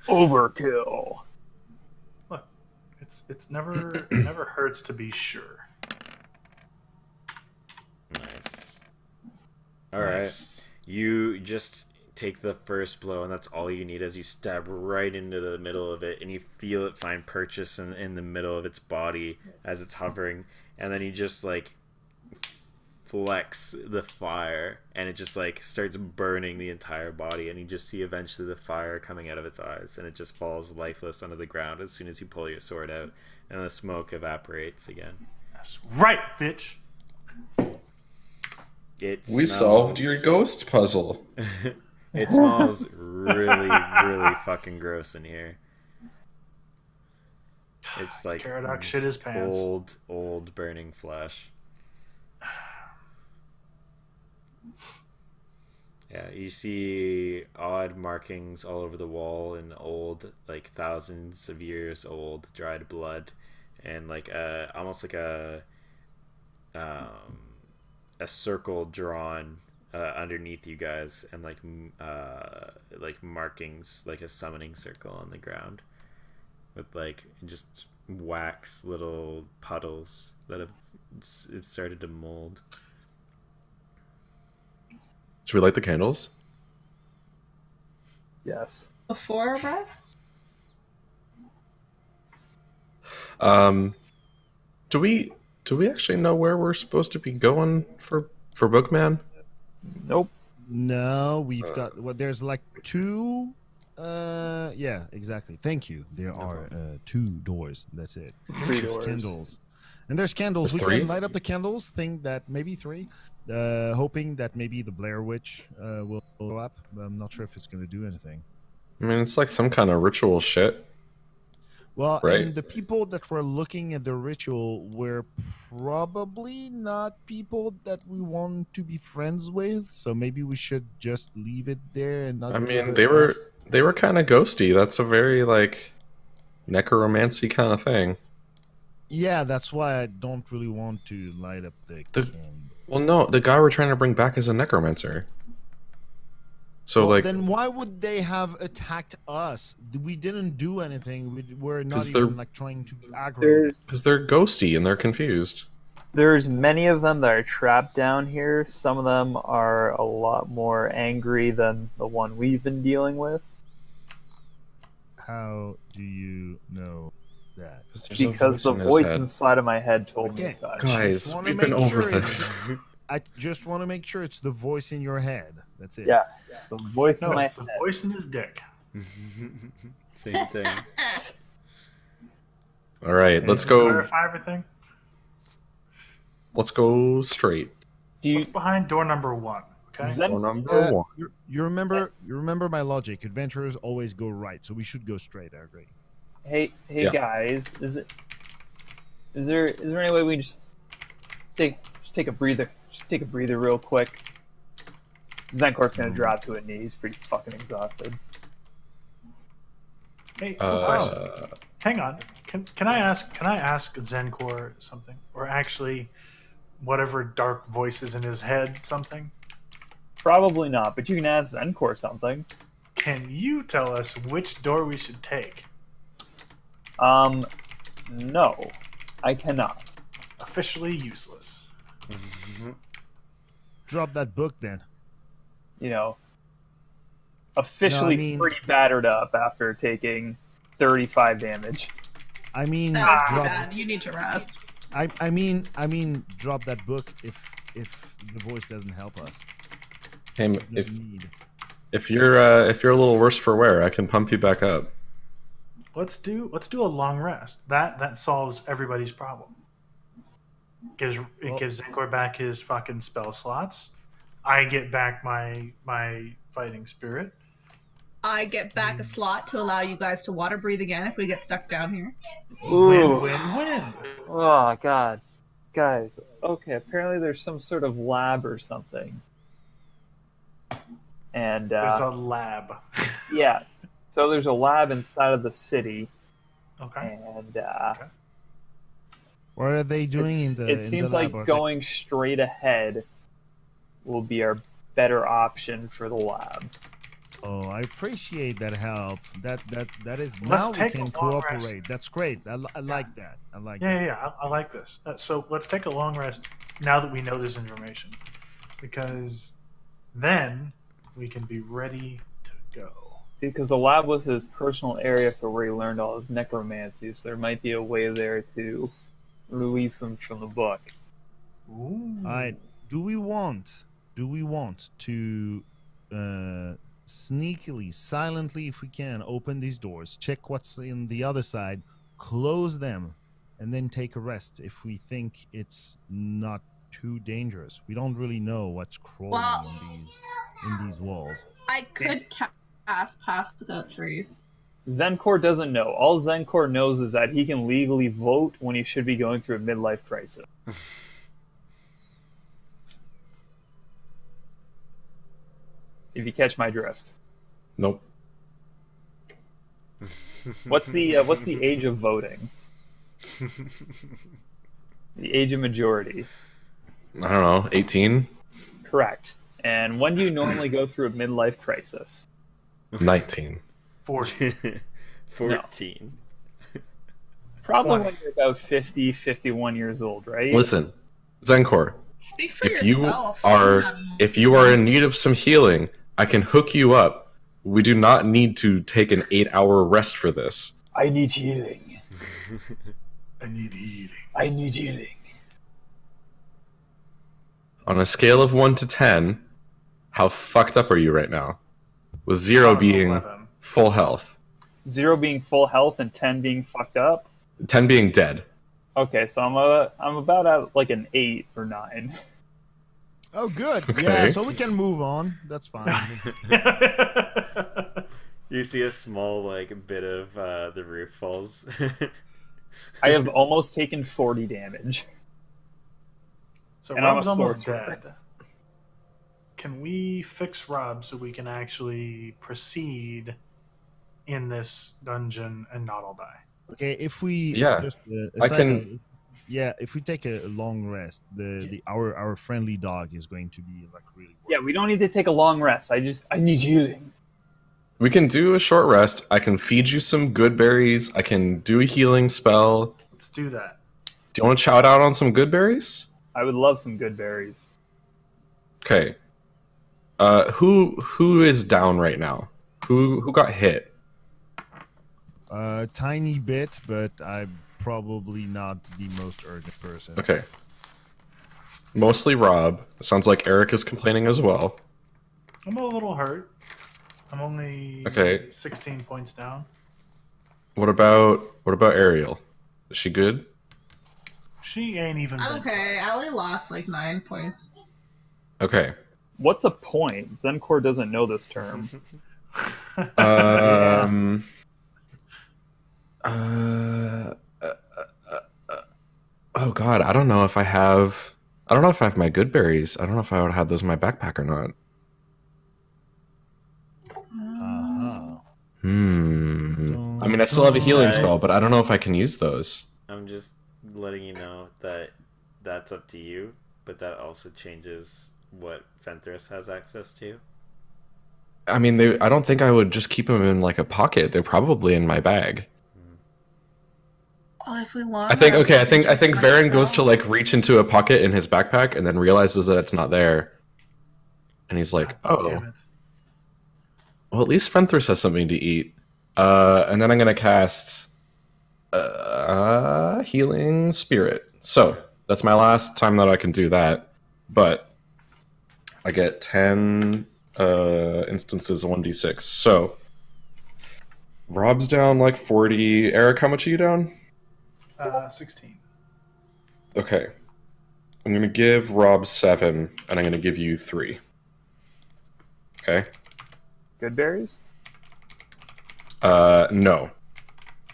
Overkill. Look, it never hurts to be sure. Nice. Alright. Nice. You just take the first blow, and that's all you need as you stab right into the middle of it, and you feel it find purchase in the middle of its body as it's hovering, and then you just flecks the fire, and it just like starts burning the entire body, and you just see eventually the fire coming out of its eyes, and it just falls lifeless onto the ground as soon as you pull your sword out, and the smoke evaporates again. That's right, bitch. We solved your ghost puzzle. It smells really, really fucking gross in here. It's like Caradoc shit his pants. old burning flesh. Yeah, you see odd markings all over the wall in old, like thousands of years old dried blood, and like almost like a circle drawn underneath you guys, and like markings, like a summoning circle on the ground, with like just wax little puddles that have started to mold. Should we light the candles? Yes. Before a breath? Do we actually know where we're supposed to be going for Bookman? Nope. No, we've got there's like two. Yeah, exactly. Thank you. There are 2 doors. That's it. 3 doors. Candles. And there's candles. There's we 3? can light up the candles. Think that maybe 3. Hoping that maybe the Blair Witch will blow up. I'm not sure if it's going to do anything. I mean, it's like some kind of ritual shit. Well, right. And the people that were looking at the ritual were probably not people that we want to be friends with. So maybe we should just leave it there and not. I mean, they were kind of ghosty. That's a very like necromancy kind of thing. Yeah, that's why I don't really want to light up the candle. Well, no, the guy we're trying to bring back is a necromancer. So, well, like, then why would they have attacked us? We didn't do anything. We're not even like trying to aggro. Because they're ghosty and they're confused. There's many of them that are trapped down here. Some of them are a lot more angry than the one we've been dealing with. How do you know that? Because the voice inside of my head told me such. Guys, we've been over this. I just want to make sure it's the voice in your head. That's it. Yeah, the voice in my head. The voice in his dick. Same thing. All right, let's go. Clarify everything. Let's go straight. What's behind door number 1? Okay. Door number 1. You remember my logic. Adventurers always go right, so we should go straight. I agree. Hey, guys, is there any way we just take a breather? Just take a breather real quick. Zenkor's gonna drop to a knee. He's pretty fucking exhausted. Hey, question. Hang on. Can I ask Zenkor something, or actually, whatever dark voice is in his head something? Probably not, but you can ask Zenkor something. Can you tell us which door we should take? No, I cannot. Officially useless. Drop that book then. You know, officially pretty battered up after taking 35 damage. I mean, that was bad. You need to rest. I mean, drop that book if the voice doesn't help us. Hey, if you're a little worse for wear, I can pump you back up. Let's do a long rest. That solves everybody's problem. Gives Zenkor back his fucking spell slots. I get back my fighting spirit. I get back a slot to allow you guys to water breathe again if we get stuck down here. Ooh. Win. Oh god, guys. Okay, apparently there's some sort of lab or something. And there's a lab. Yeah. So there's a lab inside of the city. Okay. And what are they doing in the? It seems like going straight ahead will be our better option for the lab. Oh, I appreciate that help. That is Let's now take we can a long cooperate. rest. That's great. I like that. I like. Yeah. I like this. So let's take a long rest now that we know this information, because then we can be ready to go. See, because the lab was his personal area for where he learned all his necromancy, so there might be a way there to release him from the book. Ooh. All right. Do we want to sneakily, silently, if we can, open these doors, check what's in the other side, close them, and then take a rest if we think it's not too dangerous? We don't really know what's crawling in these walls. I could cast Pass Without Trace. Zenkor doesn't know. All Zenkor knows is that he can legally vote when he should be going through a midlife crisis. If you catch my drift. Nope. What's the age of voting? The age of majority. I don't know, 18? Correct. And when do you normally go through a midlife crisis? 19. 40. 14. Probably when you're about 50, 51 years old, right? Listen, Zenkor, Speak for if yourself. you are in need of some healing, I can hook you up. We do not need to take an 8-hour rest for this. I need healing. I need healing. I need healing. On a scale of 1 to 10, how fucked up are you right now? With 0 being 11. full health. 0 being full health and 10 being fucked up? 10 being dead. Okay, so I'm about at like an 8 or 9. Oh, good. Okay. Yeah, so we can move on. That's fine. You see a small bit of the roof falls. I have almost taken 40 damage. So And I'm Rob's a almost sorcerer. dead. Can we fix Rob so we can actually proceed in this dungeon and not all die? Okay, if we Yeah, just, I side can- note, yeah, if we take a long rest, our friendly dog is going to be like really worried. Yeah, we don't need to take a long rest. I need healing. We can do a short rest. I can feed you some good berries. I can do a healing spell. Let's do that. Do you want to shout out on some good berries? I would love some good berries. Okay. Who is down right now? Who got hit? Tiny bit, but I'm probably not the most urgent person. Okay. Mostly Rob. It sounds like Eric is complaining as well. I'm a little hurt. I'm only Okay. 16 points down. What about Ariel? Is she good? She ain't even been Okay, I touched. only lost like 9 points. Okay. What's a point? Zenkor doesn't know this term. Oh God, I don't know if I have my good berries. I don't know if I would have those in my backpack or not. Uh-huh. I mean, I still have a healing Right. spell, but I don't know if I can use those. I'm just letting you know that that's up to you, but that also changes what Fenthras has access to. I mean, I don't think I would just keep them in like a pocket. They're probably in my bag. Well, if we long I think rest, okay. I we think can just Varen goes to myself. like reach into a pocket in his backpack and then realizes that it's not there, and he's like, God "Oh, damn it. well, at least Fenthras has something to eat." And then I'm gonna cast Healing Spirit. So that's my last time that I can do that, but I get 10 instances of 1d6. So Rob's down like 40. Eric, how much are you down? 16. Okay. I'm going to give Rob 7, and I'm going to give you 3. Okay? Good berries? No.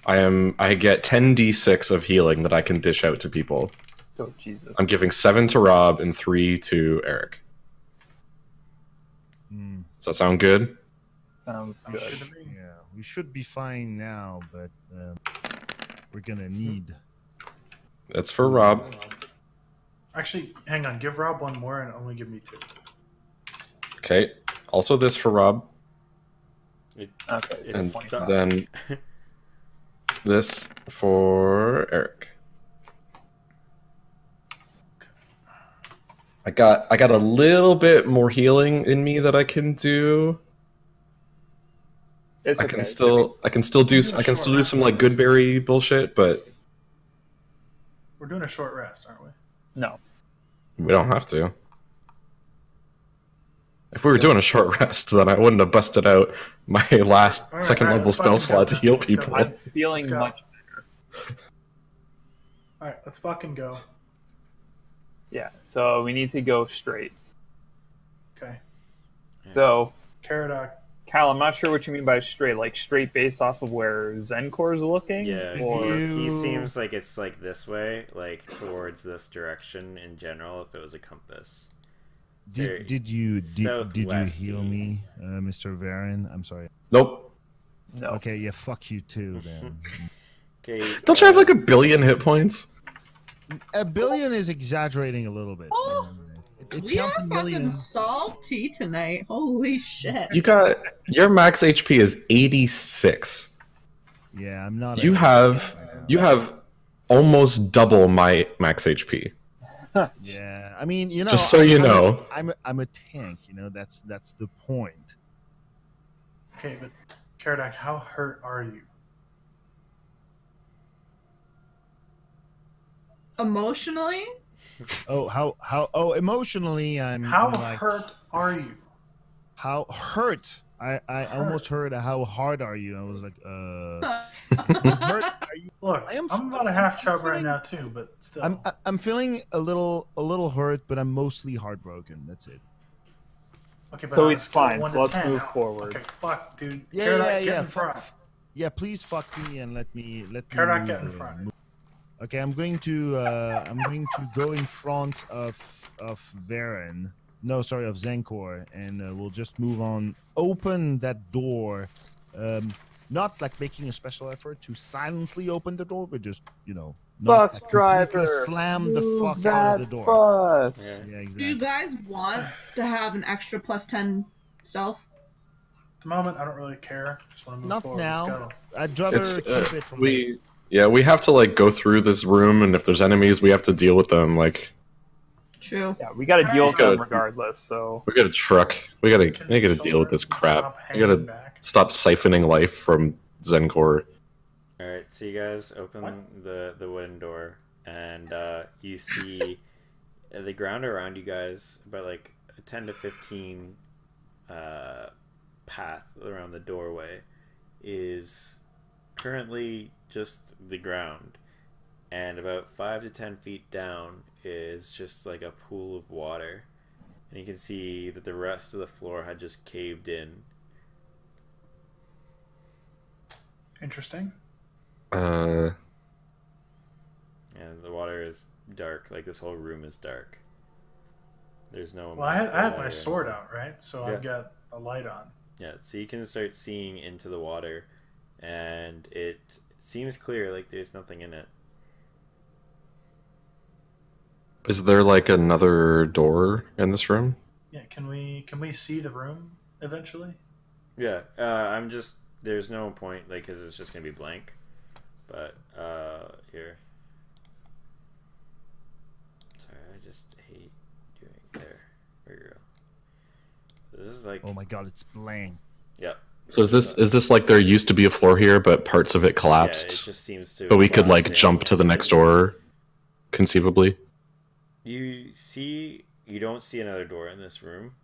I get 10d6 of healing that I can dish out to people. Oh, Jesus. I'm giving 7 to Rob and 3 to Eric. Does that sound good? Sounds Sounds good. good to me. Yeah, we should be fine now, but we're gonna need. That's for Rob. Actually, hang on. Give Rob one more and only give me 2. Okay. Also this for Rob. Okay, And it's 25. then this for Eric. I got a little bit more healing in me that I can do. It's I okay. can still do some like good berry bullshit, but We're doing a short rest, aren't we? No. we don't have to. If we were doing a short rest, then I wouldn't have busted out my last second level spell slot to heal people. I'm feeling much better. Alright, let's fucking go. Yeah, so we need to go straight. Okay. So, Caradoc. Cal, I'm not sure what you mean by straight. Like straight based off of where Zenkor's looking? Yeah, or... he seems like it's like this way, like towards this direction in general, if it was a compass. Did you heal me, Mr. Varen? I'm sorry. Nope. No. Okay, yeah, fuck you too then. Okay. Don't you have like 1 billion hit points? 1 billion is exaggerating a little bit. Oh, It we are counts in fucking millions. salty tonight. Holy shit. You got your max HP is 86. Yeah, I'm not. You have almost double my max HP. Yeah, I mean, you know. Just so you know, I'm a tank. You know, that's the point. Okay, but Caradoc, how hurt are you? Emotionally? Oh, emotionally, I'm. How like, hurt are you? How hurt? I almost heard how hard are you? I was like, hurt? Are you? Look, I'm about a half chub right now too, but still. I'm feeling a little hurt, but I'm mostly heartbroken. That's it. Okay, but So he's fine. 1 So to let's 10. move forward. Okay, fuck, dude. Yeah, Caradoc, yeah, get yeah. in front. Yeah, please fuck me and let me. Caradoc, get in front. Okay, I'm going to go in front of Varen. No, sorry, of Zenkor, and we'll just move on. Open that door. Not like making a special effort to silently open the door, but just not Bus like driver, slam the move fuck out of the door. Bus. Yeah, exactly. Do you guys want to have an extra +10 stealth? At the moment, I don't really care. Just want to move Not forward. now. Let's go. I'd rather it's keep it from we have to like go through this room, and if there's enemies, we have to deal with them. Like, True. Yeah, we got to deal with Gotta- them regardless. So we got a truck. We gotta deal with this crap. We gotta stop siphoning life from Zenkor. Alright, so you guys open the wooden door, and you see the ground around you guys, about like a 10 to 15 path around the doorway, is currently just the ground. And about 5 to 10 feet down is just like a pool of water. And you can see that the rest of the floor had just caved in. Interesting. And the water is dark. Like, this whole room is dark. There's no... Well, I have my sword out, right? So Yeah. I've got a light on. Yeah, so you can start seeing into the water, and it seems clear, like there's nothing in it. Is there like another door in this room? Yeah, can we see the room eventually? Yeah, there's no point, like, because it's just gonna be blank. But here. Sorry, I just hate doing there. There you go. So this is like. Oh my god, it's blank. Yep. So is this like there used to be a floor here, but parts of it collapsed? Yeah, it just seems to. But we could like collapse jump in. to the next door, conceivably. You don't see another door in this room.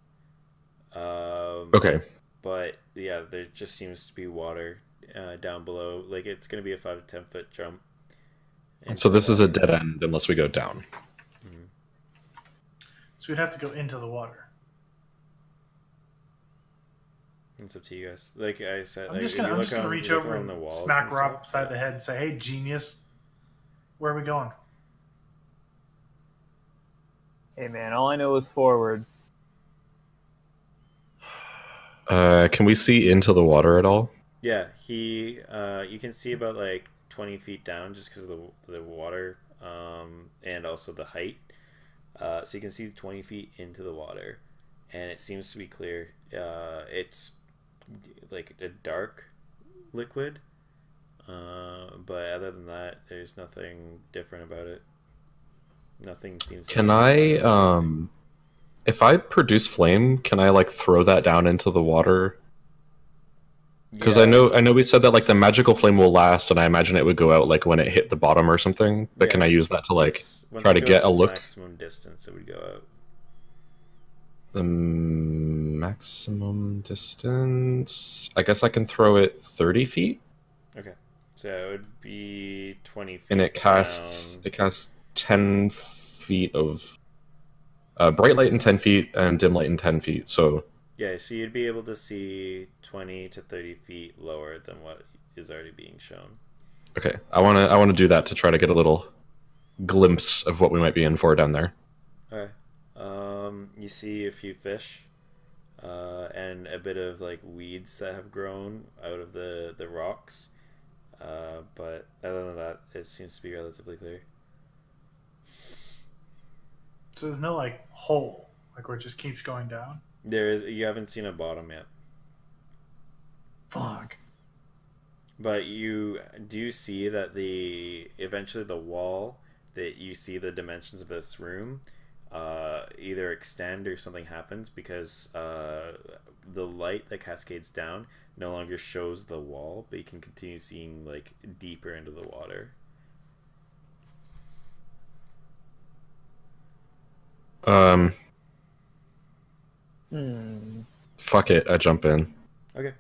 Okay. But yeah, there just seems to be water down below. Like, it's going to be a 5 to 10 foot jump. So this is a dead end unless we go down. Mm-hmm. So we'd have to go into the water. It's up to you guys. Like I said, I'm just gonna reach over and smack Rob upside the head and say, "Hey, genius, where are we going?" hey man, all I know is forward. Can we see into the water at all? Yeah, you can see about like 20 feet down just because of the water, and also the height. So you can see 20 feet into the water, and it seems to be clear. It's like a dark liquid, but other than that, there's nothing different about it. Nothing seems. Can I, if I produce flame, can I like throw that down into the water? Because Yeah. I know we said that like the magical flame will last, and I imagine it would go out like when it hit the bottom or something. But can I use that to like When try it to get a goes look? maximum distance, it would go out. maximum distance. I guess I can throw it 30 feet. Okay, so it would be 20 feet. And it casts 10 feet of bright light in 10 feet and dim light in 10 feet. So yeah, so you'd be able to see 20 to 30 feet lower than what is already being shown. Okay, I wanna do that to try to get a little glimpse of what we might be in for down there. Okay. You see a few fish, and a bit of like weeds that have grown out of the rocks. But other than that, it seems to be relatively clear. So there's no like hole, like where it just keeps going down. There is. You haven't seen a bottom yet. Fuck. But you do see that eventually the wall that you see the dimensions of this room either extend or something happens because the light that cascades down no longer shows the wall, but you can continue seeing like deeper into the water. Fuck it, I jump in. Okay.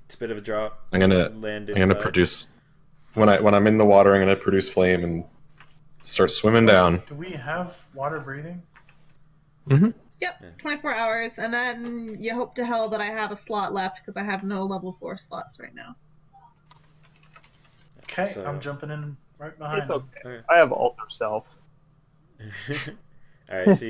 It's a bit of a drop. I'm gonna produce when I'm in the water. I'm gonna produce flame and start swimming down. Do we have water breathing? Mm-hmm. Yep, 24 hours, and then you hope to hell that I have a slot left because I have no level 4 slots right now. Okay, So- I'm jumping in right behind. It's okay. Okay. I have alter self. All right, so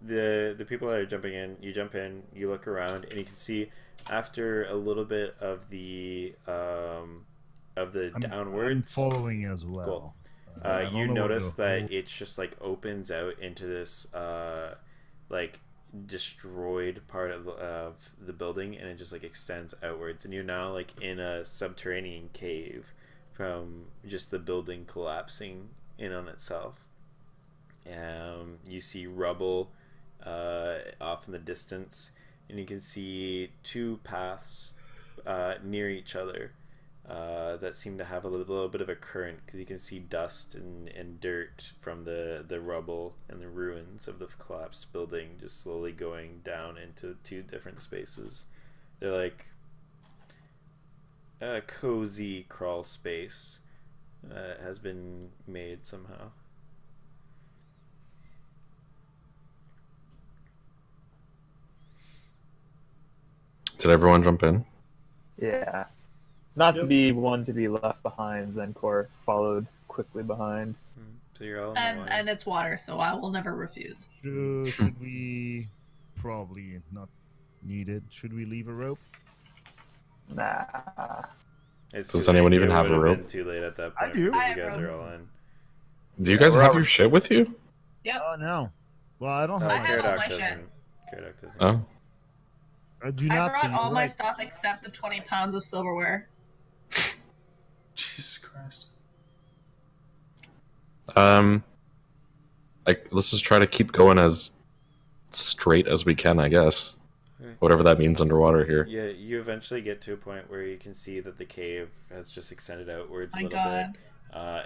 the people that are jumping in, you jump in, you look around, and you can see after a little bit of the I'm downwards. following as well. Cool. I don't You know what notice the that whole- it's just like opens out into this like destroyed part of the building, and it just like extends outwards, and you're now like in a subterranean cave from just the building collapsing in on itself. You see rubble off in the distance, and you can see two paths near each other that seem to have a little bit of a current, because you can see dust and dirt from the rubble and the ruins of the collapsed building just slowly going down into two different spaces. They're like a cozy crawl space has been made somehow. Did everyone jump in? Yeah. Not to Yep. be one to be left behind, Zenkor followed quickly behind. So you're all in the water. And it's water, so I will never refuse. Should we probably not need it? Should we leave a rope? Nah. It's Does too anyone late. even It have a would've rope? been too late at that I point do. because I you have guys rope. are all in. Do you guys we're have all- your shit with you? Yep. Oh no. Well, I don't Oh, have. I have all Caradoc my shit. doesn't. Caradoc doesn't. Oh, I do I not. brought all my right. stuff except the 20 pounds of silverware. Jesus Christ. like let's just try to keep going as straight as we can, I guess. Okay. Whatever that means underwater here. Yeah, you eventually get to a point where you can see that the cave has just extended outwards a My little God. bit.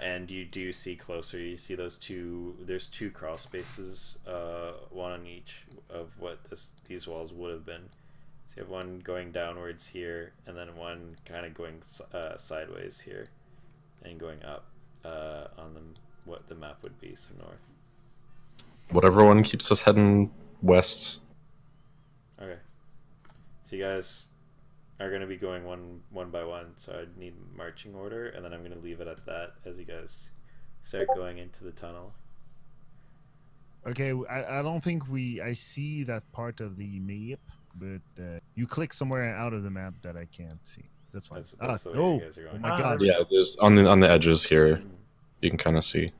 And you do see closer. You see those two. There's two crawl spaces, one on each of what these walls would have been. So you have one going downwards here, and then one kind of going sideways here, and going up on what the map would be, so north. Whatever one keeps us heading west. Okay. So you guys are going to be going one by one, so I need marching order, and then I'm going to leave it at that as you guys start going into the tunnel. Okay, I don't think I see that part of the map, but you click somewhere out of the map that I can't see. That's fine. That's the way you guys are going. my Ah, God! Yeah, there's on the edges here. You can kind of see.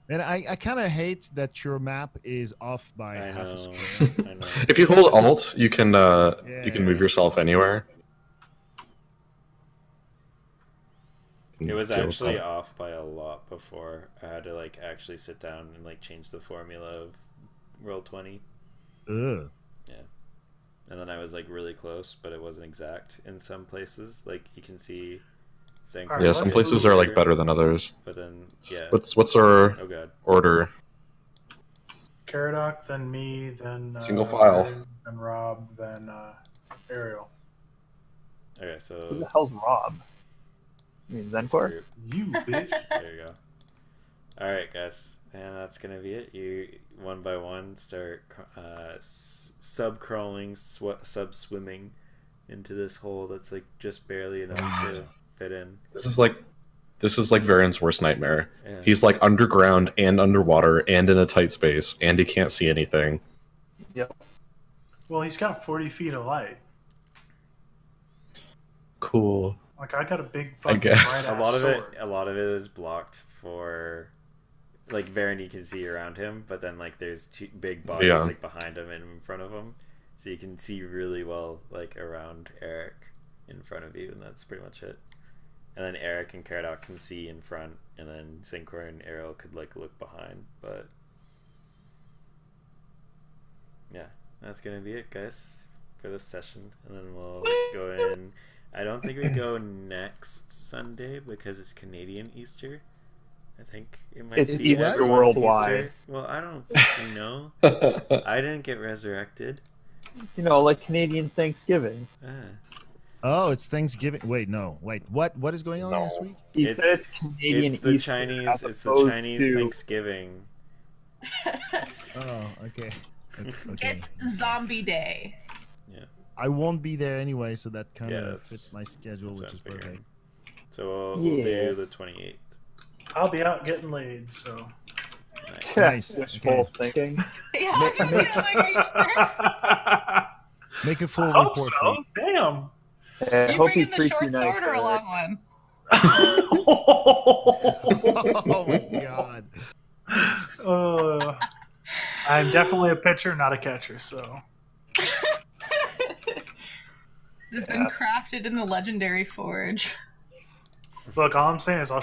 And I kind of hate that your map is off by I half a know. square. I know. If you hold Alt, you can move yourself anywhere. It was Deal with actually that. off by a lot before. I had to like actually sit down and like change the formula of Roll20. Ugh. And then I was like really close, but it wasn't exact in some places. Like you can see Zank. Alright, Yeah, let's some places are like here, better than others. But then yeah. What's our Oh god. order? Caradoc, then me, then Single file. then Rob, then Ariel. Okay, so Who the hell's Rob? You mean Zenkor? You bitch. There you go. All right, guys, and that's gonna be it. You one by one start sub-crawling, sub-swimming into this hole that's like just barely enough to fit in. This is like Varian's worst nightmare. Yeah. He's like underground and underwater and in a tight space, and he can't see anything. Yep. Well, he's got 40 feet of light. Cool. Like I got a big fucking guess. bright A lot of sword. it is blocked for, like, Varen you can see around him, but then like there's two big bodies like behind him and in front of him, so you can see really well like around Eric in front of you, and that's pretty much it. And then Eric and Caradoc can see in front, and then Zincor and Ariel could like look behind, but yeah, that's gonna be it, guys, for this session, and then we'll go in. I don't think we go next Sunday because it's Canadian Easter. I think it might It's be Easter everyone's worldwide. Easter. Well, I don't know. I didn't get resurrected. You know, like Canadian Thanksgiving. Oh, it's Thanksgiving. Wait, no. Wait, what is going on this week? He said it's Canadian It's the Easter. Chinese. as It's the opposed Chinese to- Thanksgiving. Oh, okay. Okay. It's Zombie Day. I won't be there anyway, so that kind Yeah, of that's- fits my schedule, that's which is what I'm perfect. So we'll Yeah. do the 28th. I'll be out getting laid, so. Nice. Nice. Wishful thinking. Yeah, Make a full I hope report. so. Damn. I you hope he bringing the treats you short nice. sword or a Eric. long one? Oh my god. I'm definitely a pitcher, not a catcher, so. It's been crafted in the legendary forge. Look, all I'm saying is I'll